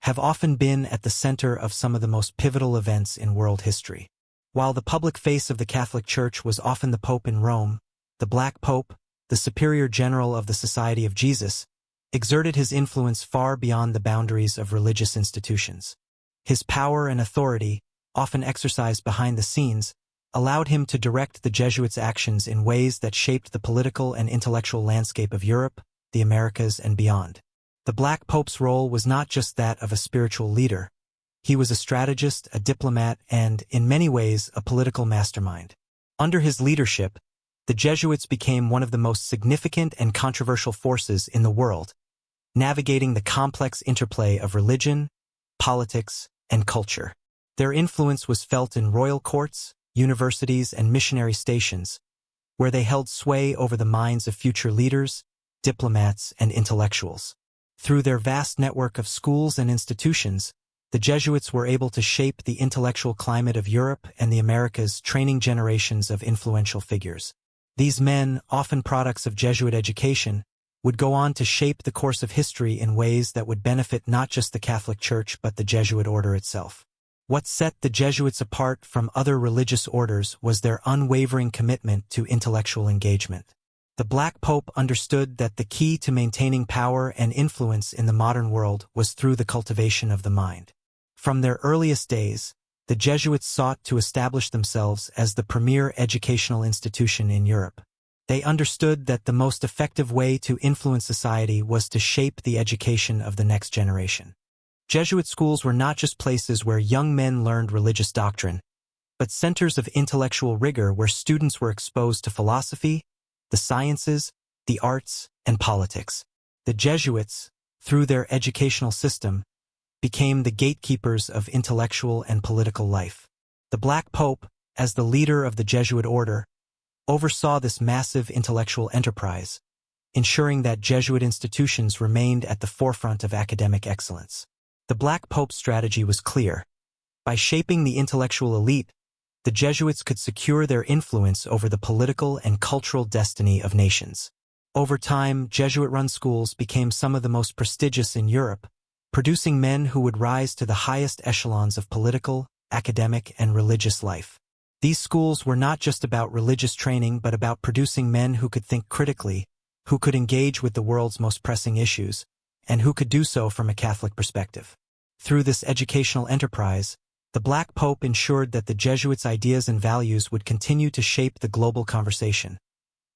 have often been at the center of some of the most pivotal events in world history. While the public face of the Catholic Church was often the Pope in Rome, the Black Pope, the Superior General of the Society of Jesus, exerted his influence far beyond the boundaries of religious institutions. His power and authority, often exercised behind the scenes, allowed him to direct the Jesuits' actions in ways that shaped the political and intellectual landscape of Europe, the Americas, and beyond. The Black Pope's role was not just that of a spiritual leader. He was a strategist, a diplomat, and, in many ways, a political mastermind. Under his leadership, the Jesuits became one of the most significant and controversial forces in the world, navigating the complex interplay of religion, politics, and culture. Their influence was felt in royal courts, universities, and missionary stations, where they held sway over the minds of future leaders, diplomats, and intellectuals. Through their vast network of schools and institutions, the Jesuits were able to shape the intellectual climate of Europe and the Americas, training generations of influential figures. These men, often products of Jesuit education, would go on to shape the course of history in ways that would benefit not just the Catholic Church but the Jesuit order itself. What set the Jesuits apart from other religious orders was their unwavering commitment to intellectual engagement. The Black Pope understood that the key to maintaining power and influence in the modern world was through the cultivation of the mind. From their earliest days, the Jesuits sought to establish themselves as the premier educational institution in Europe. They understood that the most effective way to influence society was to shape the education of the next generation. Jesuit schools were not just places where young men learned religious doctrine, but centers of intellectual rigor where students were exposed to philosophy, the sciences, the arts, and politics. The Jesuits, through their educational system, became the gatekeepers of intellectual and political life. The Black Pope, as the leader of the Jesuit order, oversaw this massive intellectual enterprise, ensuring that Jesuit institutions remained at the forefront of academic excellence. The Black Pope's strategy was clear. By shaping the intellectual elite, the Jesuits could secure their influence over the political and cultural destiny of nations. Over time, Jesuit-run schools became some of the most prestigious in Europe, producing men who would rise to the highest echelons of political, academic, and religious life. These schools were not just about religious training but about producing men who could think critically, who could engage with the world's most pressing issues, and who could do so from a Catholic perspective. Through this educational enterprise, the Black Pope ensured that the Jesuits' ideas and values would continue to shape the global conversation,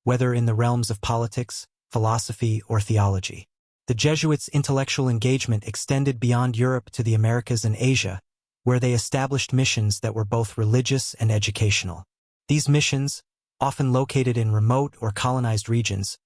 whether in the realms of politics, philosophy, or theology. The Jesuits' intellectual engagement extended beyond Europe to the Americas and Asia, where they established missions that were both religious and educational. These missions, often located in remote or colonized regions,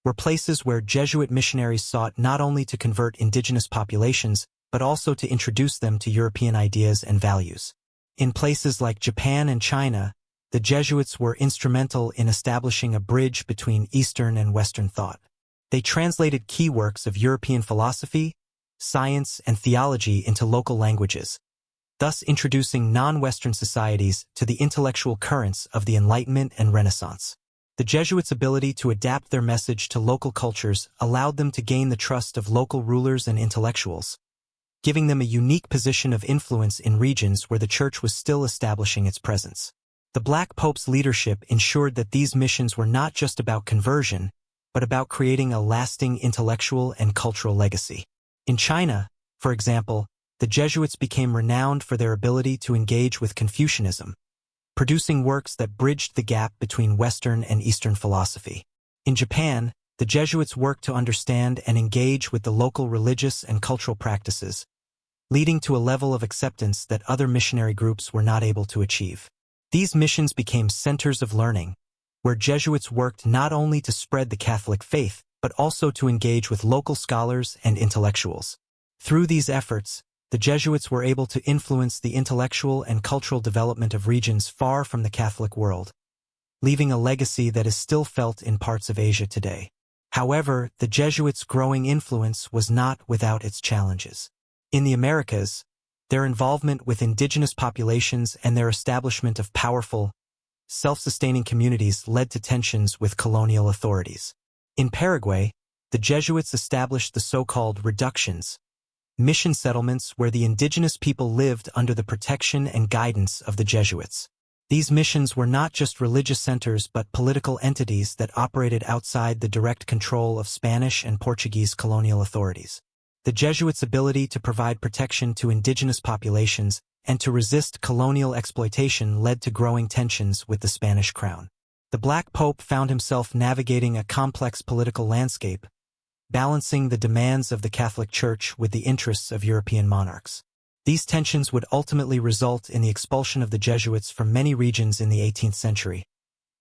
were places where Jesuit missionaries sought not only to convert indigenous populations, but also to introduce them to European ideas and values. In places like Japan and China, the Jesuits were instrumental in establishing a bridge between Eastern and Western thought. They translated key works of European philosophy, science, and theology into local languages, thus introducing non-Western societies to the intellectual currents of the Enlightenment and Renaissance. The Jesuits' ability to adapt their message to local cultures allowed them to gain the trust of local rulers and intellectuals, giving them a unique position of influence in regions where the Church was still establishing its presence. The Black Pope's leadership ensured that these missions were not just about conversion, but about creating a lasting intellectual and cultural legacy. In China, for example, the Jesuits became renowned for their ability to engage with Confucianism, producing works that bridged the gap between Western and Eastern philosophy. In Japan, the Jesuits worked to understand and engage with the local religious and cultural practices, leading to a level of acceptance that other missionary groups were not able to achieve. These missions became centers of learning, where Jesuits worked not only to spread the Catholic faith, but also to engage with local scholars and intellectuals. Through these efforts, the Jesuits were able to influence the intellectual and cultural development of regions far from the Catholic world, leaving a legacy that is still felt in parts of Asia today. However, the Jesuits' growing influence was not without its challenges. In the Americas, their involvement with indigenous populations and their establishment of powerful, self-sustaining communities led to tensions with colonial authorities. In Paraguay, the Jesuits established the so-called reductions, mission settlements where the indigenous people lived under the protection and guidance of the Jesuits. These missions were not just religious centers but political entities that operated outside the direct control of Spanish and Portuguese colonial authorities. The Jesuits' ability to provide protection to indigenous populations and to resist colonial exploitation led to growing tensions with the Spanish crown. The Black Pope found himself navigating a complex political landscape, balancing the demands of the Catholic Church with the interests of European monarchs. These tensions would ultimately result in the expulsion of the Jesuits from many regions in the 18th century.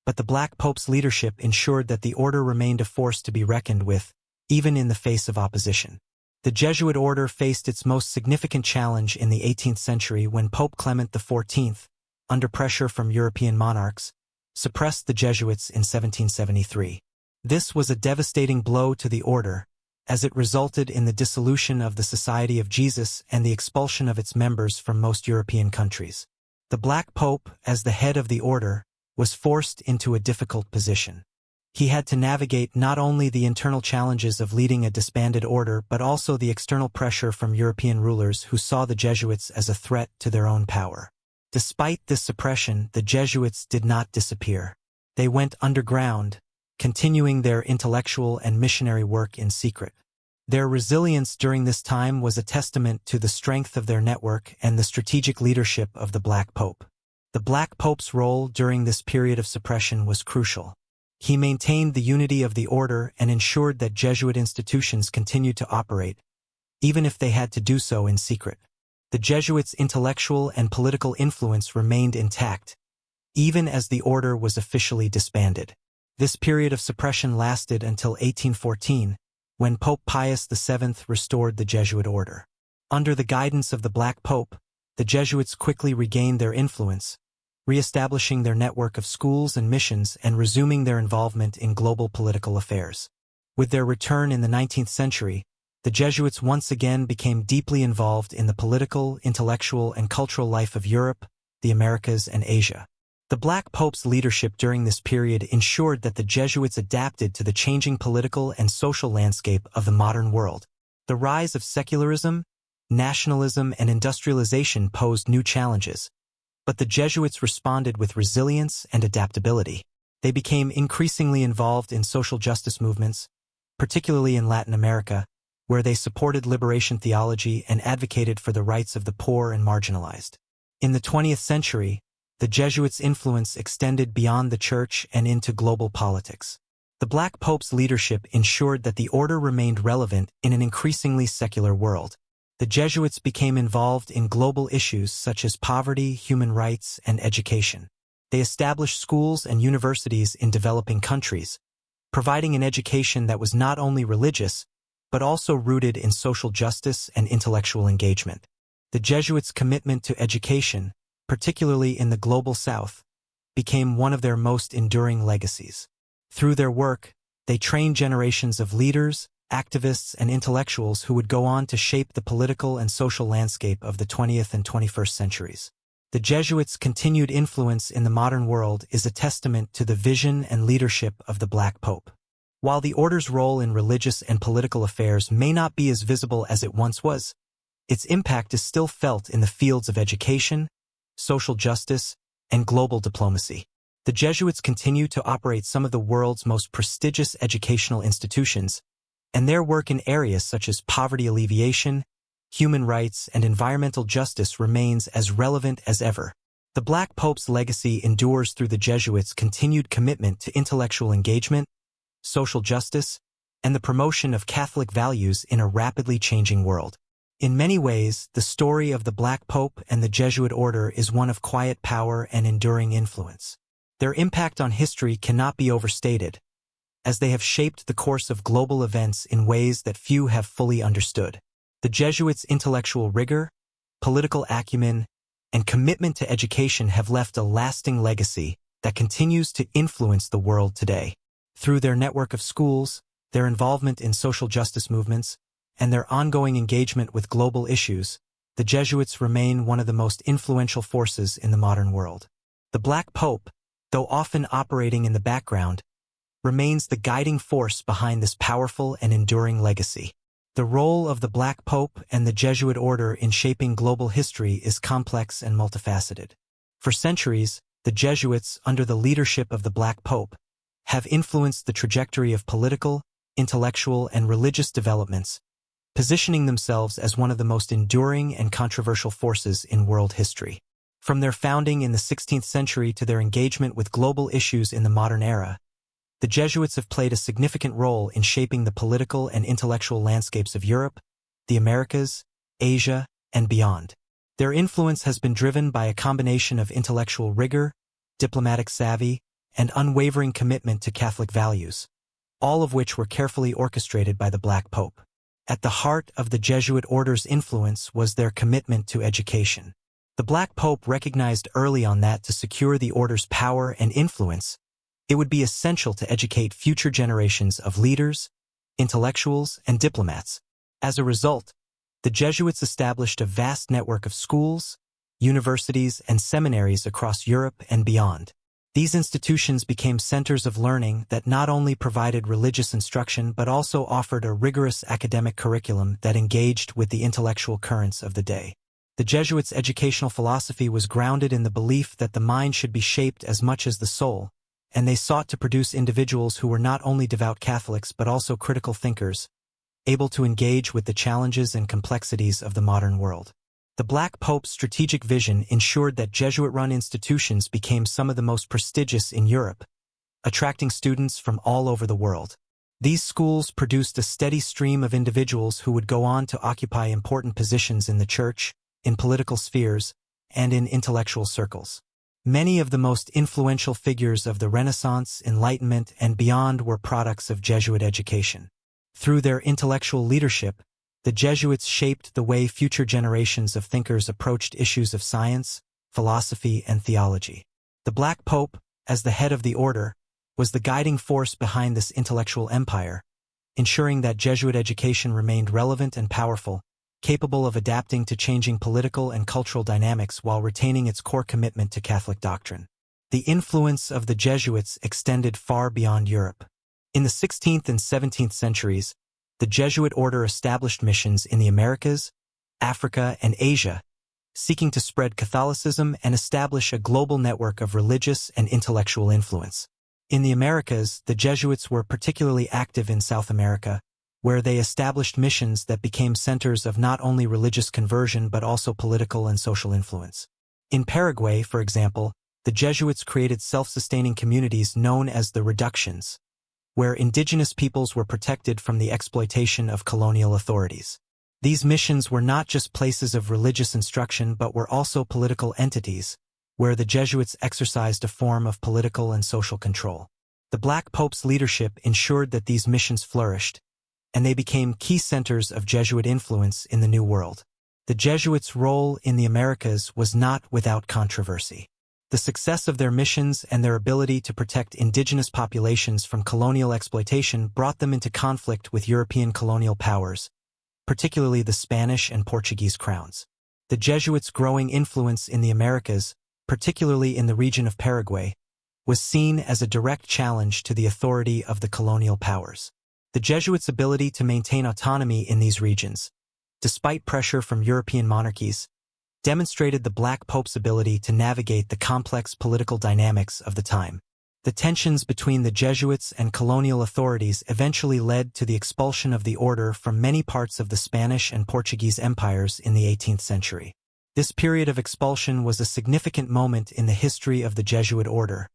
But the Black Pope's leadership ensured that the order remained a force to be reckoned with, even in the face of opposition. The Jesuit order faced its most significant challenge in the 18th century when Pope Clement XIV, under pressure from European monarchs, suppressed the Jesuits in 1773. This was a devastating blow to the order, as it resulted in the dissolution of the Society of Jesus and the expulsion of its members from most European countries. The Black Pope, as the head of the order, was forced into a difficult position. He had to navigate not only the internal challenges of leading a disbanded order but also the external pressure from European rulers who saw the Jesuits as a threat to their own power. Despite this suppression, the Jesuits did not disappear. They went underground, continuing their intellectual and missionary work in secret. Their resilience during this time was a testament to the strength of their network and the strategic leadership of the Black Pope. The Black Pope's role during this period of suppression was crucial. He maintained the unity of the order and ensured that Jesuit institutions continued to operate, even if they had to do so in secret. The Jesuits' intellectual and political influence remained intact, even as the order was officially disbanded. This period of suppression lasted until 1814, when Pope Pius VII restored the Jesuit order. Under the guidance of the Black Pope, the Jesuits quickly regained their influence, re-establishing their network of schools and missions and resuming their involvement in global political affairs. With their return in the 19th century, the Jesuits once again became deeply involved in the political, intellectual, and cultural life of Europe, the Americas, and Asia. The Black Pope's leadership during this period ensured that the Jesuits adapted to the changing political and social landscape of the modern world. The rise of secularism, nationalism, and industrialization posed new challenges, but the Jesuits responded with resilience and adaptability. They became increasingly involved in social justice movements, particularly in Latin America, where they supported liberation theology and advocated for the rights of the poor and marginalized. In the 20th century, the Jesuits' influence extended beyond the Church and into global politics. The Black Pope's leadership ensured that the order remained relevant in an increasingly secular world. The Jesuits became involved in global issues such as poverty, human rights, and education. They established schools and universities in developing countries, providing an education that was not only religious, but also rooted in social justice and intellectual engagement. The Jesuits' commitment to education, particularly in the Global South, became one of their most enduring legacies. Through their work, they trained generations of leaders, activists, and intellectuals who would go on to shape the political and social landscape of the 20th and 21st centuries. The Jesuits' continued influence in the modern world is a testament to the vision and leadership of the Black Pope. While the order's role in religious and political affairs may not be as visible as it once was, its impact is still felt in the fields of education, social justice, and global diplomacy. The Jesuits continue to operate some of the world's most prestigious educational institutions, and their work in areas such as poverty alleviation, human rights, and environmental justice remains as relevant as ever. The Black Pope's legacy endures through the Jesuits' continued commitment to intellectual engagement, social justice, and the promotion of Catholic values in a rapidly changing world. In many ways, the story of the Black Pope and the Jesuit order is one of quiet power and enduring influence. Their impact on history cannot be overstated, as they have shaped the course of global events in ways that few have fully understood. The Jesuits' intellectual rigor, political acumen, and commitment to education have left a lasting legacy that continues to influence the world today. Through their network of schools, their involvement in social justice movements, and their ongoing engagement with global issues, the Jesuits remain one of the most influential forces in the modern world. The Black Pope, though often operating in the background, remains the guiding force behind this powerful and enduring legacy. The role of the Black Pope and the Jesuit order in shaping global history is complex and multifaceted. For centuries, the Jesuits, under the leadership of the Black Pope, have influenced the trajectory of political, intellectual, and religious developments, positioning themselves as one of the most enduring and controversial forces in world history. From their founding in the 16th century to their engagement with global issues in the modern era, the Jesuits have played a significant role in shaping the political and intellectual landscapes of Europe, the Americas, Asia, and beyond. Their influence has been driven by a combination of intellectual rigor, diplomatic savvy, and unwavering commitment to Catholic values, all of which were carefully orchestrated by the Black Pope. At the heart of the Jesuit order's influence was their commitment to education. The Black Pope recognized early on that to secure the order's power and influence, it would be essential to educate future generations of leaders, intellectuals, and diplomats. As a result, the Jesuits established a vast network of schools, universities, and seminaries across Europe and beyond. These institutions became centers of learning that not only provided religious instruction but also offered a rigorous academic curriculum that engaged with the intellectual currents of the day. The Jesuits' educational philosophy was grounded in the belief that the mind should be shaped as much as the soul, and they sought to produce individuals who were not only devout Catholics but also critical thinkers, able to engage with the challenges and complexities of the modern world. The Black Pope's strategic vision ensured that Jesuit-run institutions became some of the most prestigious in Europe, attracting students from all over the world. These schools produced a steady stream of individuals who would go on to occupy important positions in the church, in political spheres, and in intellectual circles. Many of the most influential figures of the Renaissance, Enlightenment, and beyond were products of Jesuit education. Through their intellectual leadership, the Jesuits shaped the way future generations of thinkers approached issues of science, philosophy, and theology. The Black Pope, as the head of the order, was the guiding force behind this intellectual empire, ensuring that Jesuit education remained relevant and powerful, capable of adapting to changing political and cultural dynamics while retaining its core commitment to Catholic doctrine. The influence of the Jesuits extended far beyond Europe. In the 16th and 17th centuries, the Jesuit order established missions in the Americas, Africa, and Asia, seeking to spread Catholicism and establish a global network of religious and intellectual influence. In the Americas, the Jesuits were particularly active in South America, where they established missions that became centers of not only religious conversion but also political and social influence. In Paraguay, for example, the Jesuits created self-sustaining communities known as the Reductions, where indigenous peoples were protected from the exploitation of colonial authorities. These missions were not just places of religious instruction but were also political entities, where the Jesuits exercised a form of political and social control. The Black Pope's leadership ensured that these missions flourished, and they became key centers of Jesuit influence in the New World. The Jesuits' role in the Americas was not without controversy. The success of their missions and their ability to protect indigenous populations from colonial exploitation brought them into conflict with European colonial powers, particularly the Spanish and Portuguese crowns. The Jesuits' growing influence in the Americas, particularly in the region of Paraguay, was seen as a direct challenge to the authority of the colonial powers. The Jesuits' ability to maintain autonomy in these regions, despite pressure from European monarchies, demonstrated the Black Pope's ability to navigate the complex political dynamics of the time. The tensions between the Jesuits and colonial authorities eventually led to the expulsion of the order from many parts of the Spanish and Portuguese empires in the 18th century. This period of expulsion was a significant moment in the history of the Jesuit order,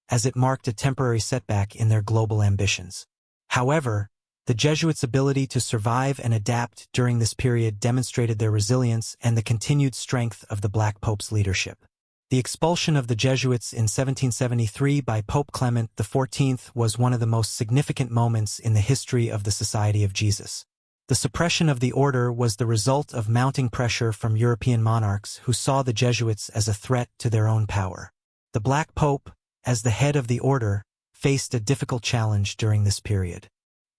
as it marked a temporary setback in their global ambitions. However, the Jesuits' ability to survive and adapt during this period demonstrated their resilience and the continued strength of the Black Pope's leadership. The expulsion of the Jesuits in 1773 by Pope Clement XIV was one of the most significant moments in the history of the Society of Jesus. The suppression of the order was the result of mounting pressure from European monarchs who saw the Jesuits as a threat to their own power. The Black Pope, as the head of the order, faced a difficult challenge during this period.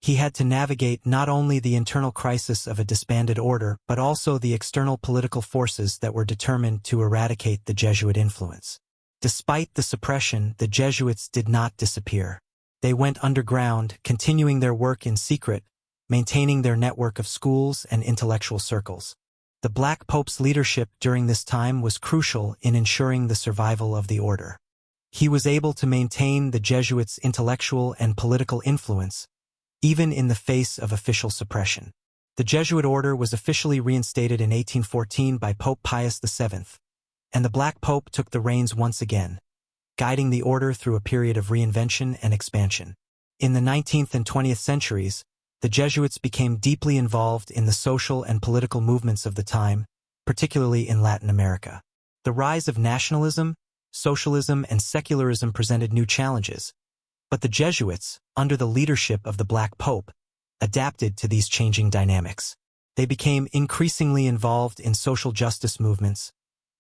He had to navigate not only the internal crisis of a disbanded order but also the external political forces that were determined to eradicate the Jesuit influence. Despite the suppression, the Jesuits did not disappear. They went underground, continuing their work in secret, maintaining their network of schools and intellectual circles. The Black Pope's leadership during this time was crucial in ensuring the survival of the order. He was able to maintain the Jesuits' intellectual and political influence, even in the face of official suppression. The Jesuit order was officially reinstated in 1814 by Pope Pius VII, and the Black Pope took the reins once again, guiding the order through a period of reinvention and expansion. In the 19th and 20th centuries, the Jesuits became deeply involved in the social and political movements of the time, particularly in Latin America. The rise of nationalism, socialism, and secularism presented new challenges, but the Jesuits, under the leadership of the Black Pope, adapted to these changing dynamics. They became increasingly involved in social justice movements,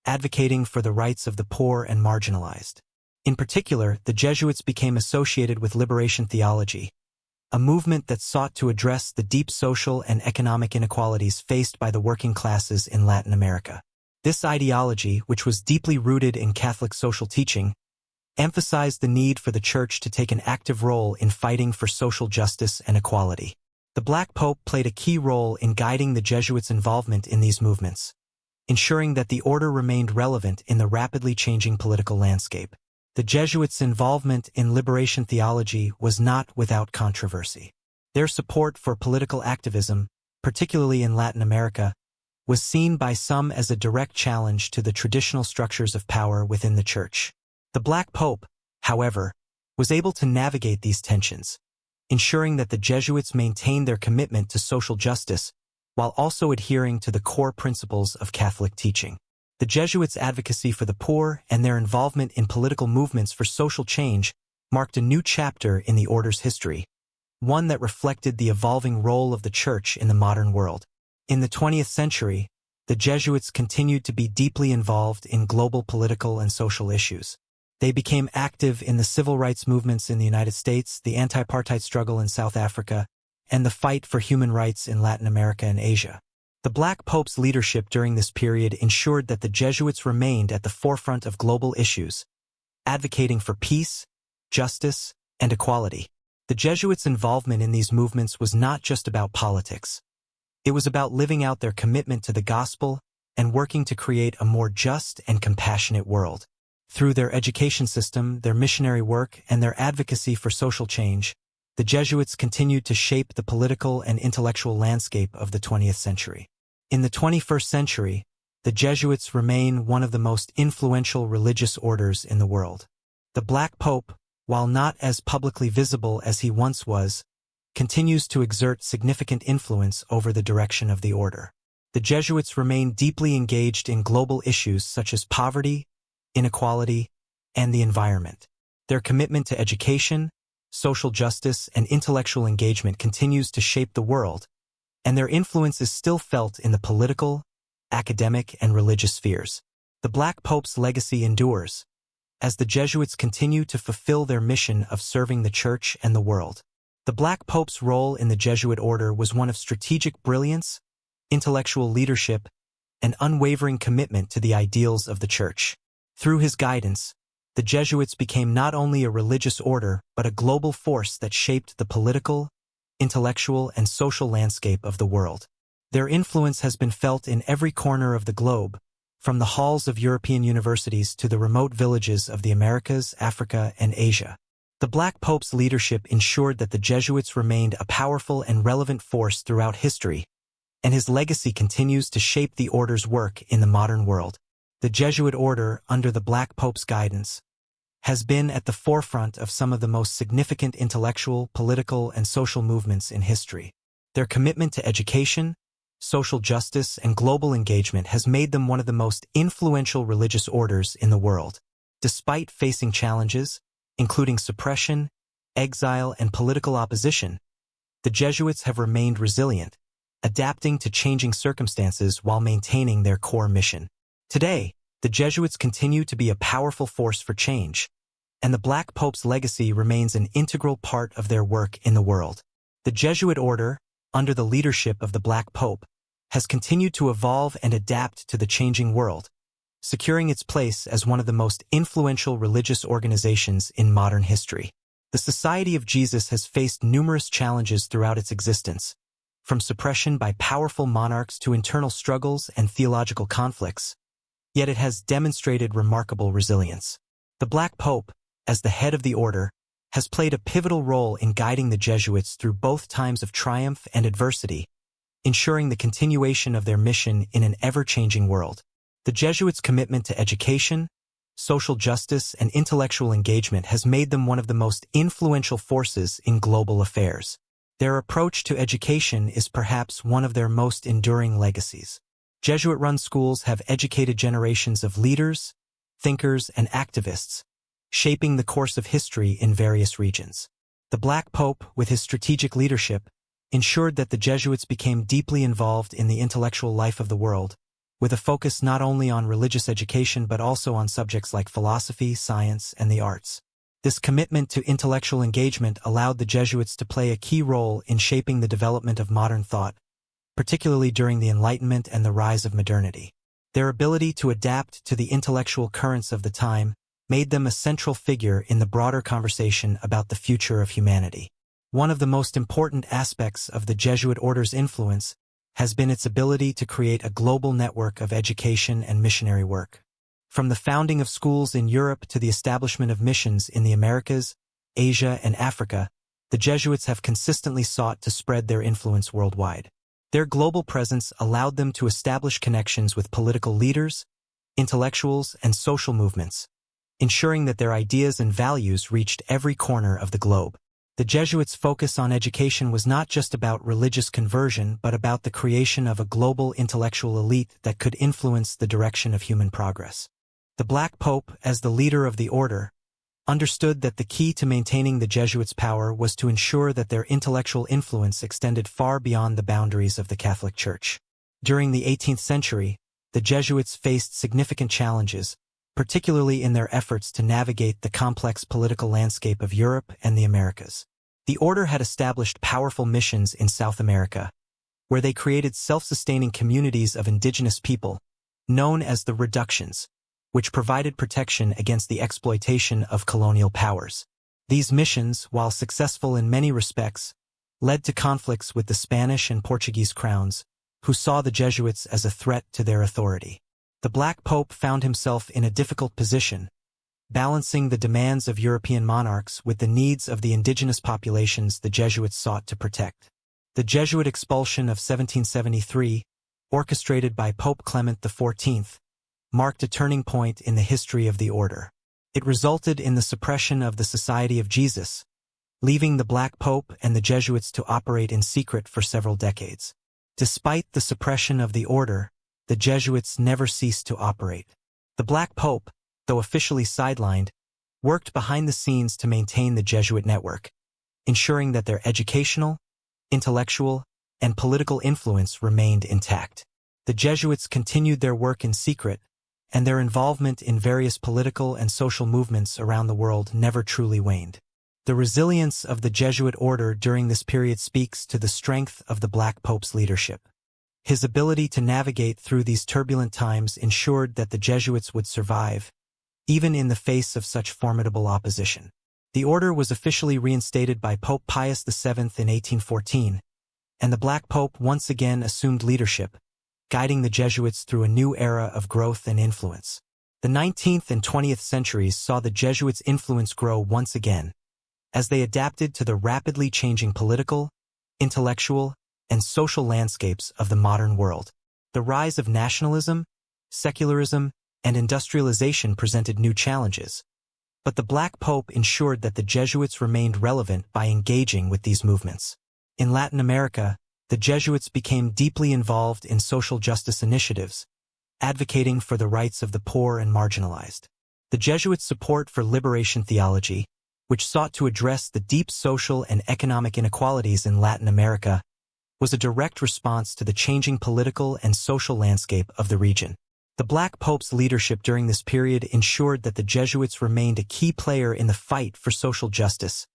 advocating for the rights of the poor and marginalized. In particular, the Jesuits became associated with liberation theology, a movement that sought to address the deep social and economic inequalities faced by the working classes in Latin America. This ideology, which was deeply rooted in Catholic social teaching, emphasized the need for the Church to take an active role in fighting for social justice and equality. The Black Pope played a key role in guiding the Jesuits' involvement in these movements, ensuring that the order remained relevant in the rapidly changing political landscape. The Jesuits' involvement in liberation theology was not without controversy. Their support for political activism, particularly in Latin America, was seen by some as a direct challenge to the traditional structures of power within the Church. The Black Pope, however, was able to navigate these tensions, ensuring that the Jesuits maintained their commitment to social justice while also adhering to the core principles of Catholic teaching. The Jesuits' advocacy for the poor and their involvement in political movements for social change marked a new chapter in the order's history, one that reflected the evolving role of the Church in the modern world. In the 20th century, the Jesuits continued to be deeply involved in global political and social issues. They became active in the civil rights movements in the United States, the anti-apartheid struggle in South Africa, and the fight for human rights in Latin America and Asia. The Black Pope's leadership during this period ensured that the Jesuits remained at the forefront of global issues, advocating for peace, justice, and equality. The Jesuits' involvement in these movements was not just about politics. It was about living out their commitment to the gospel and working to create a more just and compassionate world. Through their education system, their missionary work, and their advocacy for social change, the Jesuits continued to shape the political and intellectual landscape of the 20th century. In the 21st century, the Jesuits remain one of the most influential religious orders in the world. The Black Pope, while not as publicly visible as he once was, continues to exert significant influence over the direction of the order. The Jesuits remain deeply engaged in global issues such as poverty, inequality, and the environment. Their commitment to education, social justice, and intellectual engagement continues to shape the world, and their influence is still felt in the political, academic, and religious spheres. The Black Pope's legacy endures, as the Jesuits continue to fulfill their mission of serving the Church and the world. The Black Pope's role in the Jesuit order was one of strategic brilliance, intellectual leadership, and unwavering commitment to the ideals of the Church. Through his guidance, the Jesuits became not only a religious order but a global force that shaped the political, intellectual, and social landscape of the world. Their influence has been felt in every corner of the globe, from the halls of European universities to the remote villages of the Americas, Africa, and Asia. The Black Pope's leadership ensured that the Jesuits remained a powerful and relevant force throughout history, and his legacy continues to shape the order's work in the modern world. The Jesuit order, under the Black Pope's guidance, has been at the forefront of some of the most significant intellectual, political, and social movements in history. Their commitment to education, social justice, and global engagement has made them one of the most influential religious orders in the world. Despite facing challenges, including suppression, exile, and political opposition, the Jesuits have remained resilient, adapting to changing circumstances while maintaining their core mission. Today, the Jesuits continue to be a powerful force for change, and the Black Pope's legacy remains an integral part of their work in the world. The Jesuit order, under the leadership of the Black Pope, has continued to evolve and adapt to the changing world, securing its place as one of the most influential religious organizations in modern history. The Society of Jesus has faced numerous challenges throughout its existence, from suppression by powerful monarchs to internal struggles and theological conflicts, yet it has demonstrated remarkable resilience. The Black Pope, as the head of the order, has played a pivotal role in guiding the Jesuits through both times of triumph and adversity, ensuring the continuation of their mission in an ever-changing world. The Jesuits' commitment to education, social justice, and intellectual engagement has made them one of the most influential forces in global affairs. Their approach to education is perhaps one of their most enduring legacies. Jesuit-run schools have educated generations of leaders, thinkers, and activists, shaping the course of history in various regions. The Black Pope, with his strategic leadership, ensured that the Jesuits became deeply involved in the intellectual life of the world, with a focus not only on religious education but also on subjects like philosophy, science, and the arts. This commitment to intellectual engagement allowed the Jesuits to play a key role in shaping the development of modern thought, particularly during the Enlightenment and the rise of modernity. Their ability to adapt to the intellectual currents of the time, made them a central figure in the broader conversation about the future of humanity. One of the most important aspects of the Jesuit order's influence has been its ability to create a global network of education and missionary work. From the founding of schools in Europe to the establishment of missions in the Americas, Asia, and Africa, the Jesuits have consistently sought to spread their influence worldwide. Their global presence allowed them to establish connections with political leaders, intellectuals, and social movements, ensuring that their ideas and values reached every corner of the globe. The Jesuits' focus on education was not just about religious conversion but about the creation of a global intellectual elite that could influence the direction of human progress. The Black Pope, as the leader of the order, understood that the key to maintaining the Jesuits' power was to ensure that their intellectual influence extended far beyond the boundaries of the Catholic Church. During the 18th century, the Jesuits faced significant challenges, particularly in their efforts to navigate the complex political landscape of Europe and the Americas. The order had established powerful missions in South America, where they created self-sustaining communities of indigenous people, known as the Reductions, which provided protection against the exploitation of colonial powers. These missions, while successful in many respects, led to conflicts with the Spanish and Portuguese crowns, who saw the Jesuits as a threat to their authority. The Black Pope found himself in a difficult position, balancing the demands of European monarchs with the needs of the indigenous populations the Jesuits sought to protect. The Jesuit expulsion of 1773, orchestrated by Pope Clement XIV, marked a turning point in the history of the order. It resulted in the suppression of the Society of Jesus, leaving the Black Pope and the Jesuits to operate in secret for several decades. Despite the suppression of the order, the Jesuits never ceased to operate. The Black Pope, though officially sidelined, worked behind the scenes to maintain the Jesuit network, ensuring that their educational, intellectual, and political influence remained intact. The Jesuits continued their work in secret, and their involvement in various political and social movements around the world never truly waned. The resilience of the Jesuit order during this period speaks to the strength of the Black Pope's leadership. His ability to navigate through these turbulent times ensured that the Jesuits would survive, even in the face of such formidable opposition. The order was officially reinstated by Pope Pius VII in 1814, and the Black Pope once again assumed leadership, guiding the Jesuits through a new era of growth and influence. The 19th and 20th centuries saw the Jesuits' influence grow once again, as they adapted to the rapidly changing political, intellectual, and social landscapes of the modern world. The rise of nationalism, secularism, and industrialization presented new challenges, but the Black Pope ensured that the Jesuits remained relevant by engaging with these movements. In Latin America, the Jesuits became deeply involved in social justice initiatives, advocating for the rights of the poor and marginalized. The Jesuits' support for liberation theology, which sought to address the deep social and economic inequalities in Latin America, was a direct response to the changing political and social landscape of the region. The Black Pope's leadership during this period ensured that the Jesuits remained a key player in the fight for social justice,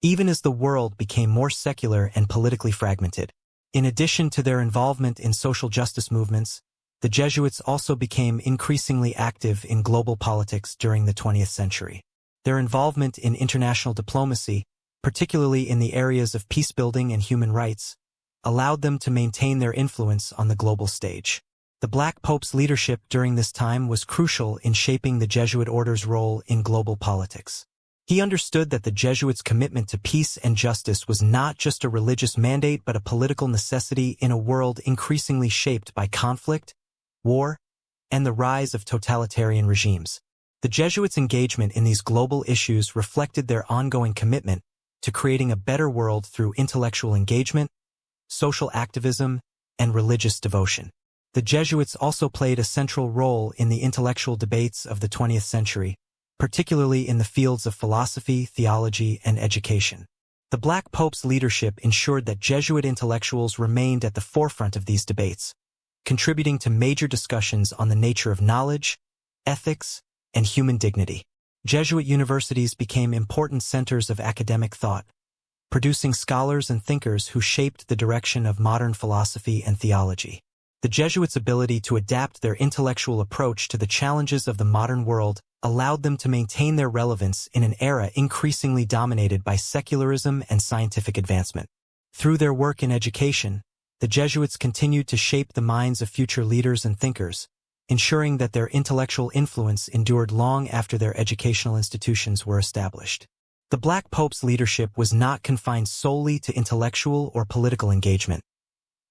even as the world became more secular and politically fragmented. In addition to their involvement in social justice movements, the Jesuits also became increasingly active in global politics during the 20th century. Their involvement in international diplomacy, particularly in the areas of peacebuilding and human rights, allowed them to maintain their influence on the global stage. The Black Pope's leadership during this time was crucial in shaping the Jesuit order's role in global politics. He understood that the Jesuits' commitment to peace and justice was not just a religious mandate but a political necessity in a world increasingly shaped by conflict, war, and the rise of totalitarian regimes. The Jesuits' engagement in these global issues reflected their ongoing commitment to creating a better world through intellectual engagement, social activism, and religious devotion. The Jesuits also played a central role in the intellectual debates of the 20th century, particularly in the fields of philosophy, theology, and education. The Black Pope's leadership ensured that Jesuit intellectuals remained at the forefront of these debates, contributing to major discussions on the nature of knowledge, ethics, and human dignity. Jesuit universities became important centers of academic thought, producing scholars and thinkers who shaped the direction of modern philosophy and theology. The Jesuits' ability to adapt their intellectual approach to the challenges of the modern world allowed them to maintain their relevance in an era increasingly dominated by secularism and scientific advancement. Through their work in education, the Jesuits continued to shape the minds of future leaders and thinkers, ensuring that their intellectual influence endured long after their educational institutions were established. The Black Pope's leadership was not confined solely to intellectual or political engagement.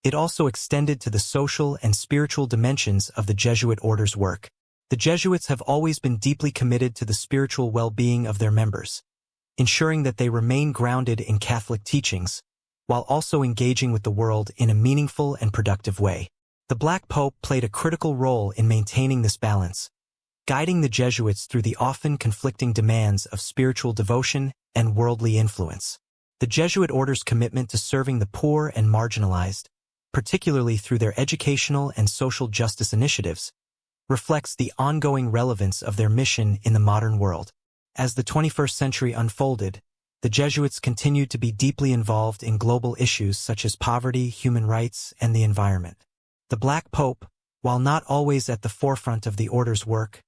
It also extended to the social and spiritual dimensions of the Jesuit order's work. The Jesuits have always been deeply committed to the spiritual well-being of their members, ensuring that they remain grounded in Catholic teachings, while also engaging with the world in a meaningful and productive way. The Black Pope played a critical role in maintaining this balance, guiding the Jesuits through the often conflicting demands of spiritual devotion and worldly influence. The Jesuit order's commitment to serving the poor and marginalized, particularly through their educational and social justice initiatives, reflects the ongoing relevance of their mission in the modern world. As the 21st century unfolded, the Jesuits continued to be deeply involved in global issues such as poverty, human rights, and the environment. The Black Pope, while not always at the forefront of the order's work,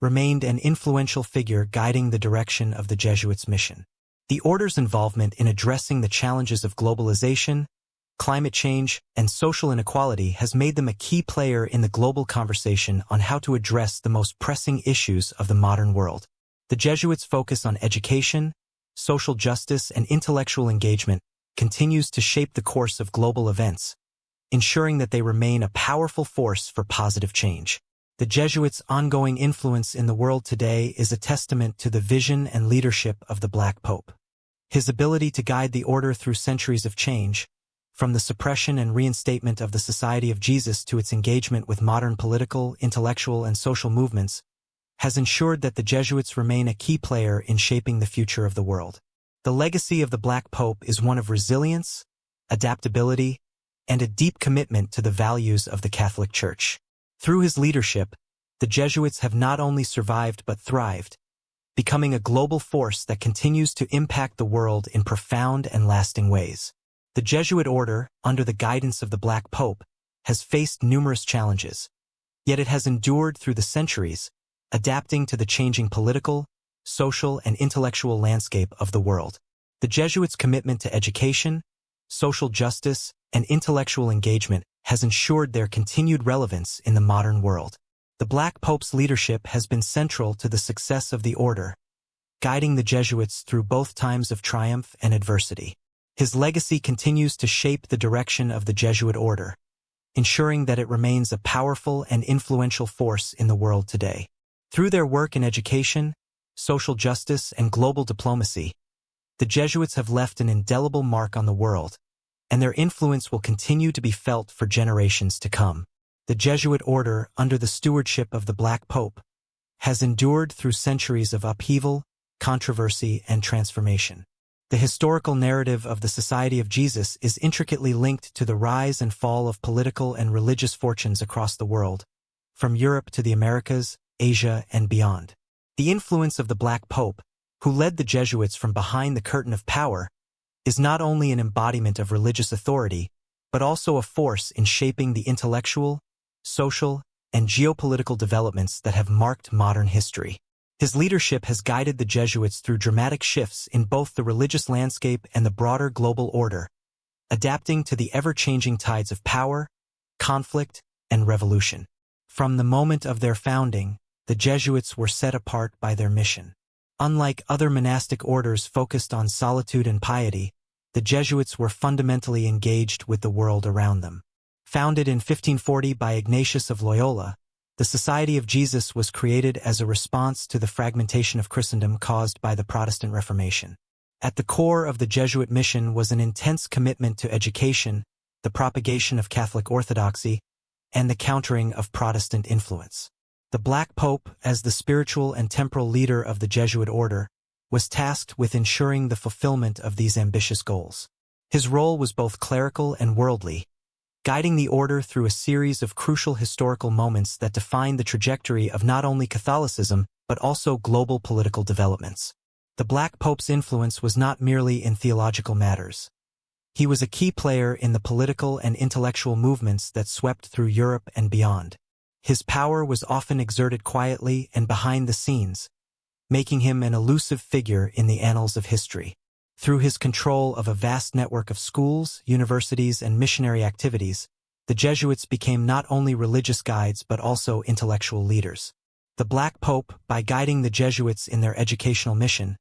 remained an influential figure guiding the direction of the Jesuits' mission. The order's involvement in addressing the challenges of globalization, climate change, and social inequality has made them a key player in the global conversation on how to address the most pressing issues of the modern world. The Jesuits' focus on education, social justice, and intellectual engagement continues to shape the course of global events, ensuring that they remain a powerful force for positive change. The Jesuits' ongoing influence in the world today is a testament to the vision and leadership of the Black Pope. His ability to guide the order through centuries of change, from the suppression and reinstatement of the Society of Jesus to its engagement with modern political, intellectual, and social movements, has ensured that the Jesuits remain a key player in shaping the future of the world. The legacy of the Black Pope is one of resilience, adaptability, and a deep commitment to the values of the Catholic Church. Through his leadership, the Jesuits have not only survived but thrived, becoming a global force that continues to impact the world in profound and lasting ways. The Jesuit order, under the guidance of the Black Pope, has faced numerous challenges, yet it has endured through the centuries, adapting to the changing political, social, and intellectual landscape of the world. The Jesuits' commitment to education, social justice, and intellectual engagement has ensured their continued relevance in the modern world. The Black Pope's leadership has been central to the success of the order, guiding the Jesuits through both times of triumph and adversity. His legacy continues to shape the direction of the Jesuit order, ensuring that it remains a powerful and influential force in the world today. Through their work in education, social justice, and global diplomacy, the Jesuits have left an indelible mark on the world, and their influence will continue to be felt for generations to come. The Jesuit order, under the stewardship of the Black Pope, has endured through centuries of upheaval, controversy, and transformation. The historical narrative of the Society of Jesus is intricately linked to the rise and fall of political and religious fortunes across the world, from Europe to the Americas, Asia, and beyond. The influence of the Black Pope, who led the Jesuits from behind the curtain of power, is not only an embodiment of religious authority, but also a force in shaping the intellectual, social, and geopolitical developments that have marked modern history. His leadership has guided the Jesuits through dramatic shifts in both the religious landscape and the broader global order, adapting to the ever-changing tides of power, conflict, and revolution. From the moment of their founding, the Jesuits were set apart by their mission. Unlike other monastic orders focused on solitude and piety, the Jesuits were fundamentally engaged with the world around them. Founded in 1540 by Ignatius of Loyola, the Society of Jesus was created as a response to the fragmentation of Christendom caused by the Protestant Reformation. At the core of the Jesuit mission was an intense commitment to education, the propagation of Catholic orthodoxy, and the countering of Protestant influence. The Black Pope, as the spiritual and temporal leader of the Jesuit order, was tasked with ensuring the fulfillment of these ambitious goals. His role was both clerical and worldly, guiding the order through a series of crucial historical moments that defined the trajectory of not only Catholicism, but also global political developments. The Black Pope's influence was not merely in theological matters. He was a key player in the political and intellectual movements that swept through Europe and beyond. His power was often exerted quietly and behind the scenes, making him an elusive figure in the annals of history. Through his control of a vast network of schools, universities, and missionary activities, the Jesuits became not only religious guides but also intellectual leaders. The Black Pope, by guiding the Jesuits in their educational mission,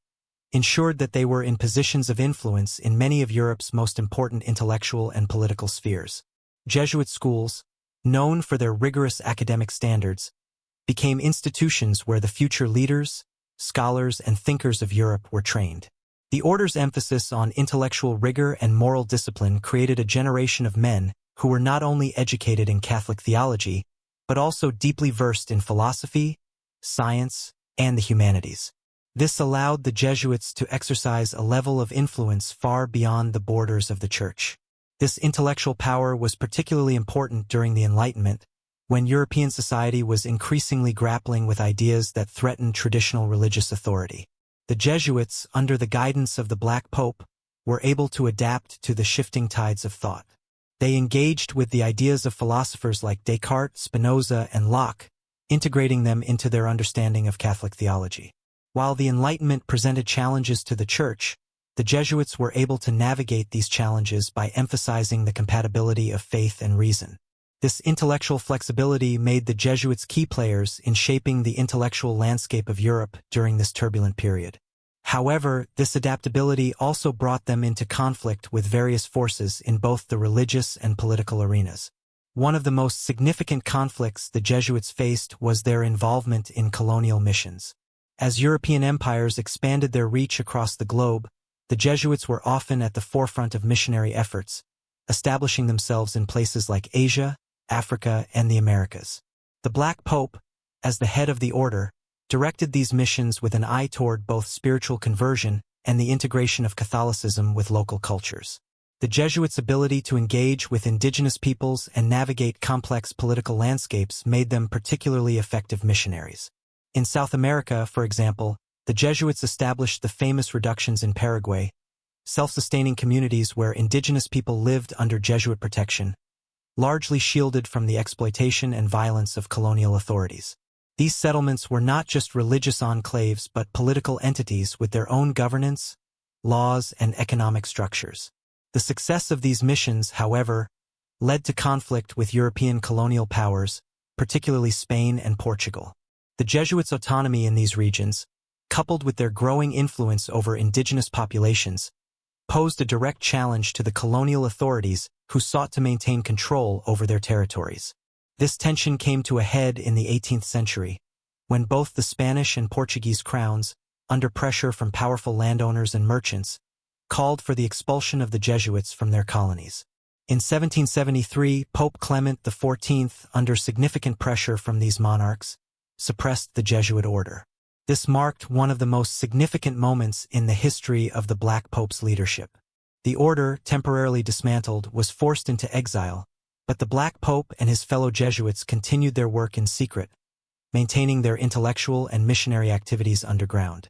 ensured that they were in positions of influence in many of Europe's most important intellectual and political spheres. Jesuit schools, known for their rigorous academic standards, became institutions where the future leaders, scholars, and thinkers of Europe were trained. The order's emphasis on intellectual rigor and moral discipline created a generation of men who were not only educated in Catholic theology, but also deeply versed in philosophy, science, and the humanities. This allowed the Jesuits to exercise a level of influence far beyond the borders of the Church. This intellectual power was particularly important during the Enlightenment, when European society was increasingly grappling with ideas that threatened traditional religious authority. The Jesuits, under the guidance of the Black Pope, were able to adapt to the shifting tides of thought. They engaged with the ideas of philosophers like Descartes, Spinoza, and Locke, integrating them into their understanding of Catholic theology. While the Enlightenment presented challenges to the Church, the Jesuits were able to navigate these challenges by emphasizing the compatibility of faith and reason. This intellectual flexibility made the Jesuits key players in shaping the intellectual landscape of Europe during this turbulent period. However, this adaptability also brought them into conflict with various forces in both the religious and political arenas. One of the most significant conflicts the Jesuits faced was their involvement in colonial missions. As European empires expanded their reach across the globe, the Jesuits were often at the forefront of missionary efforts, establishing themselves in places like Asia, Africa, and the Americas. The Black Pope, as the head of the order, directed these missions with an eye toward both spiritual conversion and the integration of Catholicism with local cultures. The Jesuits' ability to engage with indigenous peoples and navigate complex political landscapes made them particularly effective missionaries. In South America, for example, the Jesuits established the famous reductions in Paraguay, self-sustaining communities where indigenous people lived under Jesuit protection, largely shielded from the exploitation and violence of colonial authorities. These settlements were not just religious enclaves but political entities with their own governance, laws, and economic structures. The success of these missions, however, led to conflict with European colonial powers, particularly Spain and Portugal. The Jesuits' autonomy in these regions, coupled with their growing influence over indigenous populations, posed a direct challenge to the colonial authorities who sought to maintain control over their territories. This tension came to a head in the 18th century, when both the Spanish and Portuguese crowns, under pressure from powerful landowners and merchants, called for the expulsion of the Jesuits from their colonies. In 1773, Pope Clement XIV, under significant pressure from these monarchs, suppressed the Jesuit order. This marked one of the most significant moments in the history of the Black Pope's leadership. The order, temporarily dismantled, was forced into exile, but the Black Pope and his fellow Jesuits continued their work in secret, maintaining their intellectual and missionary activities underground.